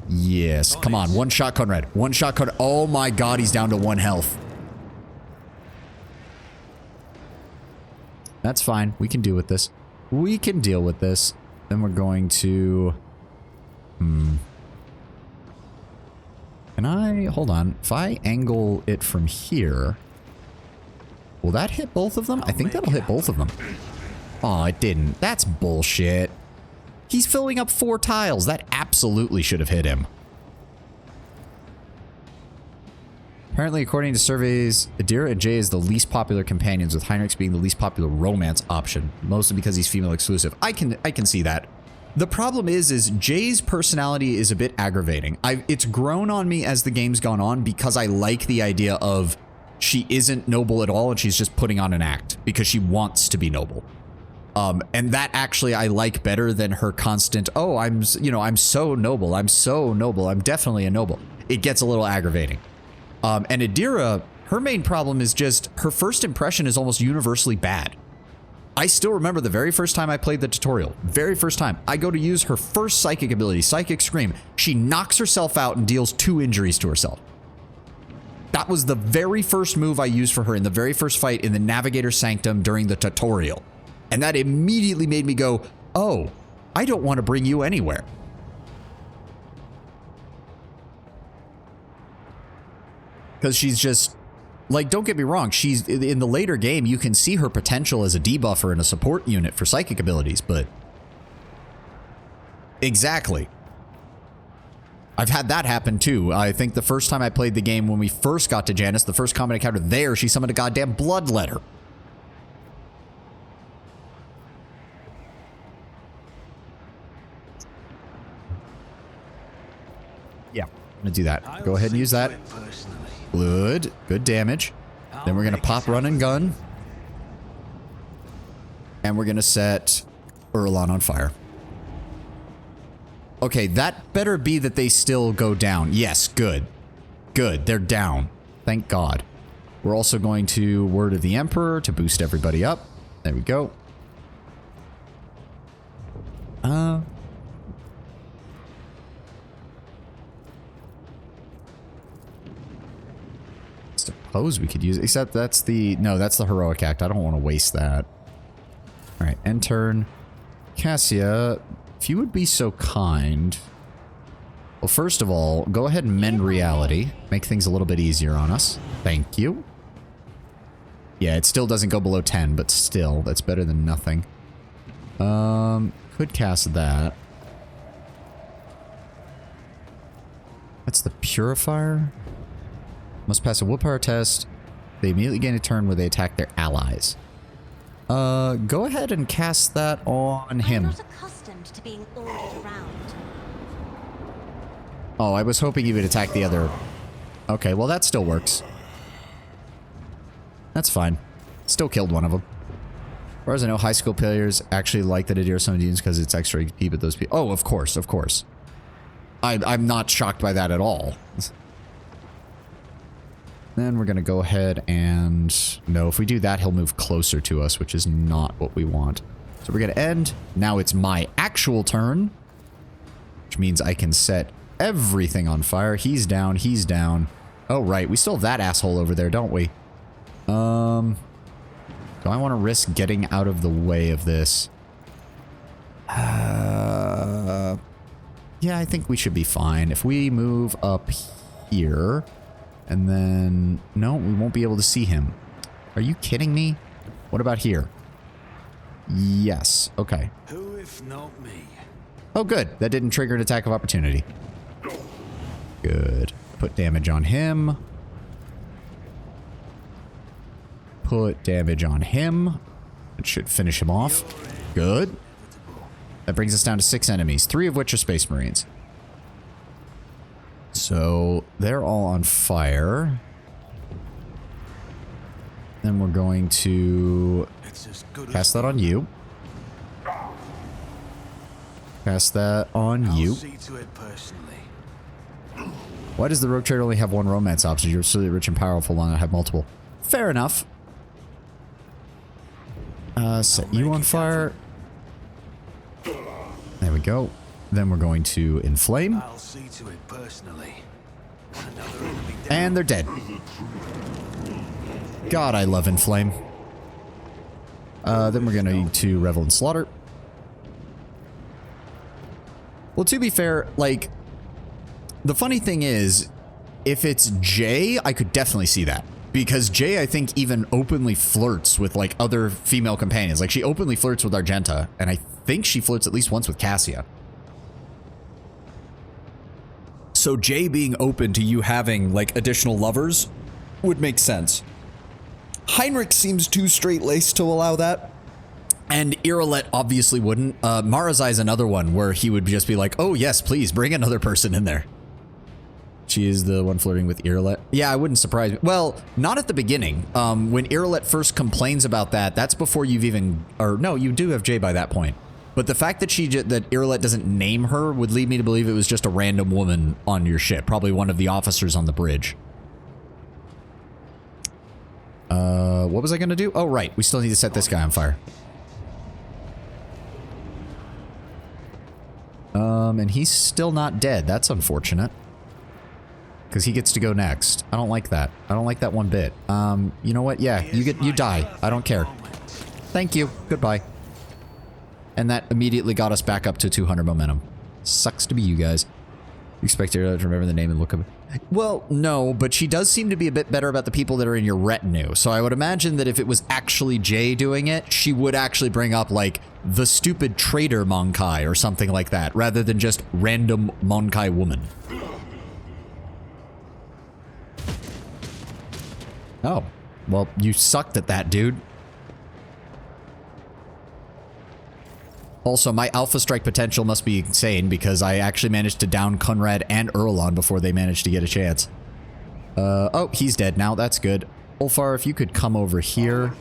Yes, come on. One-shot Conrad. One-shot Conrad. Oh my god, he's down to 1 health. That's fine. We can deal with this. We can deal with this. Then we're going to... Can I... Hold on. If I angle it from here... Will that hit both of them? I think that'll hit both of them. Oh, it didn't. That's bullshit. He's filling up 4 tiles. That absolutely should have hit him. Apparently, according to surveys, Adira and Jay is the least popular companions, with Heinrichs being the least popular romance option, mostly because he's female exclusive. I can see that. The problem is Jay's personality is a bit aggravating. It's grown on me as the game's gone on because I like the idea of she isn't noble at all and she's just putting on an act because she wants to be noble. And that actually I like better than her constant, oh, I'm so noble. I'm so noble. I'm definitely a noble. It gets a little aggravating. And Adira, her main problem is just her first impression is almost universally bad. I still remember the very first time I played the tutorial. Very first time. I go to use her first psychic ability, Psychic Scream. She knocks herself out and deals 2 injuries to herself. That was the very first move I used for her in the very first fight in the Navigator Sanctum during the tutorial. And that immediately made me go, oh, I don't want to bring you anywhere. Because she's just, like, don't get me wrong, she's, in the later game, you can see her potential as a debuffer and a support unit for psychic abilities, but... Exactly. I've had that happen too. I think the first time I played the game, when we first got to Janice, the first combat encounter there, she summoned a goddamn bloodletter. Yeah, I'm gonna do that. Go ahead and use that. Good. Good damage. Then we're gonna pop run and gun. And we're gonna set Erlon on fire. Okay, that better be that they still go down. Yes, good. Good, they're down. Thank God. We're also going to Word of the Emperor to boost everybody up. There we go. Suppose we could use it, except that's the... No, that's the Heroic Act. I don't want to waste that. Alright, end turn. Cassia, if you would be so kind... Well, first of all, go ahead and mend reality. Make things a little bit easier on us. Thank you. Yeah, it still doesn't go below 10, but still, that's better than nothing. Could cast that. That's the Purifier. Must pass a willpower test. They immediately gain a turn where they attack their allies. Go ahead and cast that on him. I'm not accustomed to being ordered around. Oh, I was hoping you would attack the other... Okay, well that still works. That's fine. Still killed one of them. As far as I know, high school players actually like that Adira summon demons because it's extra XP, but those people... Oh, of course, of course. I'm not shocked by that at all. Then we're going to go ahead and... No, if we do that, he'll move closer to us, which is not what we want. So we're going to end. Now it's my actual turn. Which means I can set everything on fire. He's down. He's down. Oh, right. We still have that asshole over there, don't we? Do I want to risk getting out of the way of this? Yeah, I think we should be fine. If we move up here. And then... No, we won't be able to see him. Are you kidding me? What about here? Yes. Okay. Who if not me? Oh, good. That didn't trigger an attack of opportunity. Good. Put damage on him. Put damage on him. It should finish him off. Good. That brings us down to 6 enemies, 3 of which are Space Marines. So they're all on fire. Then we're going to cast that on you. Cast that on you. Why does the Rogue Trader only have 1 romance option? You're absolutely rich and powerful, why not have multiple? Fair enough. Set you on fire. There we go. Then we're going to inflame. I'll see to it personally. And they're dead. God, I love inflame. Then we're going to need to revel in slaughter. Well, to be fair, like, the funny thing is, if it's Jay, I could definitely see that. Because Jay, I think, even openly flirts with, like, other female companions. Like, she openly flirts with Argenta, and I think she flirts at least once with Cassia. So Jay being open to you having, like, additional lovers would make sense. Heinrich seems too straight-laced to allow that. And Irolet obviously wouldn't. Marazai is another one where he would just be like, oh, yes, please, bring another person in there. She is the one flirting with Irolet. Yeah, I wouldn't surprise me. Well, not at the beginning. When Irolet first complains about that, that's before you've even... Or, no, you do have Jay by that point. But the fact that that Irolet doesn't name her would lead me to believe it was just a random woman on your ship. Probably one of the officers on the bridge. What was I going to do? Oh, right. We still need to set this guy on fire. And he's still not dead. That's unfortunate. Because he gets to go next. I don't like that. I don't like that one bit. You know what? Yeah, you die. I don't care. Thank you. Goodbye. And that immediately got us back up to 200 momentum. Sucks to be you guys. You expect her to remember the name and look of it? Well, no, but she does seem to be a bit better about the people that are in your retinue. So I would imagine that if it was actually Jay doing it, she would actually bring up, like, the stupid traitor Monkai or something like that, rather than just random Monkai woman. Oh, well, you sucked at that, dude. Also, my Alpha Strike potential must be insane because I actually managed to down Conrad and Erlon before they managed to get a chance. Oh, he's dead now. That's good. Ulfar, if you could come over here.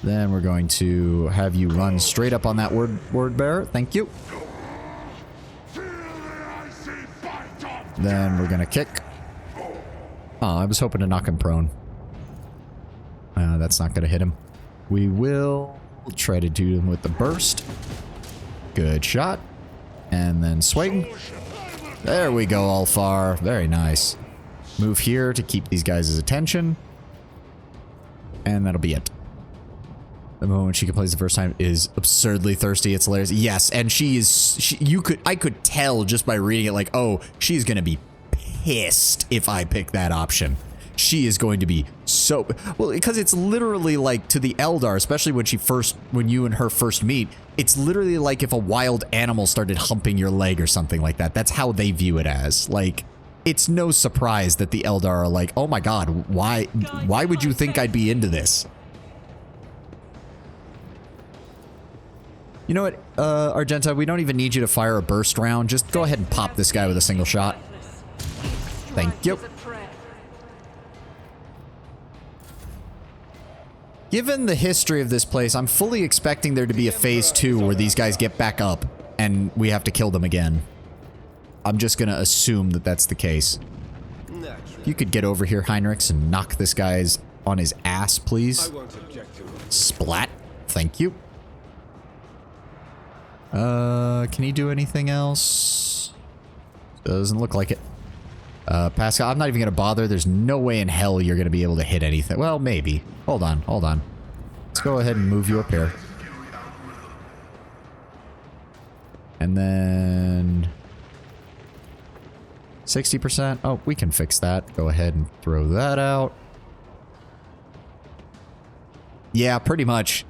Then we're going to have you run straight up on that word bearer. Thank you. Then we're going to kick. Oh, I was hoping to knock him prone. That's not going to hit him. We will try to do him with the burst. Good shot. And then swing. There we go, Ulfar. Very nice. Move here to keep these guys' attention. And that'll be it. The moment she complains the first time is absurdly thirsty. It's hilarious. Yes, and I could tell just by reading it, like, oh, she's going to be pissed if I pick that option. She is going to be so... Well, because it's literally like, to the Eldar, especially when you and her first meet, it's literally like if a wild animal started humping your leg or something like that. That's how they view it as. Like, it's no surprise that the Eldar are like, oh my god, why would you think I'd be into this? You know what, Argenta, we don't even need you to fire a burst round. Just go ahead and pop this guy with a single shot. Thank you. Given the history of this place, I'm fully expecting there to be a phase 2 where these guys get back up and we have to kill them again. I'm just gonna assume that that's the case. If you could get over here, Heinrichs, and knock this guy's on his ass, please. Splat. Thank you. Can he do anything else? Doesn't look like it. Pascal, I'm not even going to bother. There's no way in hell you're going to be able to hit anything. Well, maybe. Hold on, hold on. Let's go ahead and move you up here. And then... 60%? Oh, we can fix that. Go ahead and throw that out. Yeah, pretty much.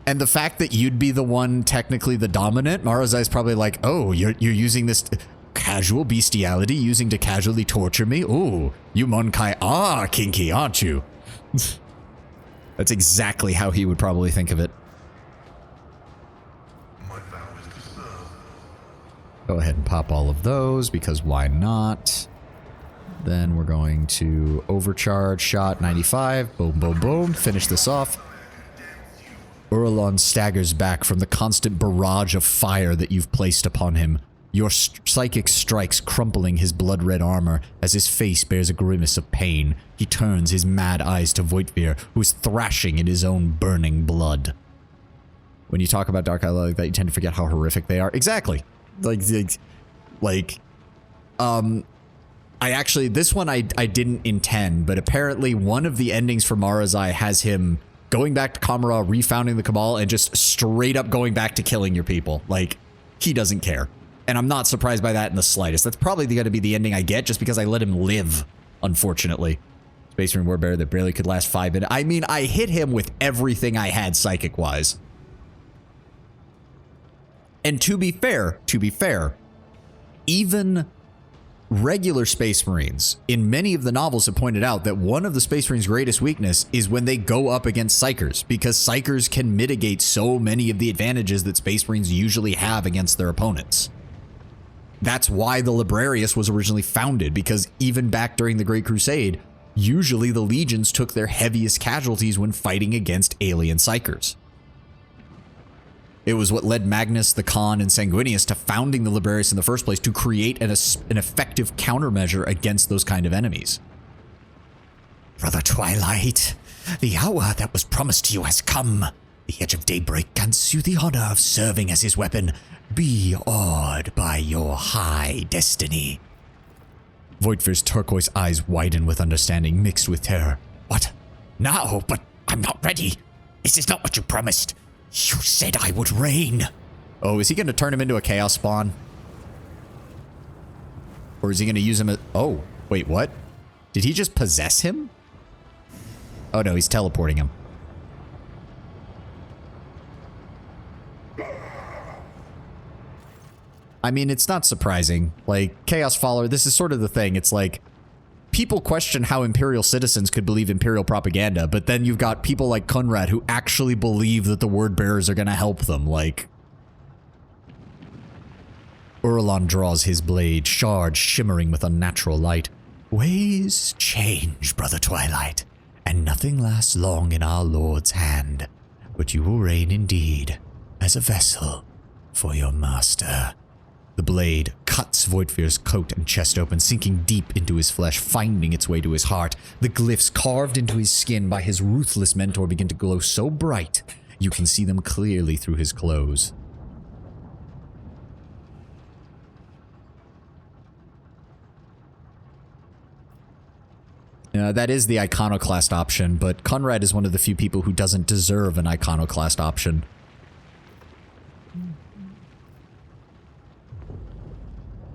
And the fact that you'd be the one technically the dominant, Marazai's probably like, oh, you're using this casual bestiality, using to casually torture me? Ooh, you Monkai are kinky, aren't you? That's exactly how he would probably think of it. Go ahead and pop all of those, because why not? Then we're going to overcharge, shot 95, boom, boom, boom, finish this off. Urlon staggers back from the constant barrage of fire that you've placed upon him. Your psychic strikes crumpling his blood-red armor as his face bears a grimace of pain. He turns his mad eyes to Voitvir, who is thrashing in his own burning blood. When you talk about Dark Eye like that, you tend to forget how horrific they are. Exactly. I actually, this one I didn't intend, but apparently one of the endings for Marazai has him going back to Kamara, refounding the Cabal, and just straight up going back to killing your people. Like, he doesn't care. And I'm not surprised by that in the slightest. That's probably going to be the ending I get, just because I let him live, unfortunately. Space Marine Warbearer that barely could last 5 minutes. I mean, I hit him with everything I had psychic-wise. And to be fair, even regular Space Marines in many of the novels have pointed out that one of the Space Marines' greatest weakness is when they go up against Psychers, because Psychers can mitigate so many of the advantages that Space Marines usually have against their opponents. That's why the Librarius was originally founded, because even back during the Great Crusade, usually the legions took their heaviest casualties when fighting against alien Psychers. It was what led Magnus, the Khan, and Sanguinius to founding the Librarius in the first place, to create an effective countermeasure against those kind of enemies. Brother Twilight, the hour that was promised to you has come. The Edge of Daybreak grants you the honor of serving as his weapon. Be awed by your high destiny. Voitvir's turquoise eyes widen with understanding mixed with terror. What? No, but I'm not ready. This is not what you promised. You said I would reign. Oh, is he going to turn him into a chaos spawn? Or is he going to use him as... Oh, wait, what? Did he just possess him? Oh no, he's teleporting him. I mean, it's not surprising. Like, Chaos Follower, this is sort of the thing. It's like, people question how Imperial citizens could believe Imperial propaganda, but then you've got people like Conrad who actually believe that the word bearers are going to help them, like... Urlon draws his blade, shards shimmering with unnatural light. Ways change, Brother Twilight, and nothing lasts long in our Lord's hand, but you will reign indeed, as a vessel for your master. The blade cuts Voitvir's coat and chest open, sinking deep into his flesh, finding its way to his heart. The glyphs carved into his skin by his ruthless mentor begin to glow so bright, you can see them clearly through his clothes. That is the iconoclast option, but Conrad is one of the few people who doesn't deserve an iconoclast option.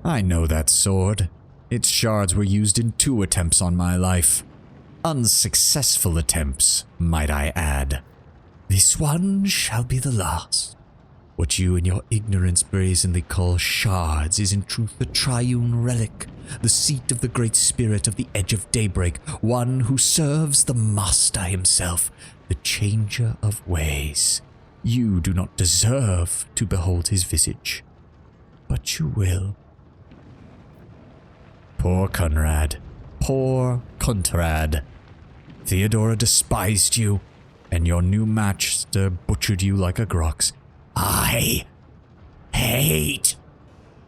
I know that sword. Its shards were used in 2 attempts on my life. Unsuccessful attempts, might I add. This one shall be the last. What you in your ignorance brazenly call shards is in truth the triune relic, the seat of the great spirit of the Edge of Daybreak, one who serves the master himself, the changer of ways. You do not deserve to behold his visage, but you will. Poor Conrad. Poor Conrad. Theodora despised you, and your new master butchered you like a grox. I hate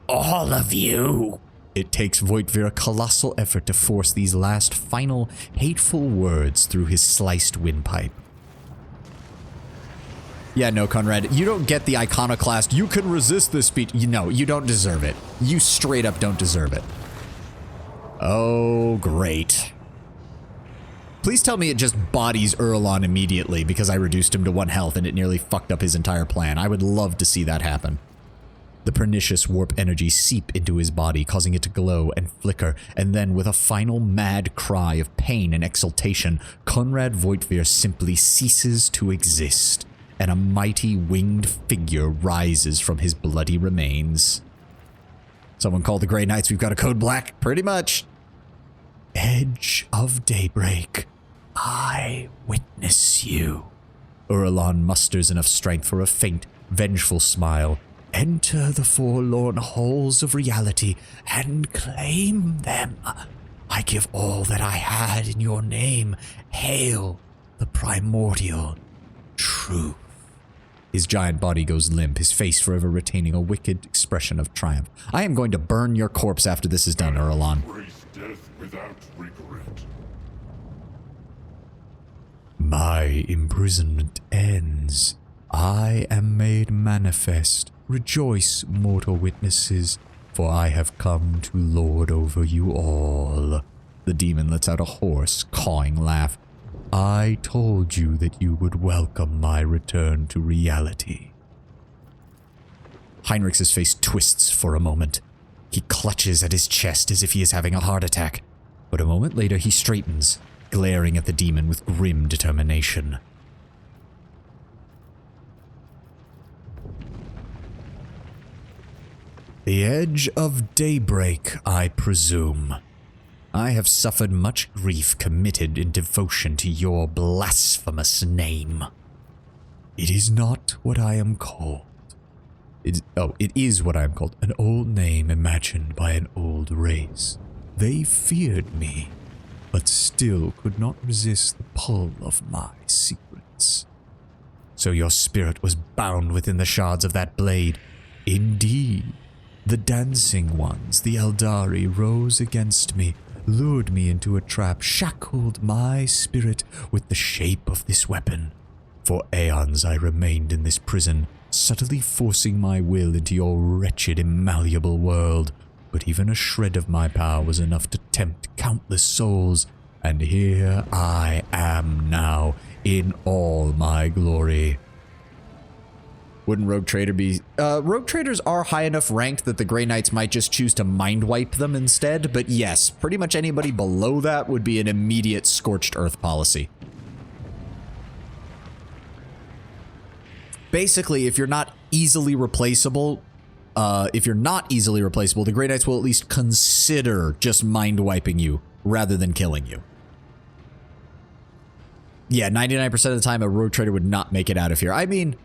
all of you. It takes Voitvir a colossal effort to force these last final hateful words through his sliced windpipe. Yeah, no, Conrad, you don't get the iconoclast. You can resist this speech. No, you don't deserve it. You straight up don't deserve it. Oh, great. Please tell me it just bodies Urlon immediately because I reduced him to 1 health and it nearly fucked up his entire plan. I would love to see that happen. The pernicious warp energy seep into his body, causing it to glow and flicker, and then with a final mad cry of pain and exultation, Conrad Voigtveer simply ceases to exist, and a mighty winged figure rises from his bloody remains. Someone called the Grey Knights, we've got a code black? Pretty much. Edge of daybreak, I witness you. Uralon musters enough strength for a faint, vengeful smile. Enter the forlorn halls of reality and claim them. I give all that I had in your name. Hail the primordial truth. His giant body goes limp, his face forever retaining a wicked expression of triumph. I am going to burn your corpse after this is done, Uralon. Embrace death without regret. My imprisonment ends. I am made manifest. Rejoice, mortal witnesses, for I have come to lord over you all. The demon lets out a hoarse, cawing laugh. I told you that you would welcome my return to reality. Heinrich's face twists for a moment. He clutches at his chest as if he is having a heart attack, but a moment later he straightens, glaring at the demon with grim determination. The edge of daybreak, I presume. I have suffered much grief committed in devotion to your blasphemous name. It is not what I am called. It is what I am called. An old name imagined by an old race. They feared me, but still could not resist the pull of my secrets. So your spirit was bound within the shards of that blade. Indeed. The dancing ones, the Eldari, rose against me, lured me into a trap, shackled my spirit with the shape of this weapon. For aeons I remained in this prison, subtly forcing my will into your wretched, immalleable world. But even a shred of my power was enough to tempt countless souls, and here I am now, in all my glory. Wouldn't Rogue Trader be... Rogue Traders are high enough ranked that the Grey Knights might just choose to mind wipe them instead, but yes, pretty much anybody below that would be an immediate Scorched Earth policy. Basically, if you're not easily replaceable, the Grey Knights will at least consider just mind wiping you rather than killing you. Yeah, 99% of the time a Rogue Trader would not make it out of here. I mean...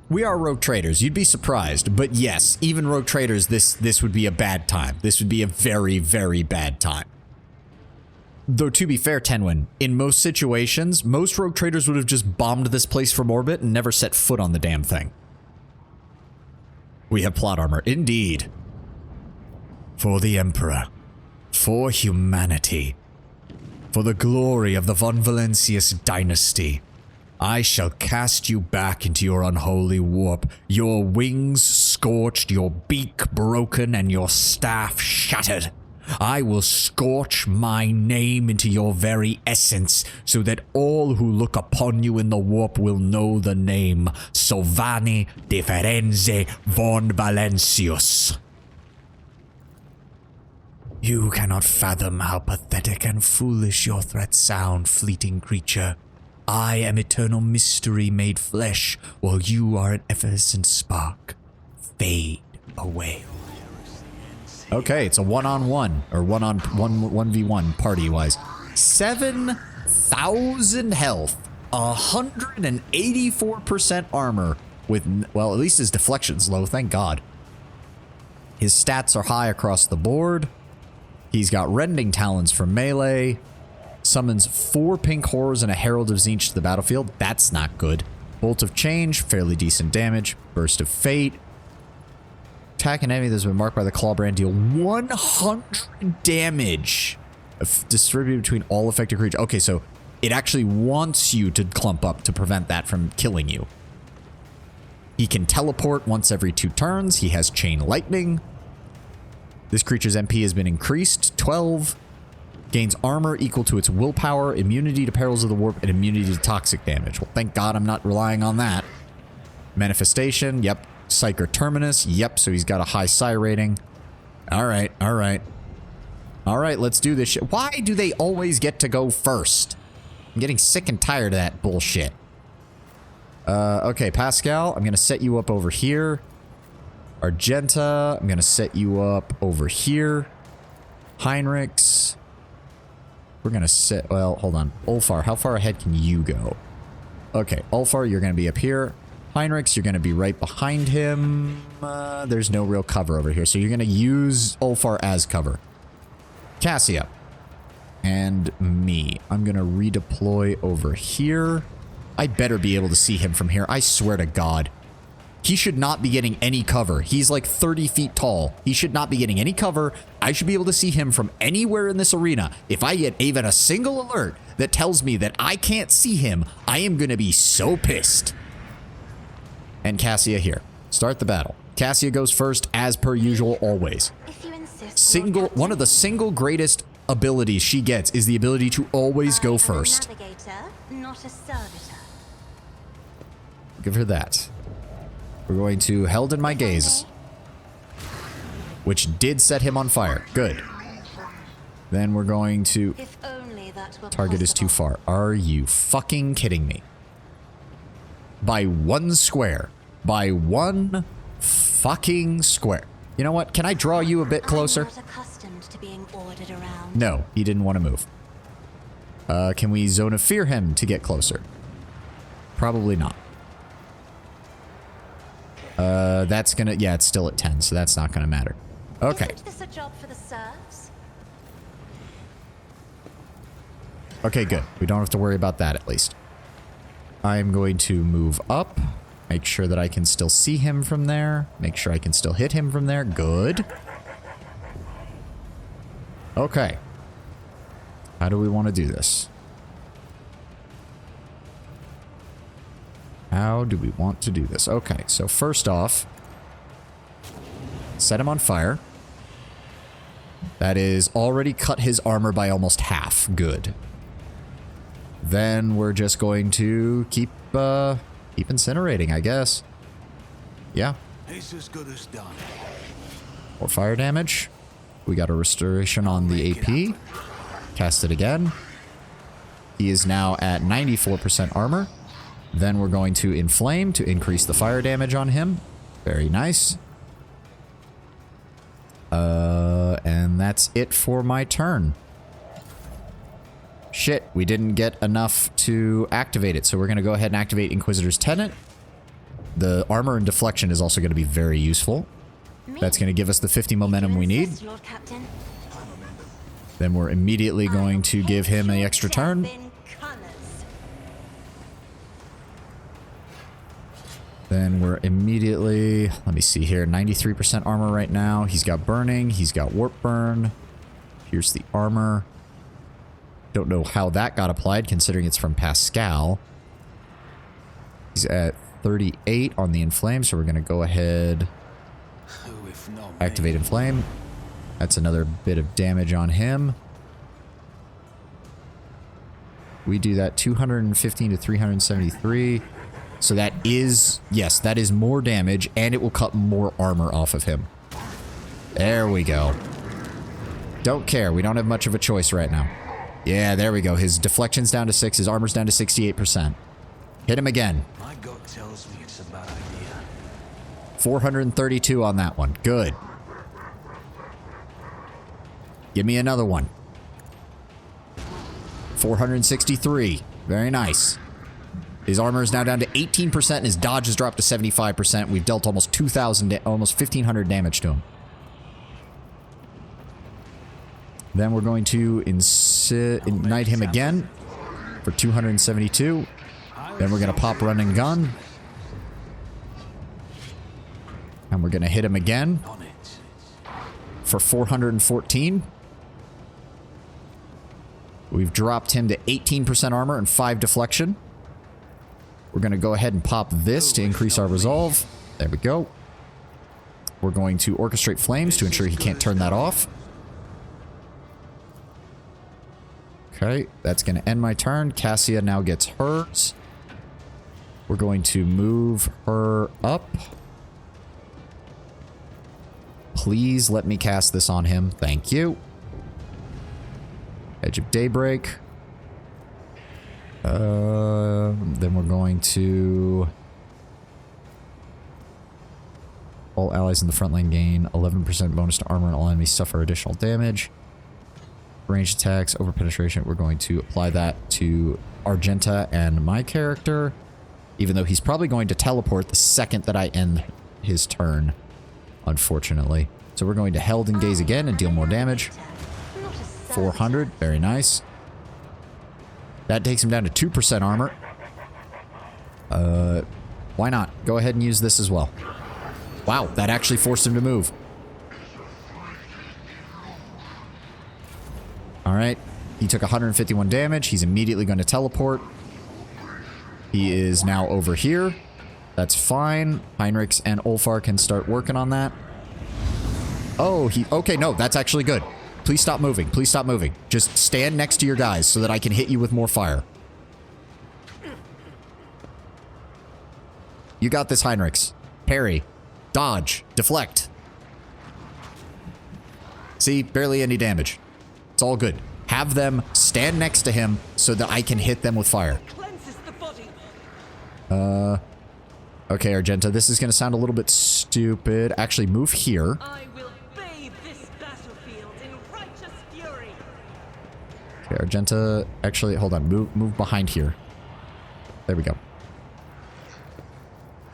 we are Rogue Traders. You'd be surprised. But yes, even Rogue Traders, this would be a bad time. This would be a very, very bad time. Though to be fair, Tenwin, in most situations, most Rogue Traders would have just bombed this place from orbit and never set foot on the damn thing. We have plot armor. Indeed. For the Emperor. For humanity. For the glory of the Von Valancius dynasty. I shall cast you back into your unholy warp, your wings scorched, your beak broken, and your staff shattered. I will scorch my name into your very essence, so that all who look upon you in the warp will know the name Sovani de Ferenze von Valancius. You cannot fathom how pathetic and foolish your threats sound, fleeting creature. I am eternal mystery made flesh, while you are an effervescent spark. Fade away. Okay, it's a one-on-one, or one-on-one, 1v1 party-wise. 7,000 health, 184% armor, with, well, at least his deflection's low, thank God. His stats are high across the board. He's got Rending Talons for melee. Summons 4 pink horrors and a Herald of Tzeentch to the battlefield. That's not good. Bolt of Change, fairly decent damage. Burst of Fate. Attack an enemy that's been marked by the Clawbrand, deal 100 damage. Distributed between all affected creatures. Okay, so it actually wants you to clump up to prevent that from killing you. He can teleport once every 2 turns. He has Chain Lightning. This creature's MP has been increased, 12. Gains armor equal to its willpower, immunity to perils of the warp, and immunity to toxic damage. Well, thank God I'm not relying on that. Manifestation, yep. Psyker Terminus. Yep, so he's got a high psi rating. Alright, alright. Alright, let's do this shit. Why do they always get to go first? I'm getting sick and tired of that bullshit. Okay, Pascal, I'm gonna set you up over here. Argenta, I'm gonna set you up over here. Heinrichs. We're gonna set, well, hold on. Ulfar, how far ahead can you go? Okay, Ulfar, you're gonna be up here. Heinrichs, you're gonna be right behind him. There's no real cover over here, so you're gonna use Ulfar as cover. Cassia. And me. I'm gonna redeploy over here. I better be able to see him from here. I swear to God. He should not be getting any cover. He's like 30 feet tall. He should not be getting any cover. I should be able to see him from anywhere in this arena. If I get even a single alert that tells me that I can't see him, I am going to be so pissed. And Cassia here. Start the battle. Cassia goes first, as per usual, always. If you insist, One of the single greatest abilities she gets is the ability to always go first. Navigator, not a servitor. Give her that. We're going to Held in My Gaze, which did set him on fire. Good. Then we're going to... If only that were Target is too possible. far. Are you fucking kidding me? By one square. By one fucking square. You know what? Can I draw you a bit closer? I'm not accustomed to being ordered around. No, he didn't want to move. Can we Zone of Fear him to get closer? Probably not. That's gonna... Yeah, it's still at 10, so that's not gonna matter. Okay. Isn't this a job for the serfs? Okay, good. We don't have to worry about that, at least. I'm going to move up. Make sure that I can still see him from there. Make sure I can still hit him from there. Good. Okay. How do we want to do this? How do we want to do this? Okay, so first off, set him on fire. That is already cut his armor by almost half. Good. Then we're just going to keep incinerating, I guess. Yeah. It's as good as done. More fire damage. We got a restoration on the AP. Cast it again. He is now at 94% armor. Then we're going to inflame to increase the fire damage on him. Very nice. And that's it for my turn. Shit, we didn't get enough to activate it, so we're going to go ahead and activate Inquisitor's Tenet. The armor and deflection is also going to be very useful. That's going to give us the 50 momentum we need. Lord Captain. Then we're immediately going to give him an extra turn. Then we're immediately, let me see here, 93% armor right now. He's got burning, he's got warp burn. Here's the armor. Don't know how that got applied considering it's from Pascal. He's at 38 on the inflame, so we're going to go ahead, Who if not me? activate inflame. That's another bit of damage on him. We do that 215 to 373. So that is, yes, that is more damage, and it will cut more armor off of him. There we go. Don't care. We don't have much of a choice right now. Yeah, there we go. His deflection's down to 6. His armor's down to 68%. Hit him again. My gut tells me it's a bad idea. 432 on that one. Good. Give me another one. 463. Very nice. His armor is now down to 18%, and his dodge has dropped to 75%. We've dealt almost 2,000, almost 1,500 damage to him. Then we're going to ignite him again for 272. Then we're going to pop run and gun. And we're going to hit him again On it. for 414. We've dropped him to 18% armor and 5 deflection. We're going to go ahead and pop this to increase our resolve. There we go. We're going to orchestrate flames to ensure he can't turn that off. Okay, that's going to end my turn. Cassia now gets hers. We're going to move her up. Please let me cast this on him. Thank you. Edge of Daybreak. Then we're going to... All allies in the front line gain 11% bonus to armor and all enemies suffer additional damage. Ranged attacks, over penetration. We're going to apply that to Argenta and my character. Even though he's probably going to teleport the second that I end his turn. Unfortunately. So we're going to Held and Gaze again and deal more damage. 400. Very nice. That takes him down to 2% armor. Why not? Go ahead and use this as well. Wow, that actually forced him to move. Alright. He took 151 damage. He's immediately going to teleport. He is now over here. That's fine. Heinrichs and Ulfar can start working on that. Oh, okay, no, that's actually good. Please stop moving. Please stop moving. Just stand next to your guys so that I can hit you with more fire. You got this, Heinrichs. Parry. Dodge. Deflect. See? Barely any damage. It's all good. Have them stand next to him so that I can hit them with fire. Okay, Argenta, this is going to sound a little bit stupid. Actually, move here. I will bathe this battlefield in righteous fury. Okay, Argenta, actually, hold on. Move behind here. There we go.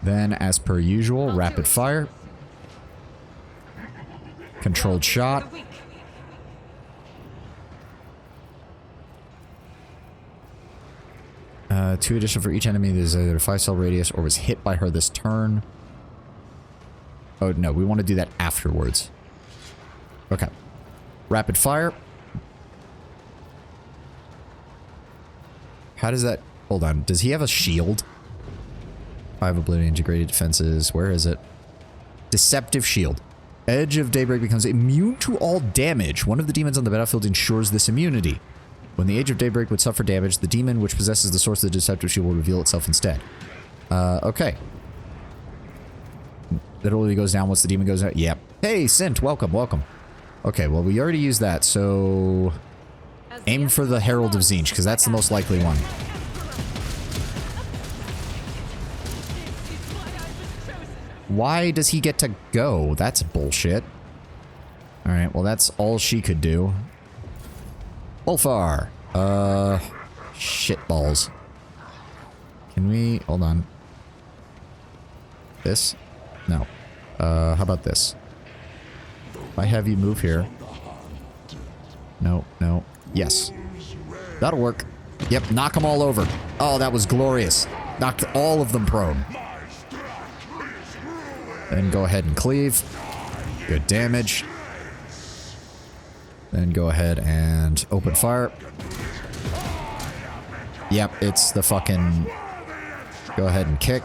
Then, as per usual, rapid fire. Controlled shot. 2 additional for each enemy that is either a 5-cell radius or was hit by her this turn. Oh, no. We want to do that afterwards. Okay. Rapid fire. How does that... Hold on. Does he have a shield? 5 Oblivion integrated defenses. Where is it? Deceptive shield. Edge of Daybreak becomes immune to all damage. One of the demons on the battlefield ensures this immunity. When the Age of Daybreak would suffer damage, the demon which possesses the source of the deceptive shield will reveal itself instead. Okay. That only goes down once the demon goes out. Yep. Hey, Sint, welcome, welcome. Okay, well, we already used that, so... Aim for the Herald of Tzeentch, because that's the most likely one. Why does he get to go? That's bullshit. Alright, well, that's all she could do. Ulfar. Shitballs. Can we... Hold on. This? No. How about this? If I have you move here. No, no. Yes. That'll work. Yep, knock them all over. Oh, that was glorious. Knocked all of them prone. Then go ahead and cleave. Good damage. Then go ahead and open fire. Yep, it's the fucking... Go ahead and kick.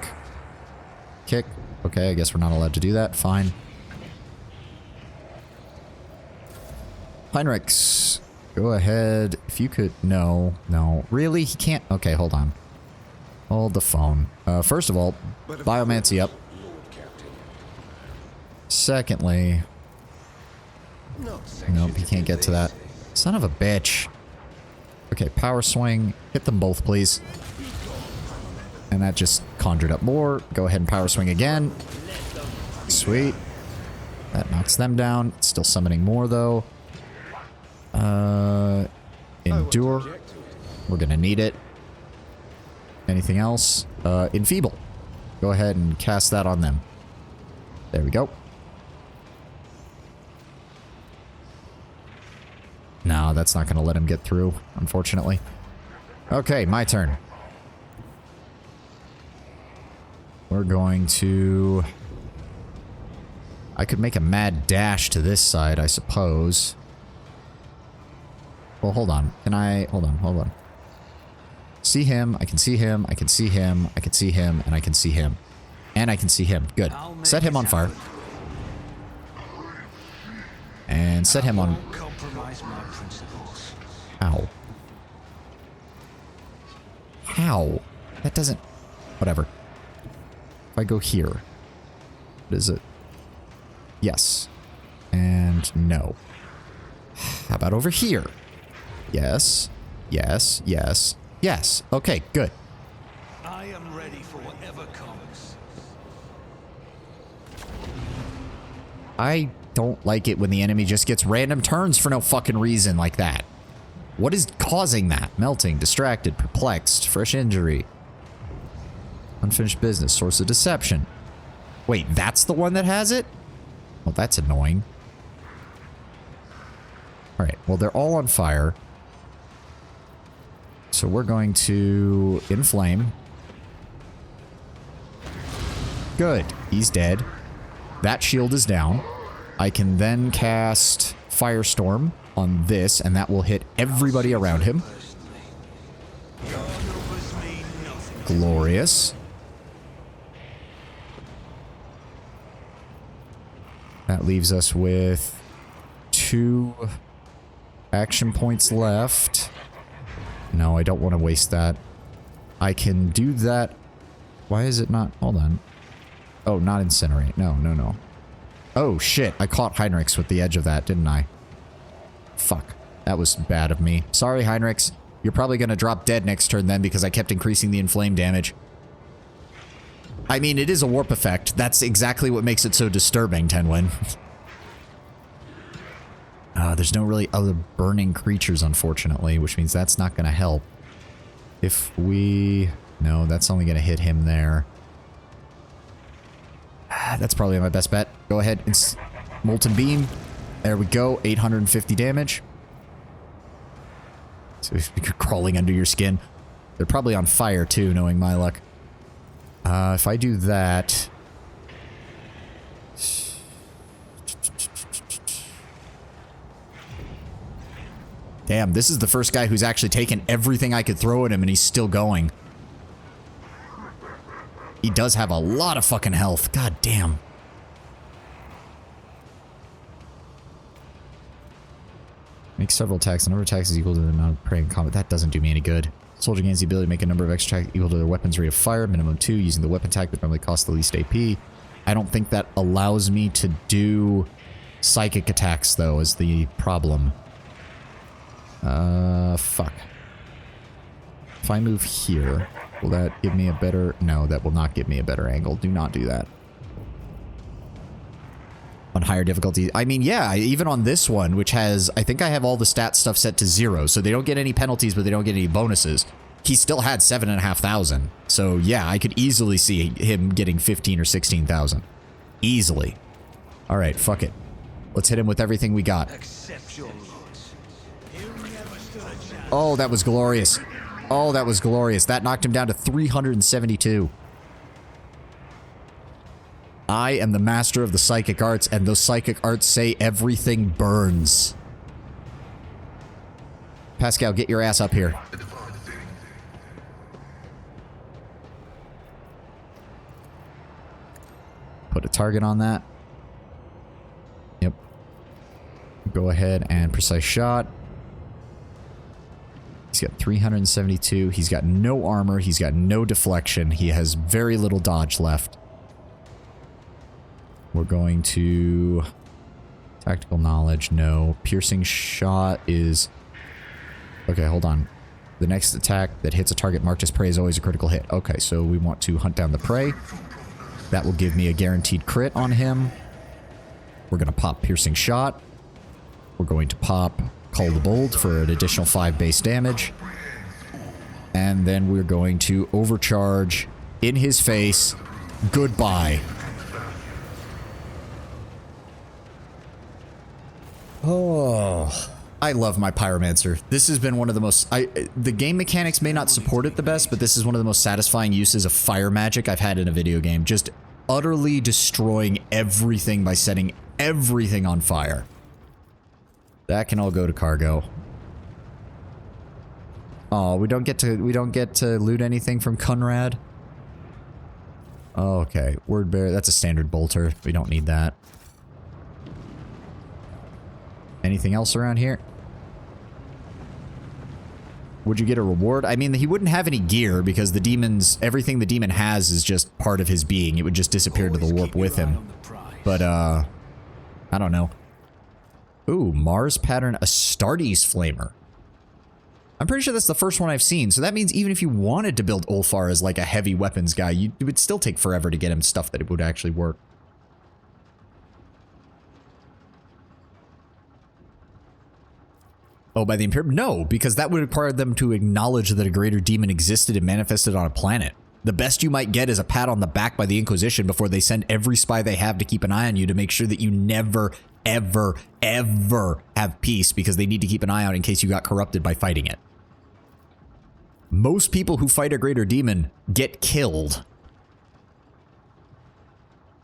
Kick. Okay, I guess we're not allowed to do that. Fine. Heinrichs, go ahead. If you could... No. No. Really? He can't... Okay, hold on. Hold the phone. First of all, Biomancy up. Secondly... Nope, he can't get to that. Son of a bitch. Okay, power swing. Hit them both, please. And that just conjured up more. Go ahead and power swing again. Sweet. That knocks them down. It's still summoning more, though. Endure. We're gonna need it. Anything else? Enfeeble. Go ahead and cast that on them. There we go. No, that's not going to let him get through, unfortunately. Okay, my turn. We're going to... I could make a mad dash to this side, I suppose. Well, hold on. Can I... Hold on, hold on. See him, I can see him, I can see him, I can see him, and I can see him. And I can see him. Good. Set him on fire. And set him on... How? How? That doesn't... Whatever. If I go here... What is it? Yes. And no. How about over here? Yes. Yes. Yes. Yes. Okay, good. I am ready for whatever comes. I don't like it when the enemy just gets random turns for no fucking reason like that. What is causing that? Melting, distracted, perplexed, fresh injury. Unfinished business, source of deception. Wait, that's the one that has it? Well, that's annoying. Alright, well, they're all on fire. So we're going to inflame. Good, he's dead. That shield is down. I can then cast Firestorm on this, and that will hit everybody around him. Glorious. That leaves us with 2 action points left. No, I don't want to waste that. I can do that. Why is it not? Hold on. Oh, not incinerate. No, no, no. Oh, shit. I caught Heinrichs with the edge of that, didn't I? Fuck. That was bad of me. Sorry, Heinrichs. You're probably going to drop dead next turn then because I kept increasing the inflame damage. I mean, it is a warp effect. That's exactly what makes it so disturbing, Tenwin. There's no really other burning creatures, unfortunately, which means that's not going to help. If we... No, that's only going to hit him there. That's probably my best bet. Go ahead. It's Molten Beam. There we go. 850 damage. So you're crawling under your skin. They're probably on fire, too, knowing my luck. If I do that... Damn, this is the first guy who's actually taken everything I could throw at him and he's still going. He does have a lot of fucking health. God damn. Make several attacks. The number of attacks is equal to the amount of prey in combat. That doesn't do me any good. Soldier gains the ability to make a number of extra attacks equal to their weapon's rate of fire. Minimum 2 using the weapon attack that normally costs the least AP. I don't think that allows me to do psychic attacks, though, is the problem. Fuck. If I move here, will that give me a better... No, that will not give me a better angle. Do not do that. On higher difficulty. I mean, yeah, even on this one, which has... I think I have all the stat stuff set to 0, so they don't get any penalties, but they don't get any bonuses. He still had 7,500. So, yeah, I could easily see him getting 15 or 16,000. Easily. Alright, fuck it. Let's hit him with everything we got. Oh, that was glorious. Oh, that was glorious. That knocked him down to 372. I am the master of the psychic arts, and those psychic arts say everything burns. Pascal, get your ass up here. Put a target on that. Yep. Go ahead and precise shot. He's got 372. He's got no armor. He's got no deflection. He has very little dodge left. We're going to... Tactical knowledge, no. Piercing shot is... Okay, hold on. The next attack that hits a target marked as prey is always a critical hit. Okay, so we want to hunt down the prey. That will give me a guaranteed crit on him. We're going to pop piercing shot. We're going to pop Call the Bold for an additional 5 base damage. And then we're going to overcharge in his face. Goodbye. Oh, I love my Pyromancer. This has been one of the most... the game mechanics may not support it the best, but this is one of the most satisfying uses of fire magic I've had in a video game. Just utterly destroying everything by setting everything on fire. That can all go to cargo. Oh, we don't get to loot anything from Conrad. Oh, okay, word bearer. That's a standard bolter. We don't need that. Anything else around here? Would you get a reward? I mean, he wouldn't have any gear because the demon's... Everything the demon has is just part of his being. It would just disappear to the warp with him. But, I don't know. Ooh, Mars pattern Astartes flamer. I'm pretty sure that's the first one I've seen. So that means even if you wanted to build Ulfar as like a heavy weapons guy, it would still take forever to get him stuff that it would actually work. Oh, by the Imperium? No, because that would require them to acknowledge that a greater demon existed and manifested on a planet. The best you might get is a pat on the back by the Inquisition before they send every spy they have to keep an eye on you to make sure that you never, ever, ever have peace, because they need to keep an eye out in case you got corrupted by fighting it. Most people who fight a greater demon get killed.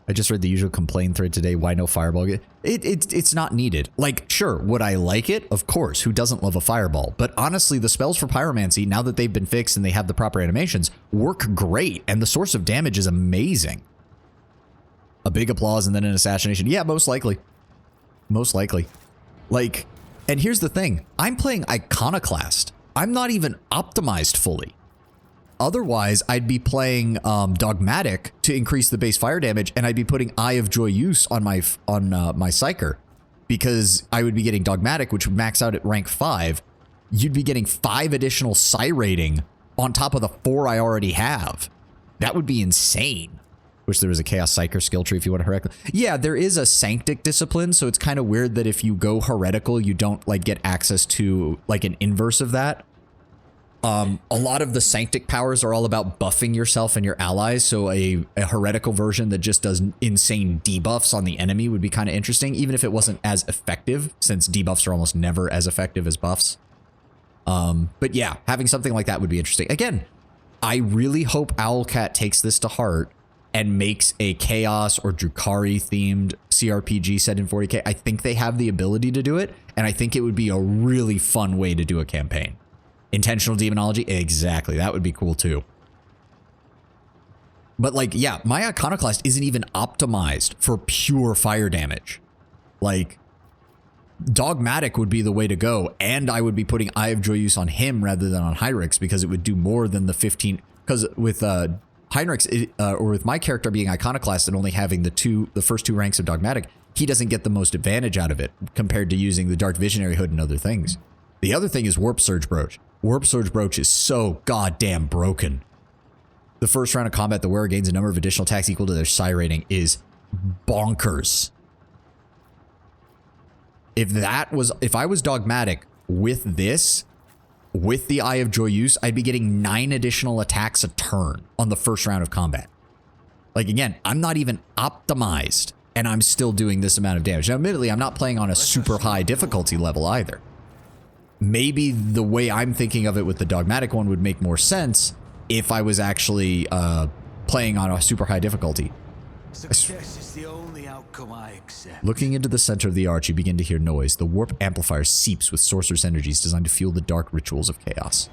I just read the usual complaint thread today. Why no fireball? It's not needed. Like, sure, would I like it? Of course. Who doesn't love a fireball? But honestly, the spells for pyromancy, now that they've been fixed and they have the proper animations, work great. And the source of damage is amazing. A big applause and then an assassination. Yeah, most likely. Most likely. Like, and here's the thing. I'm playing Iconoclast. I'm not even optimized fully. Otherwise, I'd be playing Dogmatic to increase the base fire damage, and I'd be putting Eye of Joyeuse on my Psyker, because I would be getting Dogmatic, which would max out at rank 5. You'd be getting 5 additional Psy rating on top of the 4 I already have. That would be insane. Wish there was a Chaos Psyker skill tree if you want to heretical. Yeah, there is a Sanctic discipline, so it's kind of weird that if you go heretical, you don't like get access to like an inverse of that. A lot of the Sanctic powers are all about buffing yourself and your allies, so a heretical version that just does insane debuffs on the enemy would be kind of interesting, even if it wasn't as effective, since debuffs are almost never as effective as buffs. But yeah, having something like that would be interesting. Again, I really hope Owlcat takes this to heart and makes a Chaos or Drukhari themed CRPG set in 40k. I think they have the ability to do it, and I think it would be a really fun way to do a campaign. Intentional demonology, exactly. That would be cool too. But like, yeah, my Iconoclast isn't even optimized for pure fire damage. Like, Dogmatic would be the way to go, and I would be putting Eye of Joyeuse on him rather than on Heinrichs, because it would do more than the 15. Because with Heinrichs, or with my character being Iconoclast and only having the first 2 ranks of Dogmatic, he doesn't get the most advantage out of it compared to using the Dark Visionary Hood and other things. The other thing is Warp Surge Brooch. Warp Surge Brooch is so goddamn broken. The first round of combat, the wearer gains a number of additional attacks equal to their Psi rating is bonkers. If I was Dogmatic with this, with the Eye of Joyeuse, I'd be getting 9 additional attacks a turn on the first round of combat. Like, again, I'm not even optimized, and I'm still doing this amount of damage. Now, admittedly, I'm not playing on a super high difficulty level either. Maybe the way I'm thinking of it with the Dogmatic one would make more sense if I was actually playing on a super high difficulty. Success is the only outcome I accept. Looking into the center of the arch, you begin to hear noise. The warp amplifier seeps with sorcerer's energies designed to fuel the dark rituals of chaos.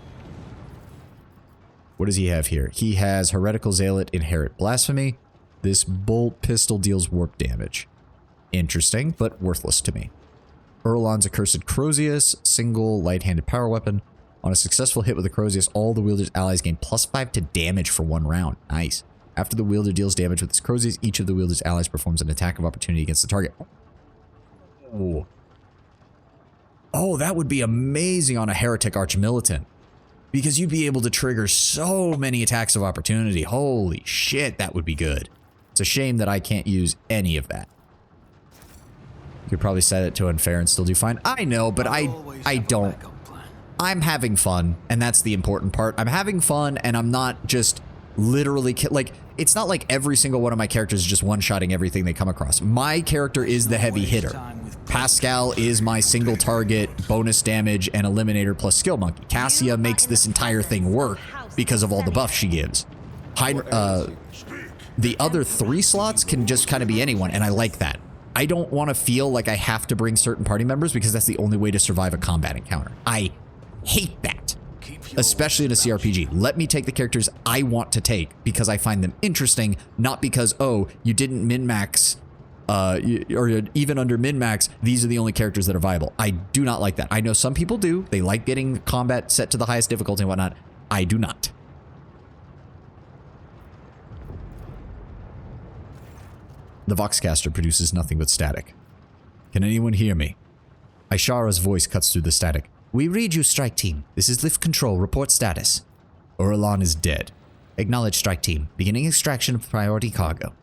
What does he have here? He has Heretical Zealot, Inherit Blasphemy. This bolt pistol deals warp damage. Interesting, but worthless to me. Urlon's Accursed Crozius, single light-handed power weapon. On a successful hit with the Crozius, all the wielder's allies gain +5 to damage for 1 round. Nice. After the wielder deals damage with his Crozius, each of the wielder's allies performs an attack of opportunity against the target. Oh. Oh, that would be amazing on a Heretic Archmilitant. Because you'd be able to trigger so many attacks of opportunity. Holy shit, that would be good. It's a shame that I can't use any of that. You could probably set it to unfair and still do fine. I know, but I don't. I'm having fun, and that's the important part. I'm having fun, and I'm not just literally like, it's not like every single one of my characters is just one-shotting everything they come across. My character is the heavy hitter. Pascal is my single target, bonus damage, and eliminator plus skill monkey. Cassia makes this entire thing work because of all the buffs she gives. The other 3 slots can just kind of be anyone, and I like that. I don't want to feel like I have to bring certain party members because that's the only way to survive a combat encounter. I hate that, especially in a CRPG. Let me take the characters I want to take because I find them interesting, not because, oh, you didn't min-max, or even under min-max, these are the only characters that are viable. I do not like that. I know some people do. They like getting combat set to the highest difficulty and whatnot. I do not. The Voxcaster produces nothing but static. Can anyone hear me? Ishara's voice cuts through the static. We read you, Strike Team. This is Lift Control. Report status. Urlan is dead. Acknowledge, Strike Team. Beginning extraction of priority cargo.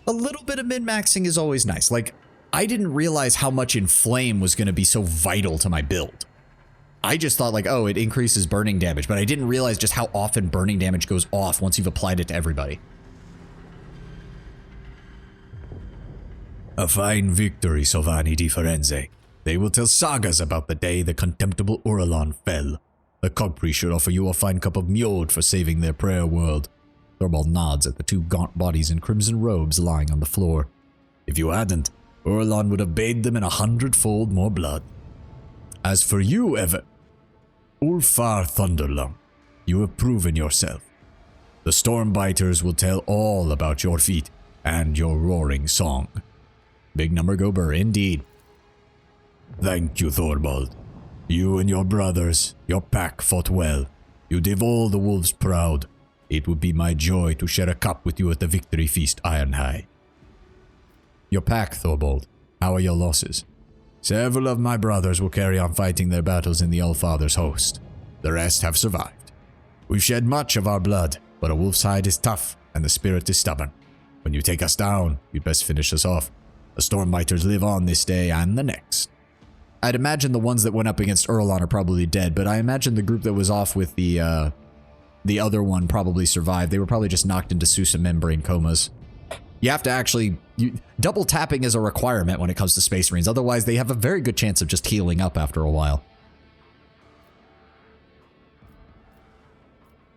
A little bit of min-maxing is always nice. Like, I didn't realize how much Inflame was going to be so vital to my build. I just thought like, oh, it increases burning damage, but I didn't realize just how often burning damage goes off once you've applied it to everybody. A fine victory, Sovani di Firenze. They will tell sagas about the day the contemptible Urlan fell. The Cogpri should offer you a fine cup of Mjord for saving their prayer world. Thorvald nods at the two gaunt bodies in crimson robes lying on the floor. If you hadn't, Urlan would have bathed them in 100-fold more blood. As for you, Ulfar Thunderlung, you have proven yourself. The Stormbiters will tell all about your feat and your roaring song. Big number go burr, indeed. Thank you, Thorvald. You and your brothers, your pack fought well. You did all the wolves proud. It would be my joy to share a cup with you at the victory feast, Ironhide. Your pack, Thorvald. How are your losses? Several of my brothers will carry on fighting their battles in the Allfather's host. The rest have survived. We've shed much of our blood, but a wolf's hide is tough, and the spirit is stubborn. When you take us down, you'd best finish us off. The Stormbiters live on this day and the next. I'd imagine the ones that went up against Urlan are probably dead, but I imagine the group that was off with the other one probably survived. They were probably just knocked into Sousa membrane comas. You have to actually... double tapping is a requirement when it comes to Space Marines, otherwise they have a very good chance of just healing up after a while.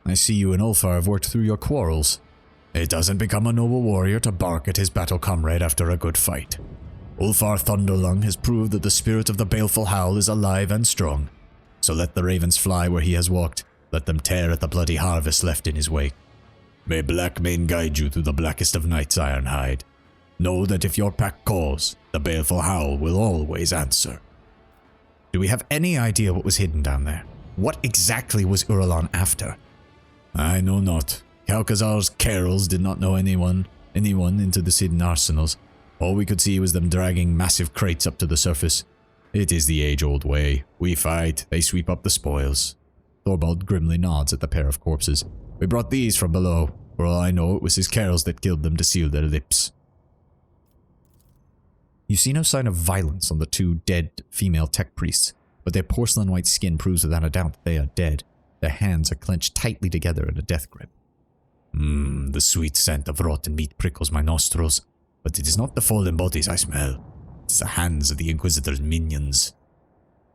I see you and Ulfar have worked through your quarrels. It doesn't become a noble warrior to bark at his battle comrade after a good fight. Ulfar Thunderlung has proved that the spirit of the baleful Howl is alive and strong. So let the ravens fly where he has walked. Let them tear at the bloody harvest left in his wake. May Blackmane guide you through the blackest of nights, Ironhide. Know that if your pack calls, the baleful Howl will always answer. Do we have any idea what was hidden down there? What exactly was Urlan after? I know not. Kalkazar's Carols did not know anyone into the hidden arsenals. All we could see was them dragging massive crates up to the surface. It is the age-old way. We fight, they sweep up the spoils. Thorvald grimly nods at the pair of corpses. We brought these from below. For all I know, it was his Carols that killed them to seal their lips. You see no sign of violence on the two dead female tech priests, but their porcelain-white skin proves without a doubt that they are dead. Their hands are clenched tightly together in a death grip. The sweet scent of rotten meat prickles my nostrils, but it is not the fallen bodies I smell. It is the hands of the Inquisitor's minions.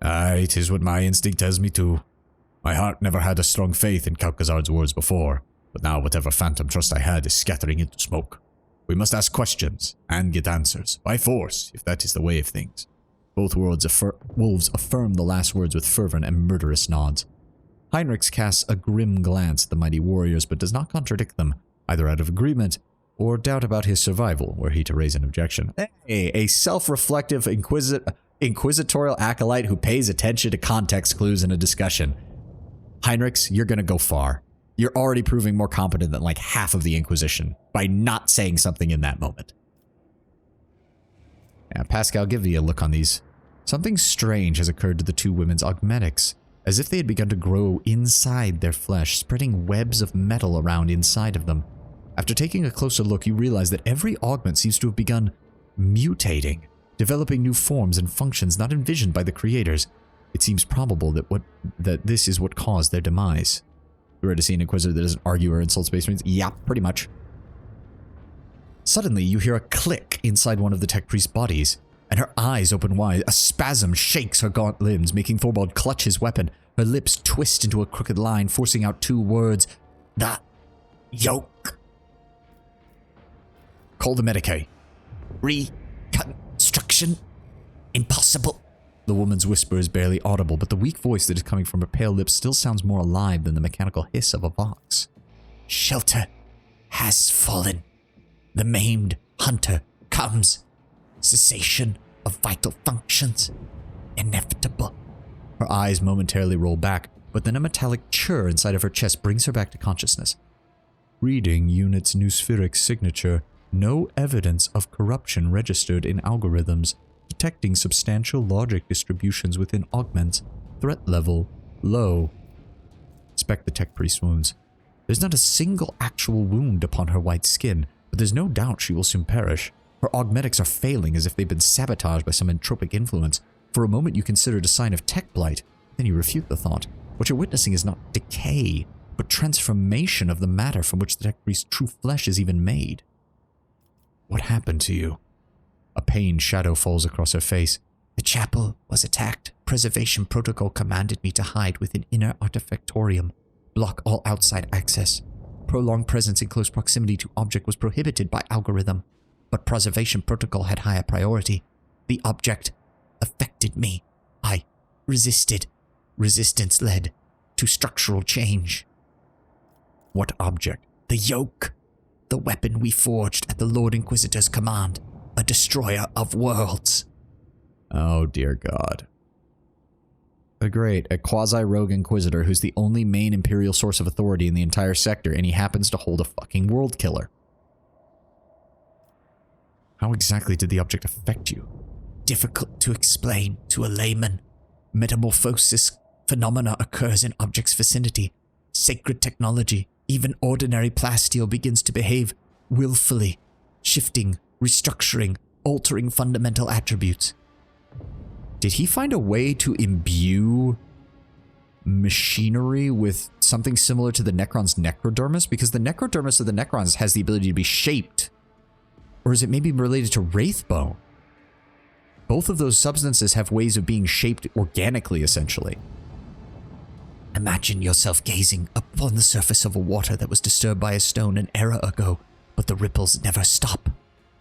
Aye, it is what my instinct tells me too. My heart never had a strong faith in Kalkazar's words before, but now whatever phantom trust I had is scattering into smoke. We must ask questions, and get answers, by force, if that is the way of things. Both wolves affirm the last words with fervent and murderous nods. Heinrichs casts a grim glance at the mighty warriors, but does not contradict them, either out of agreement or doubt about his survival, were he to raise an objection. Hey, a self-reflective inquisitorial acolyte who pays attention to context clues in a discussion. Heinrichs, you're gonna go far. You're already proving more competent than like half of the Inquisition by not saying something in that moment. Yeah, Pascal, give me a look on these. Something strange has occurred to the two women's augmentics, as if they had begun to grow inside their flesh, spreading webs of metal around inside of them. After taking a closer look, you realize that every augment seems to have begun mutating, developing new forms and functions not envisioned by the creators. It seems probable that this is what caused their demise. You ready to see an Inquisitor that doesn't argue or insult Space Marines? Yeah, pretty much. Suddenly, you hear a click inside one of the tech priest's bodies, and her eyes open wide. A spasm shakes her gaunt limbs, making Thorvald clutch his weapon. Her lips twist into a crooked line, forcing out two words. The yoke. Call the Medicae. Reconstruction? Impossible. The woman's whisper is barely audible, but the weak voice that is coming from her pale lips still sounds more alive than the mechanical hiss of a vox. Shelter has fallen. The maimed hunter comes. Cessation of vital functions. Inevitable. Her eyes momentarily roll back, but then a metallic churr inside of her chest brings her back to consciousness. Reading Unit's Nuspheric signature, No evidence of corruption registered in algorithms, detecting substantial logic distributions within augments. Threat level low. Inspect the tech priest wounds. There's not a single actual wound upon her white skin, but there's no doubt she will soon perish. Her augmetics are failing as if they've been sabotaged by some entropic influence. For a moment you consider it a sign of tech blight, then you refute the thought. What you're witnessing is not decay, but transformation of the matter from which the tech priest's true flesh is even made. What happened to you? A pained shadow falls across her face. The chapel was attacked. Preservation protocol commanded me to hide within inner artifactorium. Block all outside access. Prolonged presence in close proximity to object was prohibited by algorithm. But preservation protocol had higher priority. The object affected me. I resisted. Resistance led to structural change. What object? The yoke. The weapon we forged at the Lord Inquisitor's command. A destroyer of worlds. Oh dear God. Great, a quasi-rogue Inquisitor who's the only main Imperial source of authority in the entire sector, and he happens to hold a fucking world killer. How exactly did the object affect you? Difficult to explain to a layman. Metamorphosis phenomena occurs in objects' vicinity. Sacred technology, even ordinary plasteel, begins to behave willfully, shifting, restructuring, altering fundamental attributes. Did he find a way to imbue machinery with something similar to the Necron's necrodermis? Because the necrodermis of the Necrons has the ability to be shaped. Or is it maybe related to Wraithbone? Both of those substances have ways of being shaped organically, essentially. Imagine yourself gazing upon the surface of a water that was disturbed by a stone an era ago, but the ripples never stop.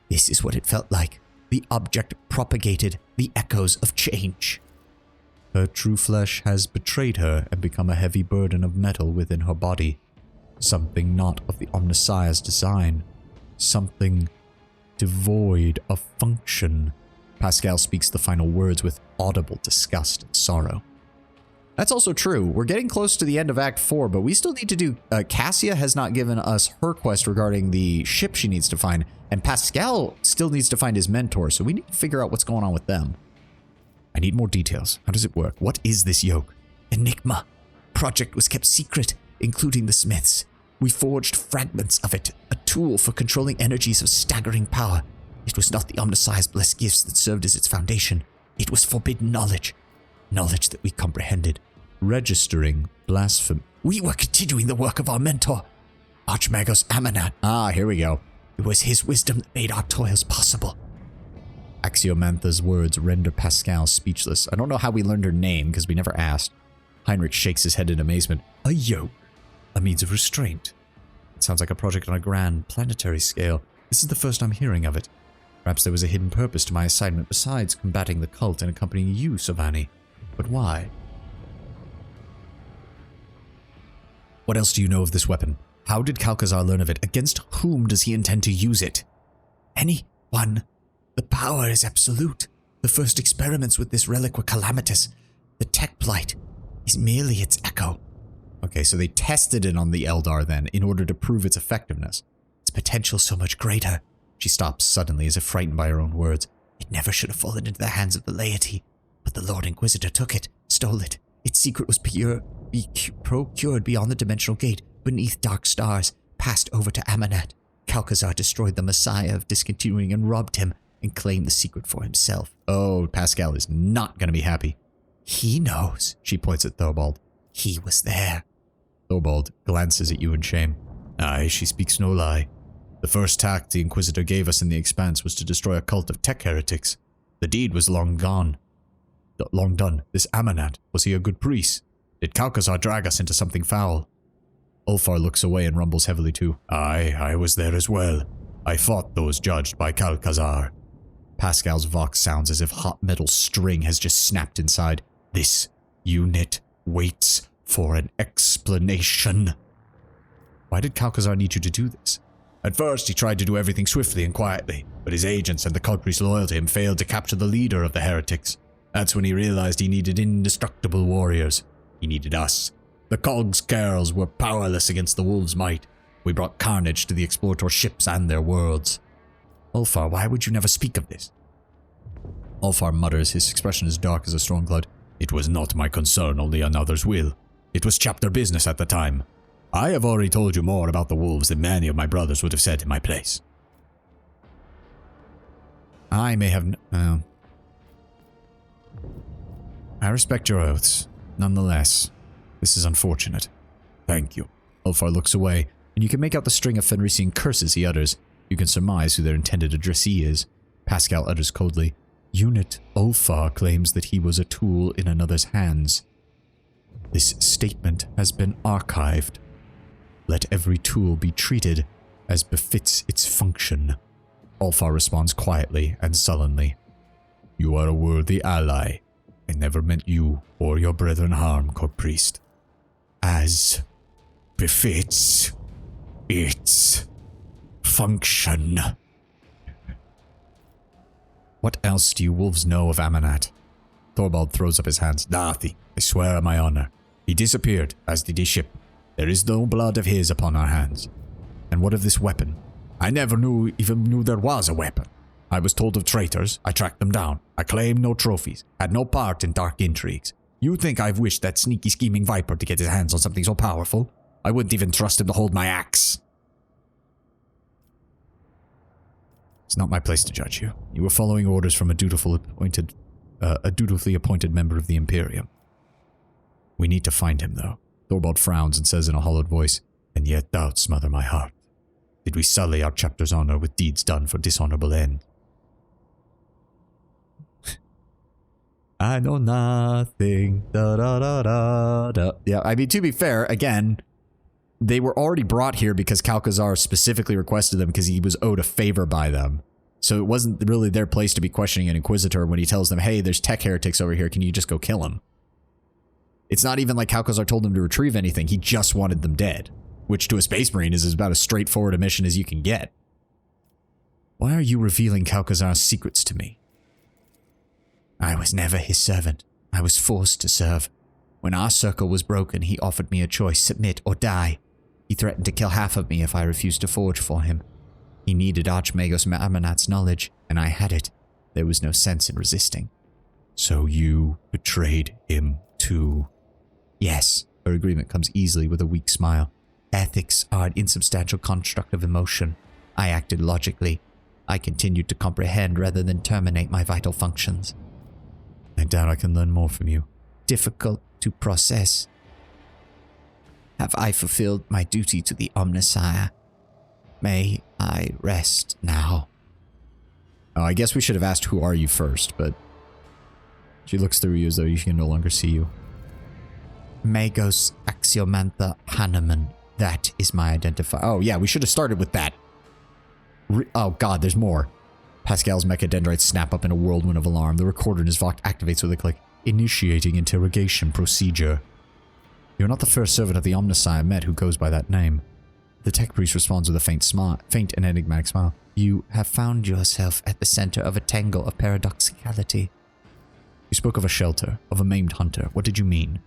This is what it felt like. The object propagated the echoes of change. Her true flesh has betrayed her and become a heavy burden of metal within her body. Something not of the Omnissiah's design. Something devoid of function. Pascal speaks the final words with audible disgust and sorrow. That's also true. We're getting close to the end of Act 4, but we still need to do... Cassia has not given us her quest regarding the ship she needs to find, and Pascal still needs to find his mentor, so we need to figure out what's going on with them. I need more details. How does it work? What is this yoke? Enigma. Project was kept secret, including the Smiths. We forged fragments of it, a tool for controlling energies of staggering power. It was not the Omnissiah's blessed gifts that served as its foundation. It was forbidden knowledge. Knowledge that we comprehended. Registering blasphemy. We were continuing the work of our mentor, Archmagos Amanat. Ah, here we go. It was his wisdom that made our toils possible. Axiomantha's words render Pascal speechless. I don't know how we learned her name, because we never asked. Heinrich shakes his head in amazement. A yoke? A means of restraint? It sounds like a project on a grand, planetary scale. This is the first I'm hearing of it. Perhaps there was a hidden purpose to my assignment besides combating the cult and accompanying you, Savani. But why? What else do you know of this weapon? How did Calcazar learn of it? Against whom does he intend to use it? Anyone. The power is absolute. The first experiments with this relic were calamitous. The tech blight is merely its echo. Okay, so they tested it on the Eldar then, in order to prove its effectiveness. Its potential so much greater. She stops suddenly, as if frightened by her own words. It never should have fallen into the hands of the laity. But the Lord Inquisitor took it, stole it. Its secret was procured beyond the dimensional gate, beneath dark stars, passed over to Amanat. Calcazar destroyed the Messiah of discontinuing and robbed him, and claimed the secret for himself. Oh, Pascal is not going to be happy. He knows, she points at Thobald. He was there. Thobald glances at you in shame. Aye, she speaks no lie. The first task the Inquisitor gave us in the Expanse was to destroy a cult of tech heretics. The deed was long gone. Long done. This Amanat, was he a good priest? Did Calcazar drag us into something foul? Ulfar looks away and rumbles heavily too. Aye, I was there as well. I fought those judged by Calcazar. Pascal's vox sounds as if hot metal string has just snapped inside. This unit waits for an explanation. Why did Calcazar need you to do this? At first, he tried to do everything swiftly and quietly, but his agents and the cult priests loyal to him failed to capture the leader of the heretics. That's when he realized he needed indestructible warriors. He needed us. The Cog's Carls were powerless against the wolves' might. We brought carnage to the explorator ships and their worlds. Ulfar, why would you never speak of this? Ulfar mutters, his expression as dark as a storm cloud. It was not my concern, only another's will. It was chapter business at the time. I have already told you more about the wolves than many of my brothers would have said in my place. I may have... I respect your oaths. Nonetheless, this is unfortunate. Thank you. Ulfar looks away, and you can make out the string of Fenrisian curses he utters. You can surmise who their intended addressee is. Pascal utters coldly, Unit Ulfar claims that he was a tool in another's hands. This statement has been archived. Let every tool be treated as befits its function. Ulfar responds quietly and sullenly. You are a worthy ally. I never meant you or your brethren harm, Court Priest. As befits its function. What else do you wolves know of Amanat? Thorvald throws up his hands. Nothing, I swear on my honor. He disappeared, as did his ship. There is no blood of his upon our hands. And what of this weapon? I never even knew there was a weapon. I was told of traitors, I tracked them down. I claimed no trophies, had no part in dark intrigues. You think I've wished that sneaky scheming viper to get his hands on something so powerful? I wouldn't even trust him to hold my axe. It's not my place to judge you. You were following orders from a dutifully appointed member of the Imperium. We need to find him, though. Thorvald frowns and says in a hollowed voice, And yet doubts smother my heart. Did we sully our chapter's honor with deeds done for dishonorable end? I know nothing. Da, da, da, da, da. Yeah, I mean, to be fair, again, they were already brought here because Kalkazar specifically requested them because he was owed a favor by them. So it wasn't really their place to be questioning an Inquisitor when he tells them, hey, there's tech heretics over here, can you just go kill them? It's not even like Kalkazar told them to retrieve anything, he just wanted them dead. Which to a Space Marine is about as straightforward a mission as you can get. Why are you revealing Kalkazar's secrets to me? I was never his servant. I was forced to serve. When our circle was broken, he offered me a choice, submit or die. He threatened to kill half of me if I refused to forge for him. He needed Archmagos Amanat's knowledge, and I had it. There was no sense in resisting. So you betrayed him too? Yes, her agreement comes easily with a weak smile. Ethics are an insubstantial construct of emotion. I acted logically. I continued to comprehend rather than terminate my vital functions. I doubt I can learn more from you. Difficult to process. Have I fulfilled my duty to the Omnissiah? May I rest now? Oh, I guess we should have asked who are you first, but she looks through you as though she can no longer see you. Magos Axiomantha Hanneman. That is my identifier. Oh, yeah, we should have started with that. Oh, God, there's more. Pascal's mechadendrites snap up in a whirlwind of alarm. The recorder in his Voct activates with a click. Initiating interrogation procedure. You're not the first servant of the Omnissiah I've met who goes by that name. The tech priest responds with a faint and enigmatic smile. You have found yourself at the center of a tangle of paradoxicality. You spoke of a shelter, of a maimed hunter. What did you mean?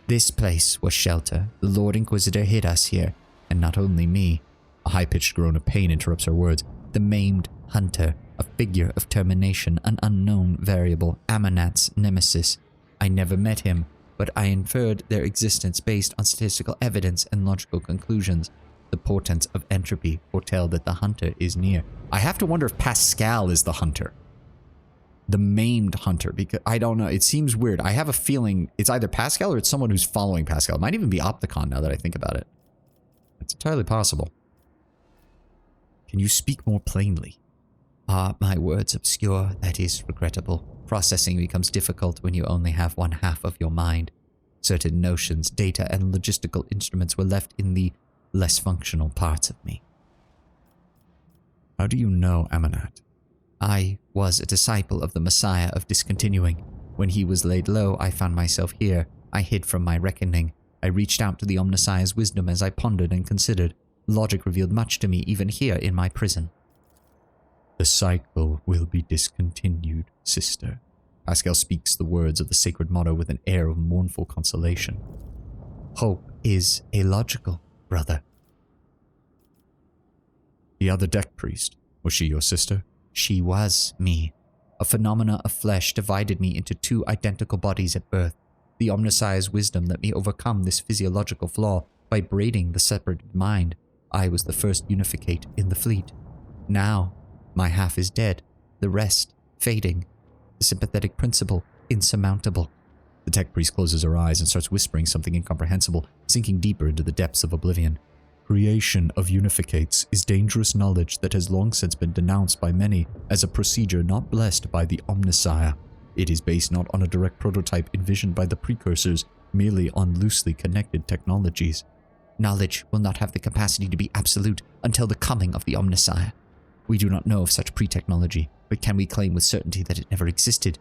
This place was shelter. The Lord Inquisitor hid us here, and not only me. A high-pitched groan of pain interrupts her words. The maimed hunter, a figure of termination, an unknown variable, Amanat's nemesis. I never met him, but I inferred their existence based on statistical evidence and logical conclusions. The portents of entropy foretell that the hunter is near. I have to wonder if Pascal is the hunter. The maimed hunter, because I don't know. It seems weird. I have a feeling it's either Pascal or it's someone who's following Pascal. It might even be Opticon now that I think about it. It's entirely possible. Can you speak more plainly? Are my words obscure? That is regrettable. Processing becomes difficult when you only have one half of your mind. Certain notions, data, and logistical instruments were left in the less functional parts of me. How do you know Amanat? I was a disciple of the Messiah of Discontinuing. When he was laid low, I found myself here. I hid from my reckoning. I reached out to the Omnissiah's wisdom as I pondered and considered. Logic revealed much to me even here in my prison. The cycle will be discontinued, sister. Pascal speaks the words of the sacred motto with an air of mournful consolation. Hope is illogical, brother. The other deck priest, was she your sister? She was me. A phenomena of flesh divided me into two identical bodies at birth. The Omnissiah's wisdom let me overcome this physiological flaw by braiding the separated mind. I was the first unificate in the fleet. Now, my half is dead, the rest fading. The sympathetic principle insurmountable. The tech priest closes her eyes and starts whispering something incomprehensible, sinking deeper into the depths of oblivion. Creation of unificates is dangerous knowledge that has long since been denounced by many as a procedure not blessed by the Omnissiah. It is based not on a direct prototype envisioned by the precursors, merely on loosely connected technologies. Knowledge will not have the capacity to be absolute until the coming of the Omnissiah. We do not know of such pre-technology, but can we claim with certainty that it never existed?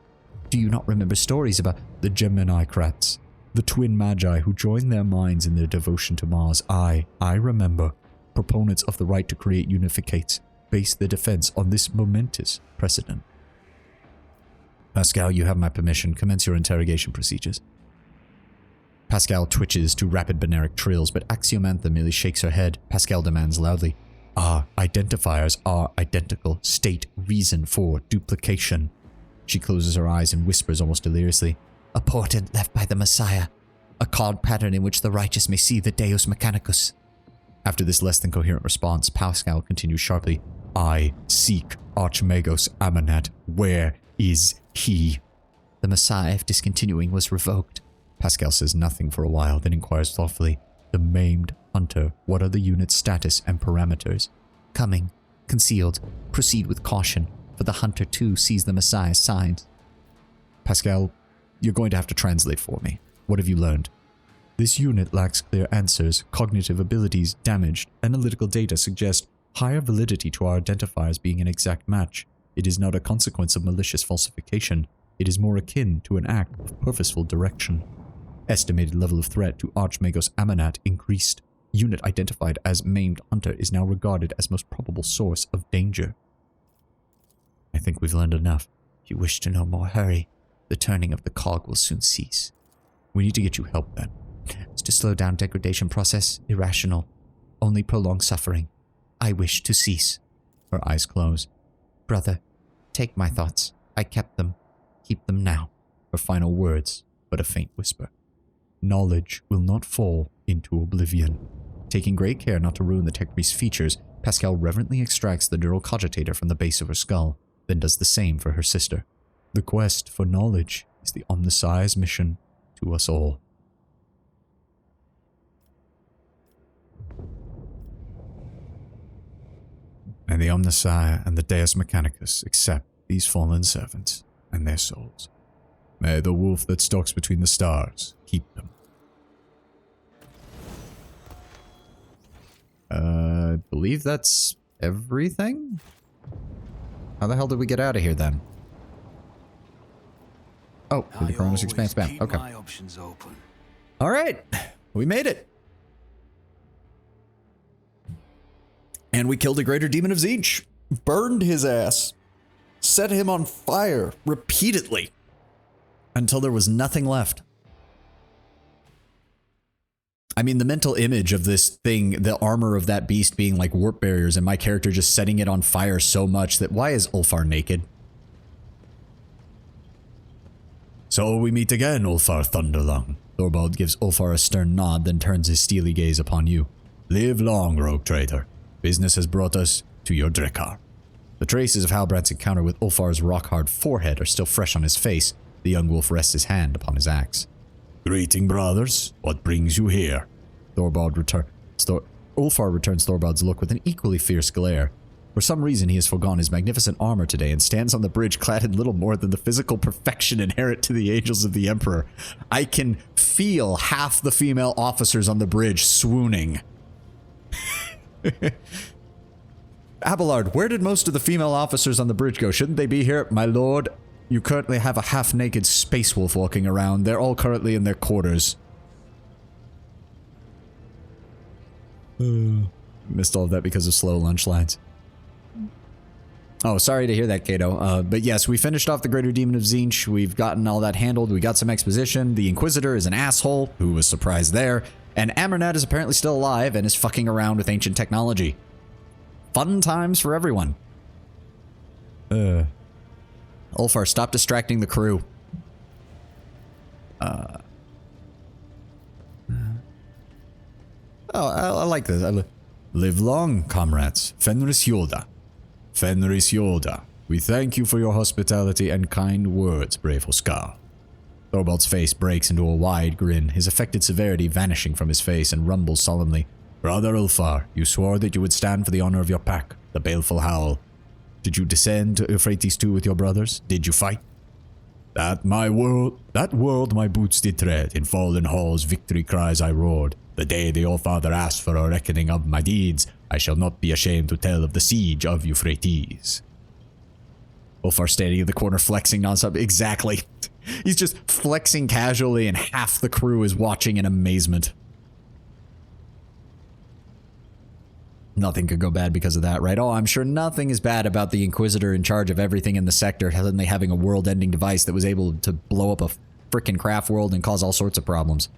Do you not remember stories about the Gemini Krats? The twin magi who joined their minds in their devotion to Mars? I remember. Proponents of the right to create unificates base their defense on this momentous precedent. Pascal, you have my permission. Commence your interrogation procedures. Pascal twitches to rapid Beneric trills, but Axiomantha merely shakes her head. Pascal demands loudly, Our identifiers are identical. State reason for duplication. She closes her eyes and whispers almost deliriously, A portent left by the Messiah. A card pattern in which the righteous may see the Deus Mechanicus. After this less than coherent response, Pascal continues sharply, I seek Archmagos Amanat. Where is he? The Messiah, if discontinuing, was revoked. Pascal says nothing for a while, then inquires thoughtfully, The maimed hunter, what are the unit's status and parameters? Coming. Concealed. Proceed with caution, for the hunter too sees the Messiah's signs. Pascal, you're going to have to translate for me. What have you learned? This unit lacks clear answers, cognitive abilities damaged, analytical data suggest higher validity to our identifiers being an exact match. It is not a consequence of malicious falsification. It is more akin to an act of purposeful direction. Estimated level of threat to Archmagos Amanat increased. Unit identified as maimed hunter is now regarded as most probable source of danger. I think we've learned enough. If you wish to know more, hurry. The turning of the cog will soon cease. We need to get you help then. It's to slow down degradation process, irrational. Only prolong suffering. I wish to cease. Her eyes close. Brother, take my thoughts. I kept them. Keep them now. Her final words, but a faint whisper. Knowledge will not fall into oblivion. Taking great care not to ruin the tech priest's features, Pascal reverently extracts the neural cogitator from the base of her skull, then does the same for her sister. The quest for knowledge is the Omnissiah's mission to us all. And the Omnissiah and the Deus Mechanicus accept these fallen servants and their souls. May the wolf that stalks between the stars keep them. I believe that's everything? How the hell did we get out of here then? Oh, the Chronos Expanse spam. Okay. My options open. All right. We made it. And we killed the greater demon of Tzeentch. Burned his ass. Set him on fire repeatedly. Until there was nothing left. I mean, the mental image of this thing, the armor of that beast being like warp barriers and my character just setting it on fire so much that why is Ulfar naked? So we meet again, Ulfar Thunderlung. Thorvald gives Ulfar a stern nod, then turns his steely gaze upon you. Live long, rogue traitor. Business has brought us to your Drekar. The traces of Halbrand's encounter with Ulfar's rock-hard forehead are still fresh on his face. The young wolf rests his hand upon his axe. Greeting, brothers. What brings you here? Ulfar returns Thorvald's look with an equally fierce glare. For some reason, he has forgone his magnificent armor today and stands on the bridge clad in little more than the physical perfection inherent to the angels of the Emperor. I can feel half the female officers on the bridge swooning. Abelard, where did most of the female officers on the bridge go? Shouldn't they be here? My lord, you currently have a half-naked space wolf walking around. They're all currently in their quarters. Missed all of that because of slow lunch lines. Oh, sorry to hear that, Kato. But yes, we finished off the Greater Demon of Tzeentch. We've gotten all that handled. We got some exposition. The Inquisitor is an asshole. Who was surprised there? And Amernat is apparently still alive and is fucking around with ancient technology. Fun times for everyone. Ulfar, stop distracting the crew. I like this. Live long, comrades. Fenris Yoda. Fenris Yoda. We thank you for your hospitality and kind words, brave Huskar. Thorvald's face breaks into a wide grin, his affected severity vanishing from his face, and rumbles solemnly. Brother Ulfar, you swore that you would stand for the honor of your pack, the baleful howl. Did you descend to Euphrates II with your brothers? Did you fight? That world my boots did tread, in fallen halls victory cries I roared. The day the All-Father asked for a reckoning of my deeds, I shall not be ashamed to tell of the siege of Euphrates. Ulfar standing in the corner flexing nonstop. Exactly. He's just flexing casually and half the crew is watching in amazement. Nothing could go bad because of that, right? Oh, I'm sure nothing is bad about the Inquisitor in charge of everything in the sector, suddenly having a world-ending device that was able to blow up a frickin' craft world and cause all sorts of problems.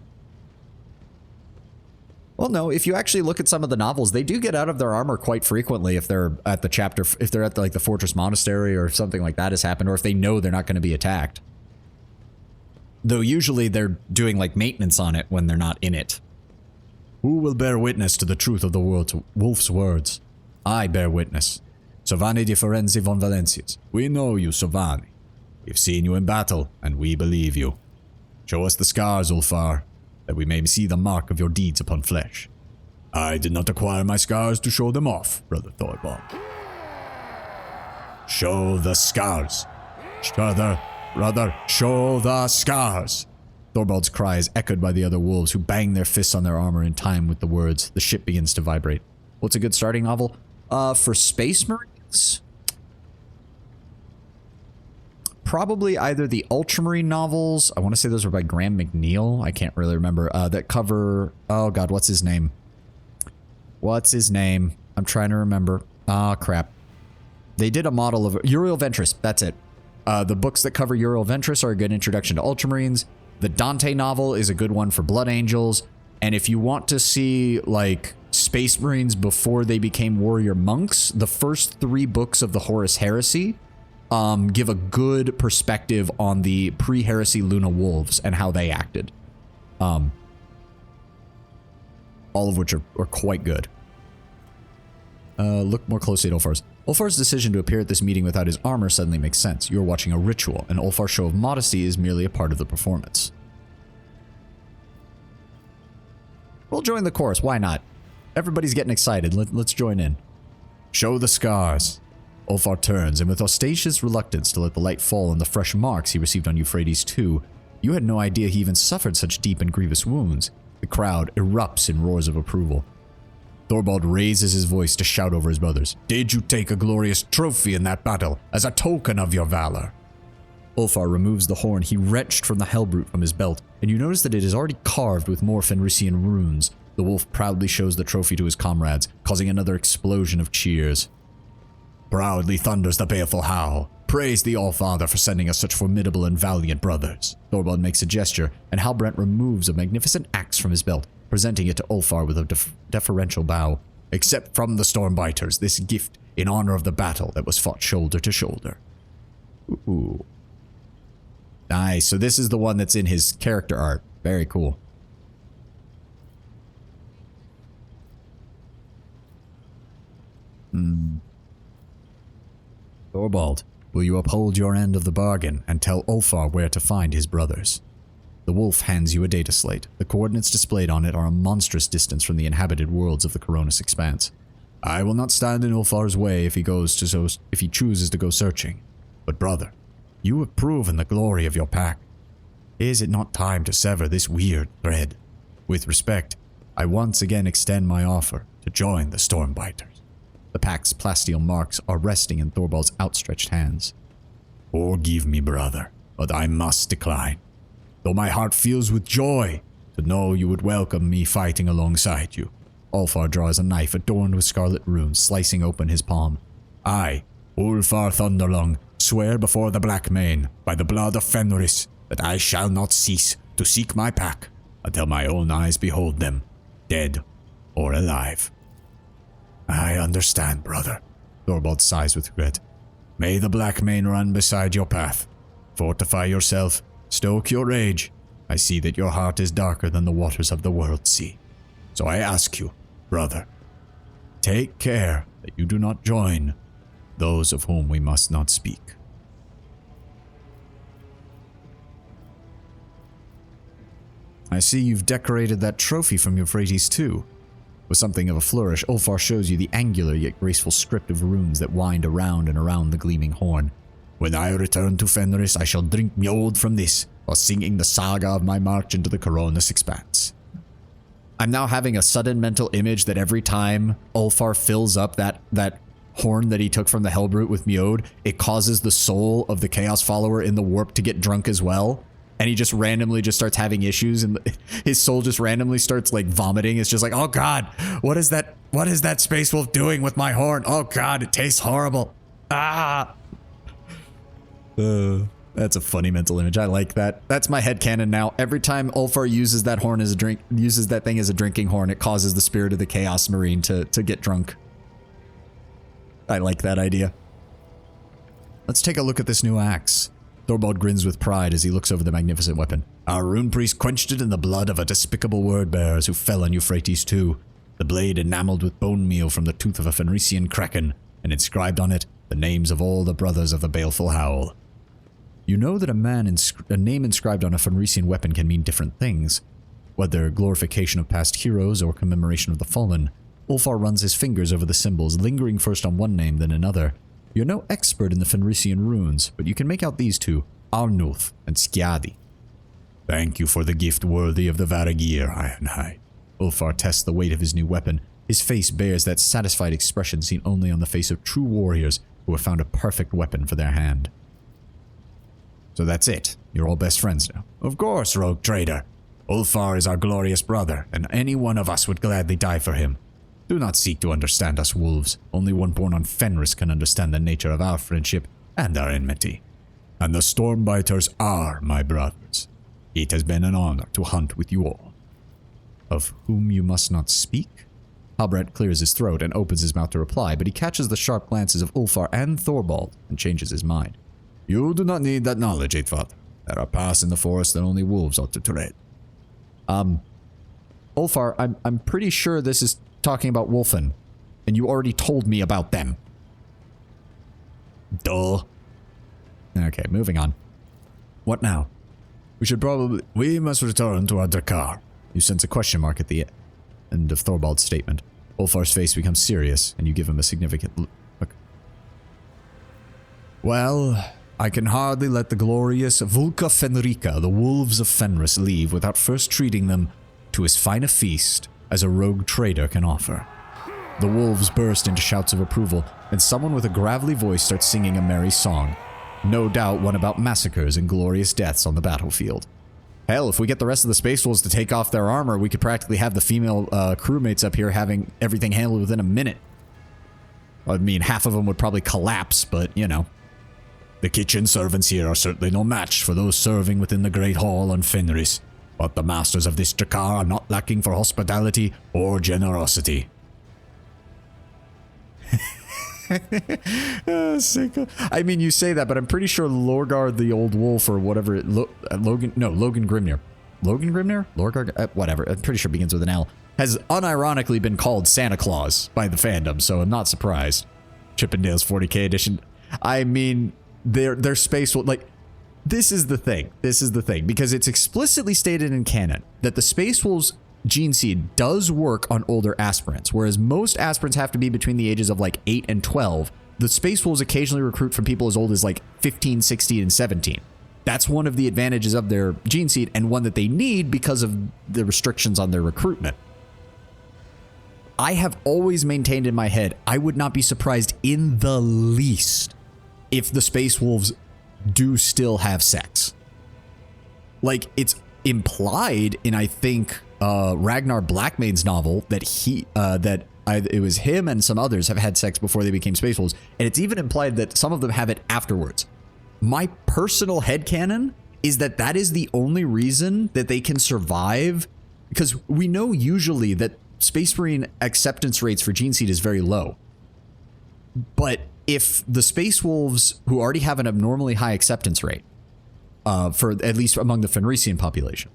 Well, no, if you actually look at some of the novels, they do get out of their armor quite frequently if they're at the chapter, if they're at the Fortress Monastery or if something like that has happened, or if they know they're not going to be attacked. Though usually they're doing like maintenance on it when they're not in it. Who will bear witness to the truth of the wolf's words? I bear witness. Sovani di Forenzi von Valencias. We know you, Sovani. We've seen you in battle, and we believe you. Show us the scars, Ulfar, that we may see the mark of your deeds upon flesh. I did not acquire my scars to show them off, Brother Thorvald. Show the scars. Brother, show the scars. Thorvald's cry is echoed by the other wolves, who bang their fists on their armor in time with the words. The ship begins to vibrate. What's a good starting novel? For Space Marines? Probably either the Ultramarine novels. I want to say those were by Graham McNeil. I can't really remember. That cover... Oh, God, what's his name? What's his name? I'm trying to remember. Ah, crap. They did a model of... Uriel Ventris. That's it. The books that cover Uriel Ventris are a good introduction to Ultramarines. The Dante novel is a good one for Blood Angels. And if you want to see, like, Space Marines before they became warrior monks, the first 3 books of the Horus Heresy give a good perspective on the pre-Heresy Luna Wolves and how they acted. All of which are quite good. Look more closely at Ulfar's. Ulfar's decision to appear at this meeting without his armor suddenly makes sense. You're watching a ritual, and Ulfar's show of modesty is merely a part of the performance. We'll join the chorus, why not? Everybody's getting excited, let's join in. Show the scars. Ulfar turns, and with ostentatious reluctance to let the light fall on the fresh marks he received on Euphrates II, you had no idea he even suffered such deep and grievous wounds. The crowd erupts in roars of approval. Thorvald raises his voice to shout over his brothers. Did you take a glorious trophy in that battle as a token of your valor? Ulfar removes the horn he wrenched from the Hellbrute from his belt, and you notice that it is already carved with more Fenrisian runes. The wolf proudly shows the trophy to his comrades, causing another explosion of cheers. Proudly thunders the baleful howl. Praise the All-Father for sending us such formidable and valiant brothers. Thorvald makes a gesture, and Halbrand removes a magnificent axe from his belt, presenting it to Ulfar with a deferential bow. Accept from the Stormbiters this gift in honor of the battle that was fought shoulder to shoulder. Ooh. Nice. So this is the one that's in his character art. Very cool. Thorvald, will you uphold your end of the bargain and tell Ulfar where to find his brothers? The wolf hands you a data slate. The coordinates displayed on it are a monstrous distance from the inhabited worlds of the Coronis Expanse. I will not stand in Ulfar's way if he chooses to go searching. But brother, you have proven the glory of your pack. Is it not time to sever this weird thread? With respect, I once again extend my offer to join the Stormbiters. The pack's plasteel marks are resting in Thorvald's outstretched hands. Forgive me, brother, but I must decline. Though my heart fills with joy to know you would welcome me fighting alongside you. Ulfar draws a knife adorned with scarlet runes, slicing open his palm. I, Ulfar Thunderlong, swear before the Black Mane, by the blood of Fenris, that I shall not cease to seek my pack until my own eyes behold them, dead or alive. I understand, brother. Thorvald sighs with regret. May the Black Mane run beside your path. Fortify yourself, stoke your rage. I see that your heart is darker than the waters of the world sea. So I ask you, brother, take care that you do not join those of whom we must not speak. I see you've decorated that trophy from Euphrates too. With something of a flourish, Ulfar shows you the angular yet graceful script of runes that wind around and around the gleaming horn. When I return to Fenris, I shall drink mjord from this, while singing the saga of my march into the Coronis expanse. I'm now having a sudden mental image that every time Ulfar fills up that horn that he took from the Hellbrute with mjord, it causes the soul of the Chaos Follower in the warp to get drunk as well. And he just randomly just starts having issues, and his soul just randomly starts like vomiting. It's just like, oh god, what is that Space Wolf doing with my horn? Oh god, it tastes horrible. Ah. That's a funny mental image. I like that. That's my headcanon now. Every time Ulfar uses that horn as a drink, uses that thing as a drinking horn, it causes the spirit of the Chaos Marine to get drunk. I like that idea. Let's take a look at this new axe. Thorvald grins with pride as he looks over the magnificent weapon. Our rune priest quenched it in the blood of a despicable word-bearers who fell on Euphrates too. The blade enameled with bone meal from the tooth of a Fenrisian kraken, and inscribed on it the names of all the brothers of the baleful howl. You know that a name inscribed on a Fenrisian weapon can mean different things. Whether glorification of past heroes or commemoration of the fallen, Ulfar runs his fingers over the symbols, lingering first on one name, then another. You're no expert in the Fenrisian runes, but you can make out these two, Arnulf and Skjadi. Thank you for the gift worthy of the Varagir, Ironhide. Ulfar tests the weight of his new weapon. His face bears that satisfied expression seen only on the face of true warriors who have found a perfect weapon for their hand. So that's it. You're all best friends now. Of course, rogue trader. Ulfar is our glorious brother, and any one of us would gladly die for him. Do not seek to understand us wolves. Only one born on Fenris can understand the nature of our friendship and our enmity. And the Stormbiters are my brothers. It has been an honor to hunt with you all. Of whom you must not speak? Halbrand clears his throat and opens his mouth to reply, but he catches the sharp glances of Ulfar and Thorvald and changes his mind. You do not need that knowledge, Eighthfather. There are paths in the forest that only wolves ought to tread. Ulfar, I'm pretty sure this is talking about Wolfen, and you already told me about them. Duh. Okay, moving on. What now? We must return to our Drakkar. You sense a question mark at the end of Thorvald's statement. Ulfar's face becomes serious, and you give him a significant look. Well, I can hardly let the glorious Vulca Fenrica, the wolves of Fenris, leave without first treating them to as fine a feast as a rogue trader can offer. The wolves burst into shouts of approval, and someone with a gravelly voice starts singing a merry song. No doubt one about massacres and glorious deaths on the battlefield. Hell, if we get the rest of the Space Wolves to take off their armor, we could practically have the female crewmates up here having everything handled within a minute. I mean, half of them would probably collapse, but, you know. The kitchen servants here are certainly no match for those serving within the Great Hall on Fenris, but the masters of this Drakkar are not lacking for hospitality or generosity. I mean, you say that, but I'm pretty sure Lorgar the Old Wolf or whatever, Logan Grimnir. Logan Grimnir? Lorgar? Whatever, I'm pretty sure it begins with an L. Has unironically been called Santa Claus by the fandom, so I'm not surprised. Chippendale's 40k edition. I mean, their Space Wolf, like, this is the thing, because it's explicitly stated in canon that the Space Wolves gene seed does work on older aspirants, whereas most aspirants have to be between the ages of like 8 and 12. The Space Wolves occasionally recruit from people as old as like 15, 16, and 17. That's one of the advantages of their gene seed, and one that they need because of the restrictions on their recruitment. I have always maintained in my head, I would not be surprised in the least if the Space Wolves do still have sex. Like, it's implied in, I think, Ragnar Blackmane's novel that it was him and some others have had sex before they became Space Wolves, and it's even implied that some of them have it afterwards. My personal headcanon is that that is the only reason that they can survive, because we know usually that Space Marine acceptance rates for gene seed is very low. But if the Space Wolves, who already have an abnormally high acceptance rate, for at least among the Fenrisian population,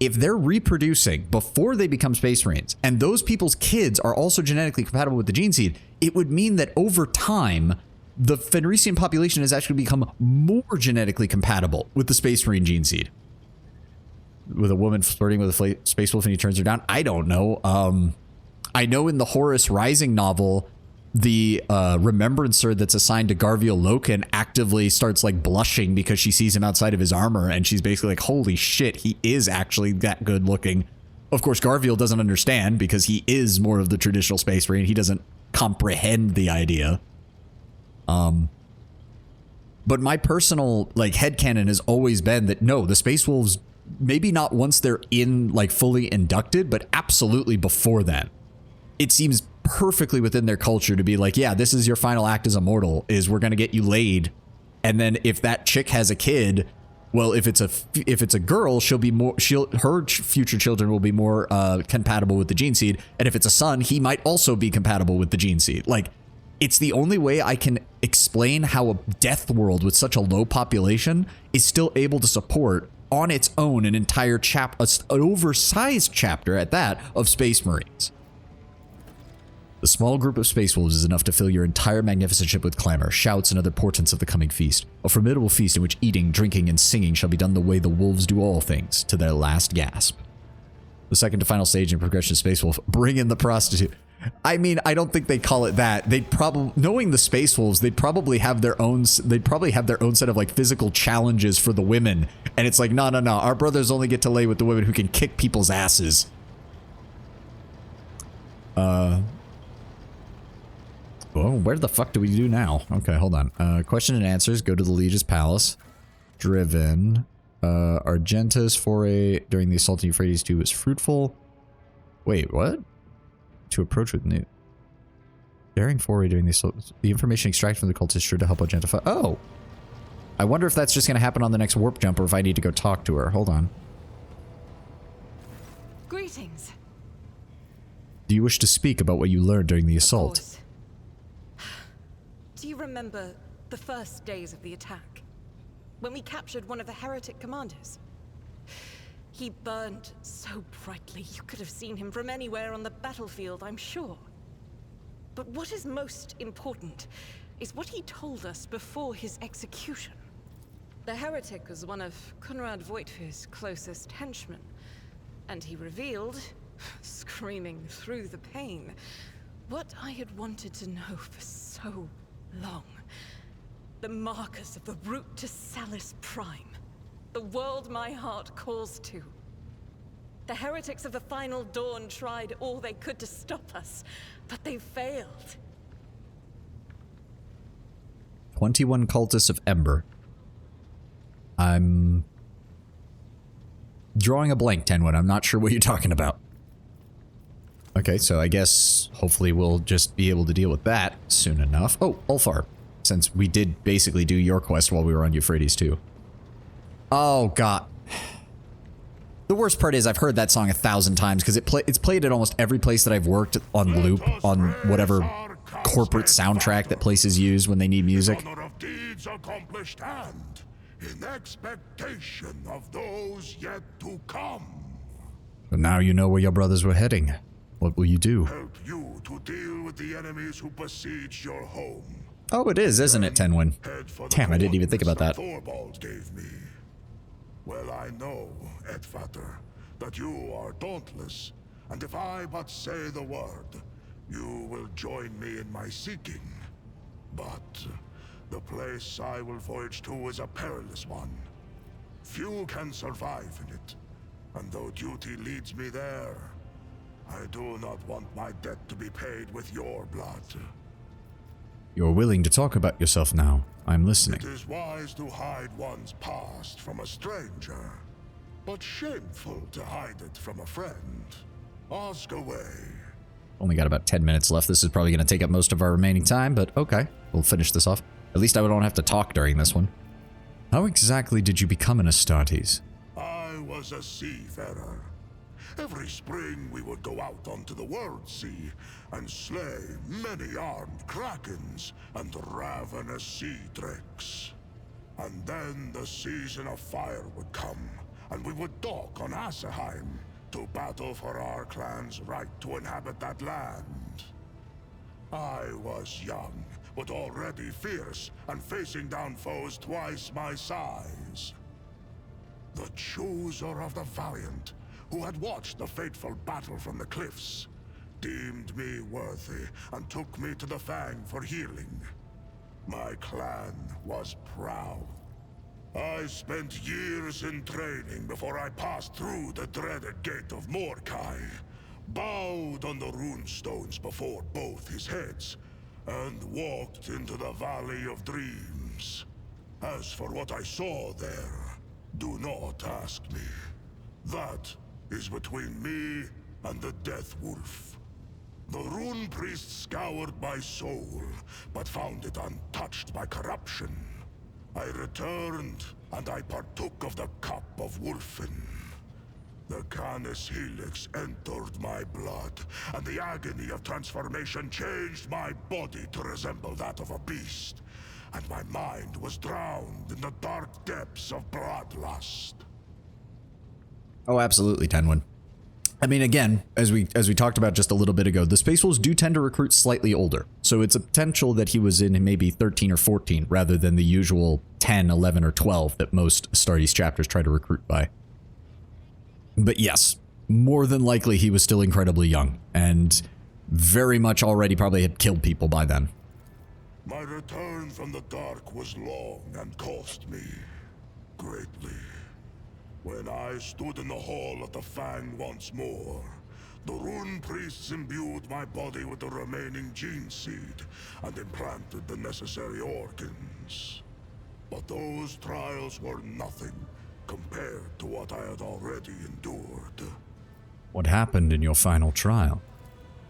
if they're reproducing before they become Space Marines, and those people's kids are also genetically compatible with the gene seed, it would mean that over time, the Fenrisian population has actually become more genetically compatible with the Space Marine gene seed. With a woman flirting with a Space Wolf and he turns her down? I don't know. I know in the Horus Rising novel, the remembrancer that's assigned to Garviel Loken actively starts like blushing because she sees him outside of his armor, and she's basically like, holy shit, he is actually that good looking. Of course, Garviel doesn't understand because he is more of the traditional Space Marine. He doesn't comprehend the idea. But my personal like headcanon has always been that no, the Space Wolves, maybe not once they're in like fully inducted, but absolutely before that. It seems perfectly within their culture to be like, yeah, this is your final act as a mortal, is we're going to get you laid. And then if that chick has a kid, well, if it's a girl, her future children will be more compatible with the gene seed. And if it's a son, he might also be compatible with the gene seed. Like, it's the only way I can explain how a death world with such a low population is still able to support on its own an entire an oversized chapter at that of Space Marines. The small group of Space Wolves is enough to fill your entire magnificent ship with clamor, shouts, and other portents of the coming feast. A formidable feast in which eating, drinking, and singing shall be done the way the wolves do all things, to their last gasp. The second to final stage in progression of Space Wolf, bring in the prostitute. I mean, I don't think they call it that. They'd probably, knowing the Space Wolves, they'd probably have their own set of like physical challenges for the women. And it's like, no, our brothers only get to lay with the women who can kick people's asses. Well, where the fuck do we do now? Okay, hold on. Question and answers. Go to the Legis Palace. Driven. Argentus foray during the assault on Euphrates II was fruitful. Wait, what? To approach with new. Daring foray during the assault. The information extracted from the cult is sure to help identify. Oh! I wonder if that's just going to happen on the next warp jump or if I need to go talk to her. Hold on. Greetings. Do you wish to speak about what you learned during the assault? Of course. Do you remember the first days of the attack? When we captured one of the heretic commanders? He burned so brightly you could have seen him from anywhere on the battlefield, I'm sure. But what is most important is what he told us before his execution. The heretic was one of Conrad Voigtfir's closest henchmen, and he revealed, screaming through the pain, what I had wanted to know for so long. The markers of the route to Salus Prime. The world my heart calls to. The heretics of the Final Dawn tried all they could to stop us, but they failed. 21 cultists of Ember. I'm drawing a blank, Tenwood. I'm not sure what you're talking about. Okay, so I guess hopefully we'll just be able to deal with that soon enough. Oh, Ulfar, since we did basically do your quest while we were on Euphrates too. Oh, God. The worst part is I've heard that song 1,000 times because it's played at almost every place that I've worked on loop on whatever corporate soundtrack that places use when they need music. Honor of deeds accomplished and in expectation of those yet to come. So now you know where your brothers were heading. What will you do? Help you to deal with the enemies who besiege your home. Oh, it is, isn't it, Tenwin? Head for the Damn, I didn't even think about that. Thorvald gave me. Well, I know, Edvater, that you are dauntless, and if I but say the word, you will join me in my seeking. But the place I will voyage to is a perilous one. Few can survive in it, and though duty leads me there, I do not want my debt to be paid with your blood. You're willing to talk about yourself now. I'm listening. It is wise to hide one's past from a stranger, but shameful to hide it from a friend. Ask away. Only got about 10 minutes left. This is probably going to take up most of our remaining time, but okay. We'll finish this off. At least I don't have to talk during this one. How exactly did you become an Astartes? I was a seafarer. Every spring we would go out onto the world sea and slay many armed krakens and ravenous sea drakes. And then the season of fire would come, and we would dock on Asaheim to battle for our clan's right to inhabit that land. I was young, but already fierce, and facing down foes twice my size. The chooser of the valiant, who had watched the fateful battle from the cliffs, deemed me worthy and took me to the Fang for healing. My clan was proud. I spent years in training before I passed through the dreaded gate of Mordkai, bowed on the runestones before both his heads, and walked into the Valley of Dreams. As for what I saw there, do not ask me. That is between me and the Death Wolf. The Rune Priest scoured my soul, but found it untouched by corruption. I returned, and I partook of the Cup of Wolfen. The Canis Helix entered my blood, and the agony of transformation changed my body to resemble that of a beast, and my mind was drowned in the dark depths of bloodlust. Oh, absolutely, Tenwin. I mean, again, as we talked about just a little bit ago, the Space Wolves do tend to recruit slightly older. So it's a potential that he was in maybe 13 or 14 rather than the usual 10, 11, or 12 that most Astartes chapters try to recruit by. But yes, more than likely he was still incredibly young and very much already probably had killed people by then. My return from the dark was long and cost me greatly. When I stood in the hall of the Fang once more, the Rune Priests imbued my body with the remaining gene seed and implanted the necessary organs. But those trials were nothing compared to what I had already endured. What happened in your final trial?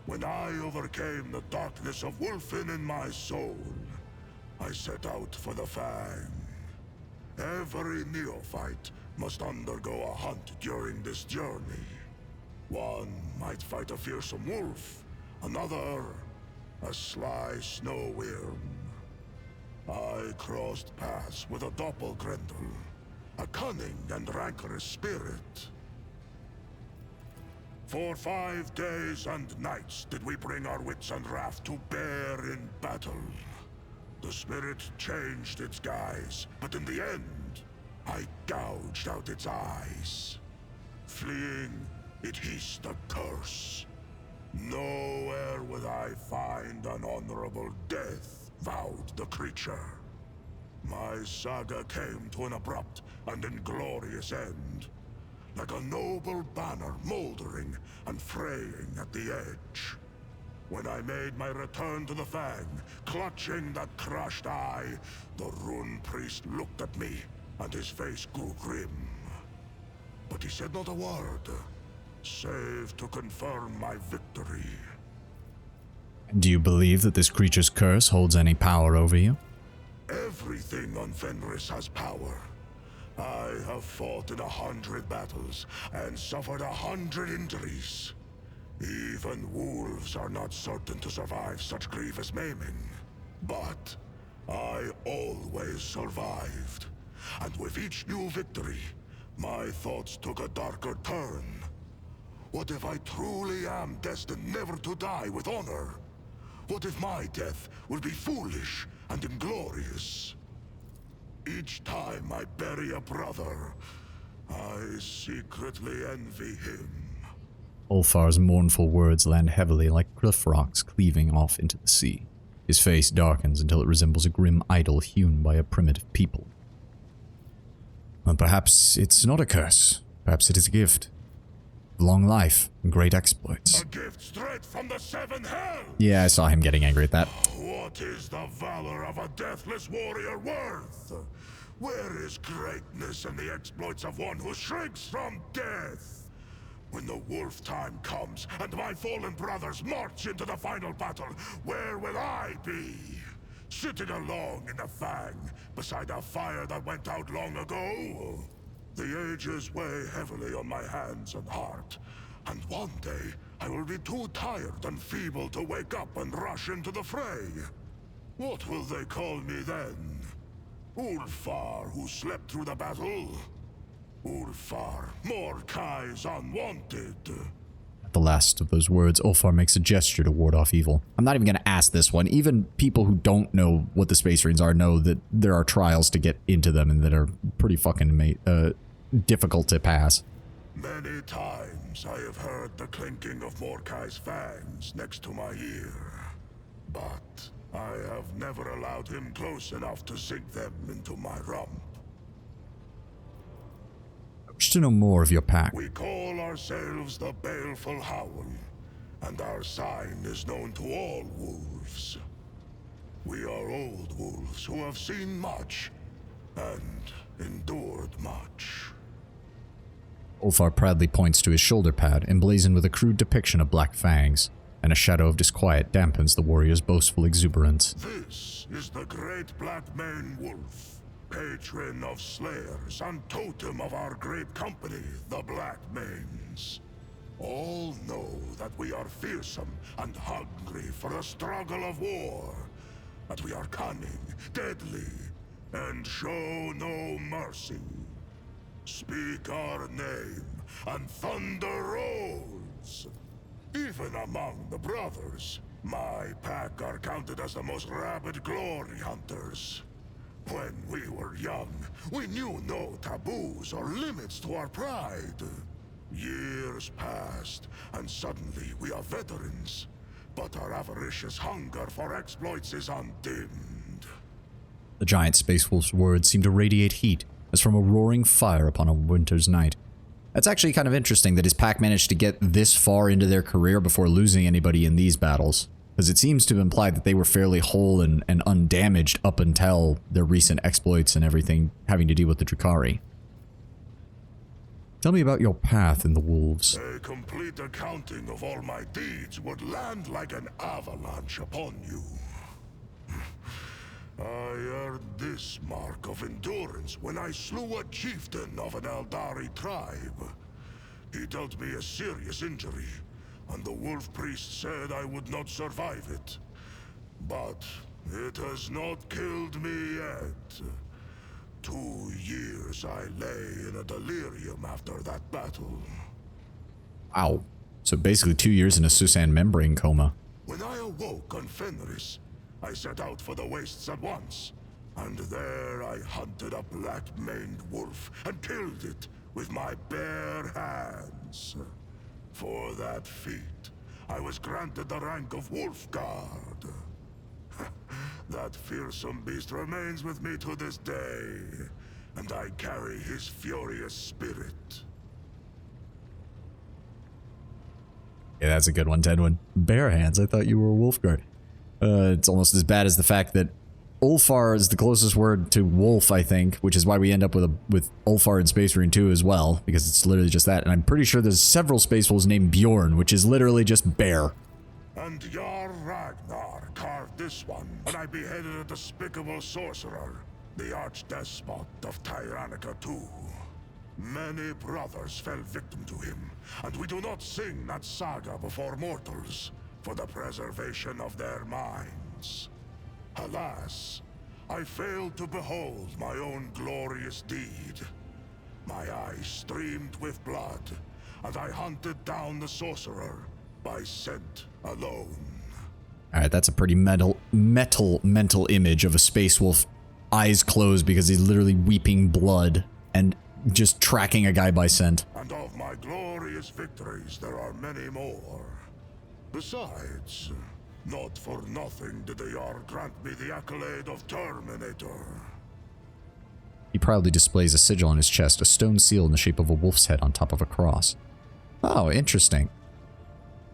When I overcame the darkness of Wolfen in my soul, I set out for the Fang. Every neophyte must undergo a hunt during this journey. One might fight a fearsome wolf, another a sly snow worm. I crossed paths with a doppelgrendel, a cunning and rancorous spirit. For 5 days and nights did we bring our wits and wrath to bear in battle. The spirit changed its guise, but in the end, I gouged out its eyes. Fleeing, it hissed a curse. Nowhere would I find an honorable death, vowed the creature. My saga came to an abrupt and inglorious end, like a noble banner moldering and fraying at the edge. When I made my return to the Fang, clutching that crushed eye, the Rune Priest looked at me, and his face grew grim. But he said not a word, save to confirm my victory. Do you believe that this creature's curse holds any power over you? Everything on Fenris has power. I have fought in 100 battles and suffered 100 injuries. Even wolves are not certain to survive such grievous maiming. But I always survived. And with each new victory, my thoughts took a darker turn. What if I truly am destined never to die with honor? What if my death will be foolish and inglorious? Each time I bury a brother, I secretly envy him. Ulfar's mournful words land heavily like cliff rocks cleaving off into the sea. His face darkens until it resembles a grim idol hewn by a primitive people. Well, perhaps it's not a curse. Perhaps it is a gift. Long life and great exploits. A gift straight from the seven hells! Yeah, I saw him getting angry at that. What is the valor of a deathless warrior worth? Where is greatness in the exploits of one who shrinks from death? When the wolf time comes and my fallen brothers march into the final battle, where will I be? Sitting alone in the Fang, beside a fire that went out long ago? The ages weigh heavily on my hands and heart, and one day I will be too tired and feeble to wake up and rush into the fray. What will they call me then? Ulfar, who slept through the battle? Ulfar, Mordecai's unwanted. At the last of those words, Ulfar makes a gesture to ward off evil. I'm not even going to ask this one. Even people who don't know what the Space Marines are know that there are trials to get into them and that are pretty fucking difficult to pass. Many times I have heard the clinking of Mordecai's fangs next to my ear, but I have never allowed him close enough to sink them into my rump. I wish to know more of your pack. We call ourselves the Baleful Howl, and our sign is known to all wolves. We are old wolves who have seen much and endured much. Ulfar proudly points to his shoulder pad, emblazoned with a crude depiction of black fangs, and a shadow of disquiet dampens the warrior's boastful exuberance. This is the great black mane wolf, patron of slayers and totem of our great company, the Black Manes. All know that we are fearsome and hungry for a struggle of war, that we are cunning, deadly, and show no mercy. Speak our name, and thunder rolls. Even among the brothers, my pack are counted as the most rabid glory hunters. When we were young, we knew no taboos or limits to our pride. Years passed, and suddenly we are veterans. But our avaricious hunger for exploits is undimmed. The giant Space Wolf's words seem to radiate heat, as from a roaring fire upon a winter's night. That's actually kind of interesting that his pack managed to get this far into their career before losing anybody in these battles, because it seems to imply that they were fairly whole and undamaged up until their recent exploits and everything having to do with the Drukhari. Tell me about your path in the wolves. A complete accounting of all my deeds would land like an avalanche upon you. I earned this mark of endurance when I slew a chieftain of an Eldari tribe. He dealt me a serious injury, and the wolf priest said I would not survive it. But it has not killed me yet. 2 years I lay in a delirium after that battle. Wow. So basically 2 years in a Susan membrane coma. When I awoke on Fenris, I set out for the wastes at once, and there I hunted a black-maned wolf and killed it with my bare hands. For that feat, I was granted the rank of Wolf Guard. That fearsome beast remains with me to this day, and I carry his furious spirit. Yeah, that's a good one, Tedwin. Bare hands, I thought you were a wolf guard. It's almost as bad as the fact that Ulfar is the closest word to wolf, I think, which is why we end up with Ulfar in Space Marine 2 as well, because it's literally just that. And I'm pretty sure there's several Space Wolves named Bjorn, which is literally just bear. And Jarl Ragnar carved this one when I beheaded a despicable sorcerer, the Archdespot of Tyrannica II. Many brothers fell victim to him, and we do not sing that saga before mortals, for the preservation of their minds. Alas, I failed to behold my own glorious deed. My eyes streamed with blood, and I hunted down the sorcerer by scent alone. Alright, that's a pretty mental image of a Space Wolf, eyes closed because he's literally weeping blood and just tracking a guy by scent. And of my glorious victories, there are many more. Besides, not for nothing did the Jarl grant me the accolade of Terminator. He proudly displays a sigil on his chest, a stone seal in the shape of a wolf's head on top of a cross. Oh, interesting.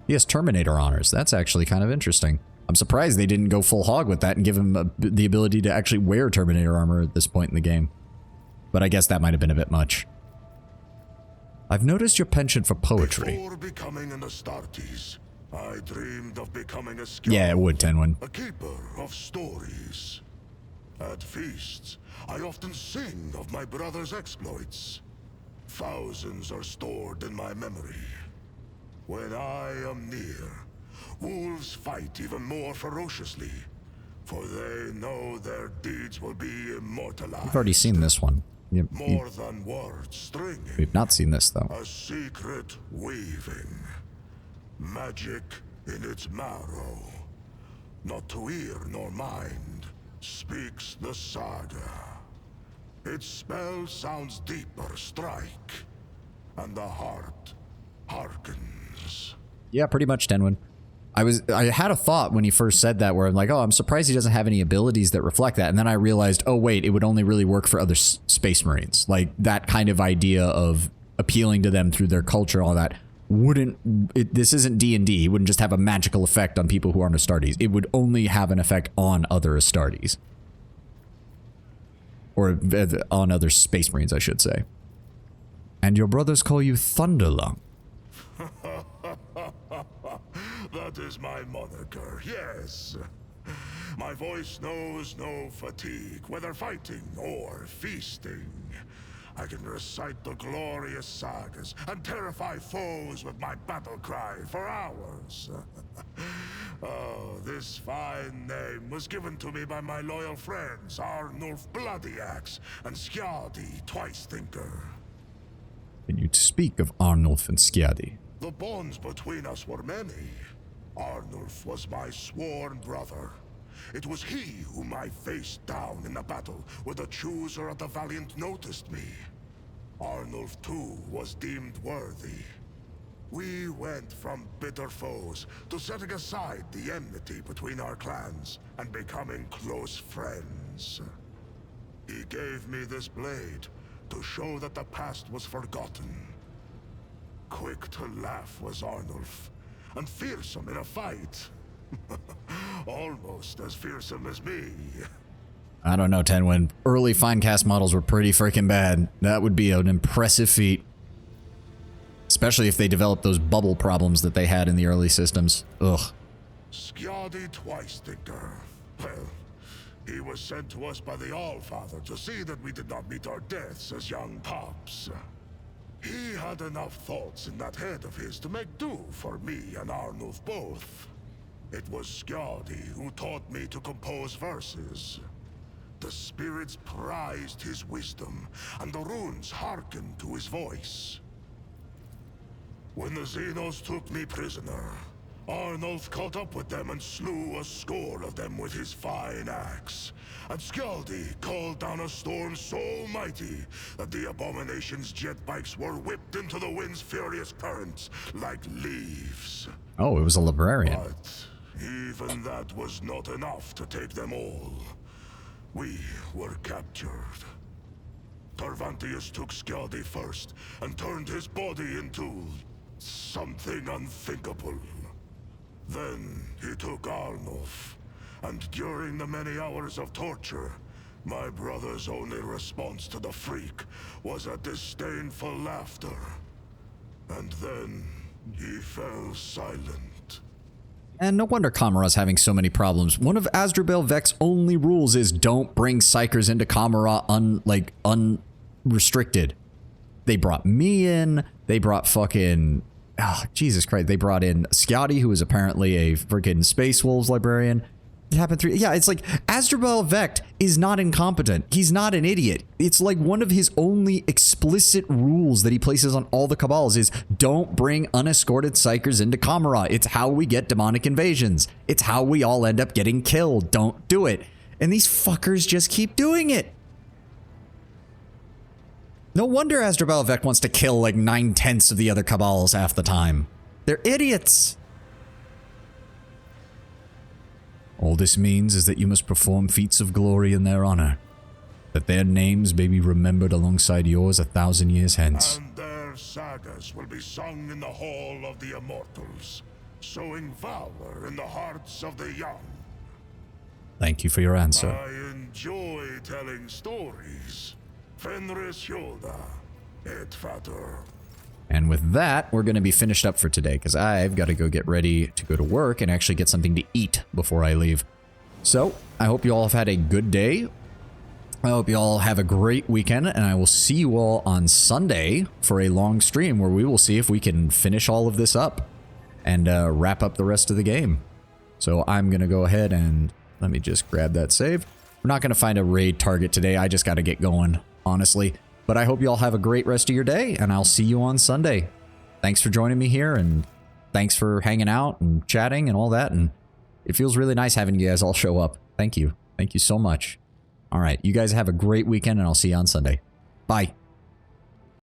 He has Terminator honors. That's actually kind of interesting. I'm surprised they didn't go full hog with that and give him the ability to actually wear Terminator armor at this point in the game. But I guess that might have been a bit much. I've noticed your penchant for poetry. Before becoming an Astartes, I dreamed of becoming a skilled, Yeah, it would, Tenwin. a keeper of stories. At feasts, I often sing of my brother's exploits. Thousands are stored in my memory. When I am near, wolves fight even more ferociously, for they know their deeds will be immortalized. We've already seen this one. More than words stringing. We've not seen this, though. A secret weaving. Magic in its marrow. Not to ear nor mind, speaks the saga. Its spell sounds deeper strike, and the heart hearkens. Yeah, pretty much, Tenwin. I had a thought when he first said that where I'm like, oh, I'm surprised he doesn't have any abilities that reflect that. And then I realized, oh, wait, it would only really work for other space marines. Like that kind of idea of appealing to them through their culture, all that this isn't D&D. It wouldn't just have a magical effect on people who aren't Astartes. It would only have an effect on other Astartes. Or on other space marines, I should say. And your brothers call you Thunderlung. That is my moniker, yes. My voice knows no fatigue, whether fighting or feasting. I can recite the glorious sagas and terrify foes with my battle cry for hours. Oh, this fine name was given to me by my loyal friends, Arnulf Bloody Axe and Skjaldi Twice Thinker. Can you speak of Arnulf and Skjaldi? The bonds between us were many. Arnulf was my sworn brother. It was he whom I faced down in the battle where the chooser of the Valiant noticed me. Arnulf too was deemed worthy. We went from bitter foes to setting aside the enmity between our clans and becoming close friends. He gave me this blade to show that the past was forgotten. Quick to laugh was Arnulf, and fearsome in a fight. Almost as fearsome as me. I don't know, Tenwin. Early Finecast models were pretty freaking bad. That would be an impressive feat. Especially if they developed those bubble problems that they had in the early systems. Ugh. Skjaldi Twice Thinker. Well, he was sent to us by the Allfather to see that we did not meet our deaths as young pups. He had enough thoughts in that head of his to make do for me and Arnulf both. It was Skjaldi who taught me to compose verses. The spirits prized his wisdom, and the runes hearkened to his voice. When the Xenos took me prisoner, Arnulf caught up with them and slew a score of them with his fine axe. And Skjaldi called down a storm so mighty that the abomination's jet bikes were whipped into the wind's furious currents like leaves. Oh, it was a librarian. But even that was not enough to take them all. We were captured. Tarvantius took Skjaldi first and turned his body into something unthinkable. Then he took Arnulf, and during the many hours of torture, my brother's only response to the freak was a disdainful laughter. And then he fell silent. And no wonder Kamara's having so many problems. One of Asdrubal Vek's only rules is don't bring Psykers into Kamara unrestricted. They brought me in. They brought fucking... Oh, Jesus Christ. They brought in Skjaldi, who is apparently a freaking Space Wolves librarian. It happened through... Yeah, it's like Asdrubal Vekt is not incompetent. He's not an idiot. It's like one of his only explicit rules that he places on all the Cabals is don't bring unescorted Psykers into Kamara. It's how we get demonic invasions. It's how we all end up getting killed. Don't do it. And these fuckers just keep doing it. No wonder Asdrubal Vekt wants to kill like 9/10 of the other Cabals half the time. They're idiots. All this means is that you must perform feats of glory in their honor, that their names may be remembered alongside yours 1,000 years hence. And their sagas will be sung in the Hall of the Immortals, sowing valor in the hearts of the young. Thank you for your answer. I enjoy telling stories. Fenris Hjolda, et Vater. And with that, we're going to be finished up for today, because I've got to go get ready to go to work and actually get something to eat before I leave. So, I hope you all have had a good day. I hope you all have a great weekend, and I will see you all on Sunday for a long stream where we will see if we can finish all of this up and wrap up the rest of the game. So I'm going to go ahead and let me just grab that save. We're not going to find a raid target today. I just got to get going, honestly. But I hope you all have a great rest of your day, and I'll see you on Sunday. Thanks for joining me here, and thanks for hanging out and chatting and all that. And it feels really nice having you guys all show up. Thank you. Thank you so much. All right, you guys have a great weekend, and I'll see you on Sunday. Bye.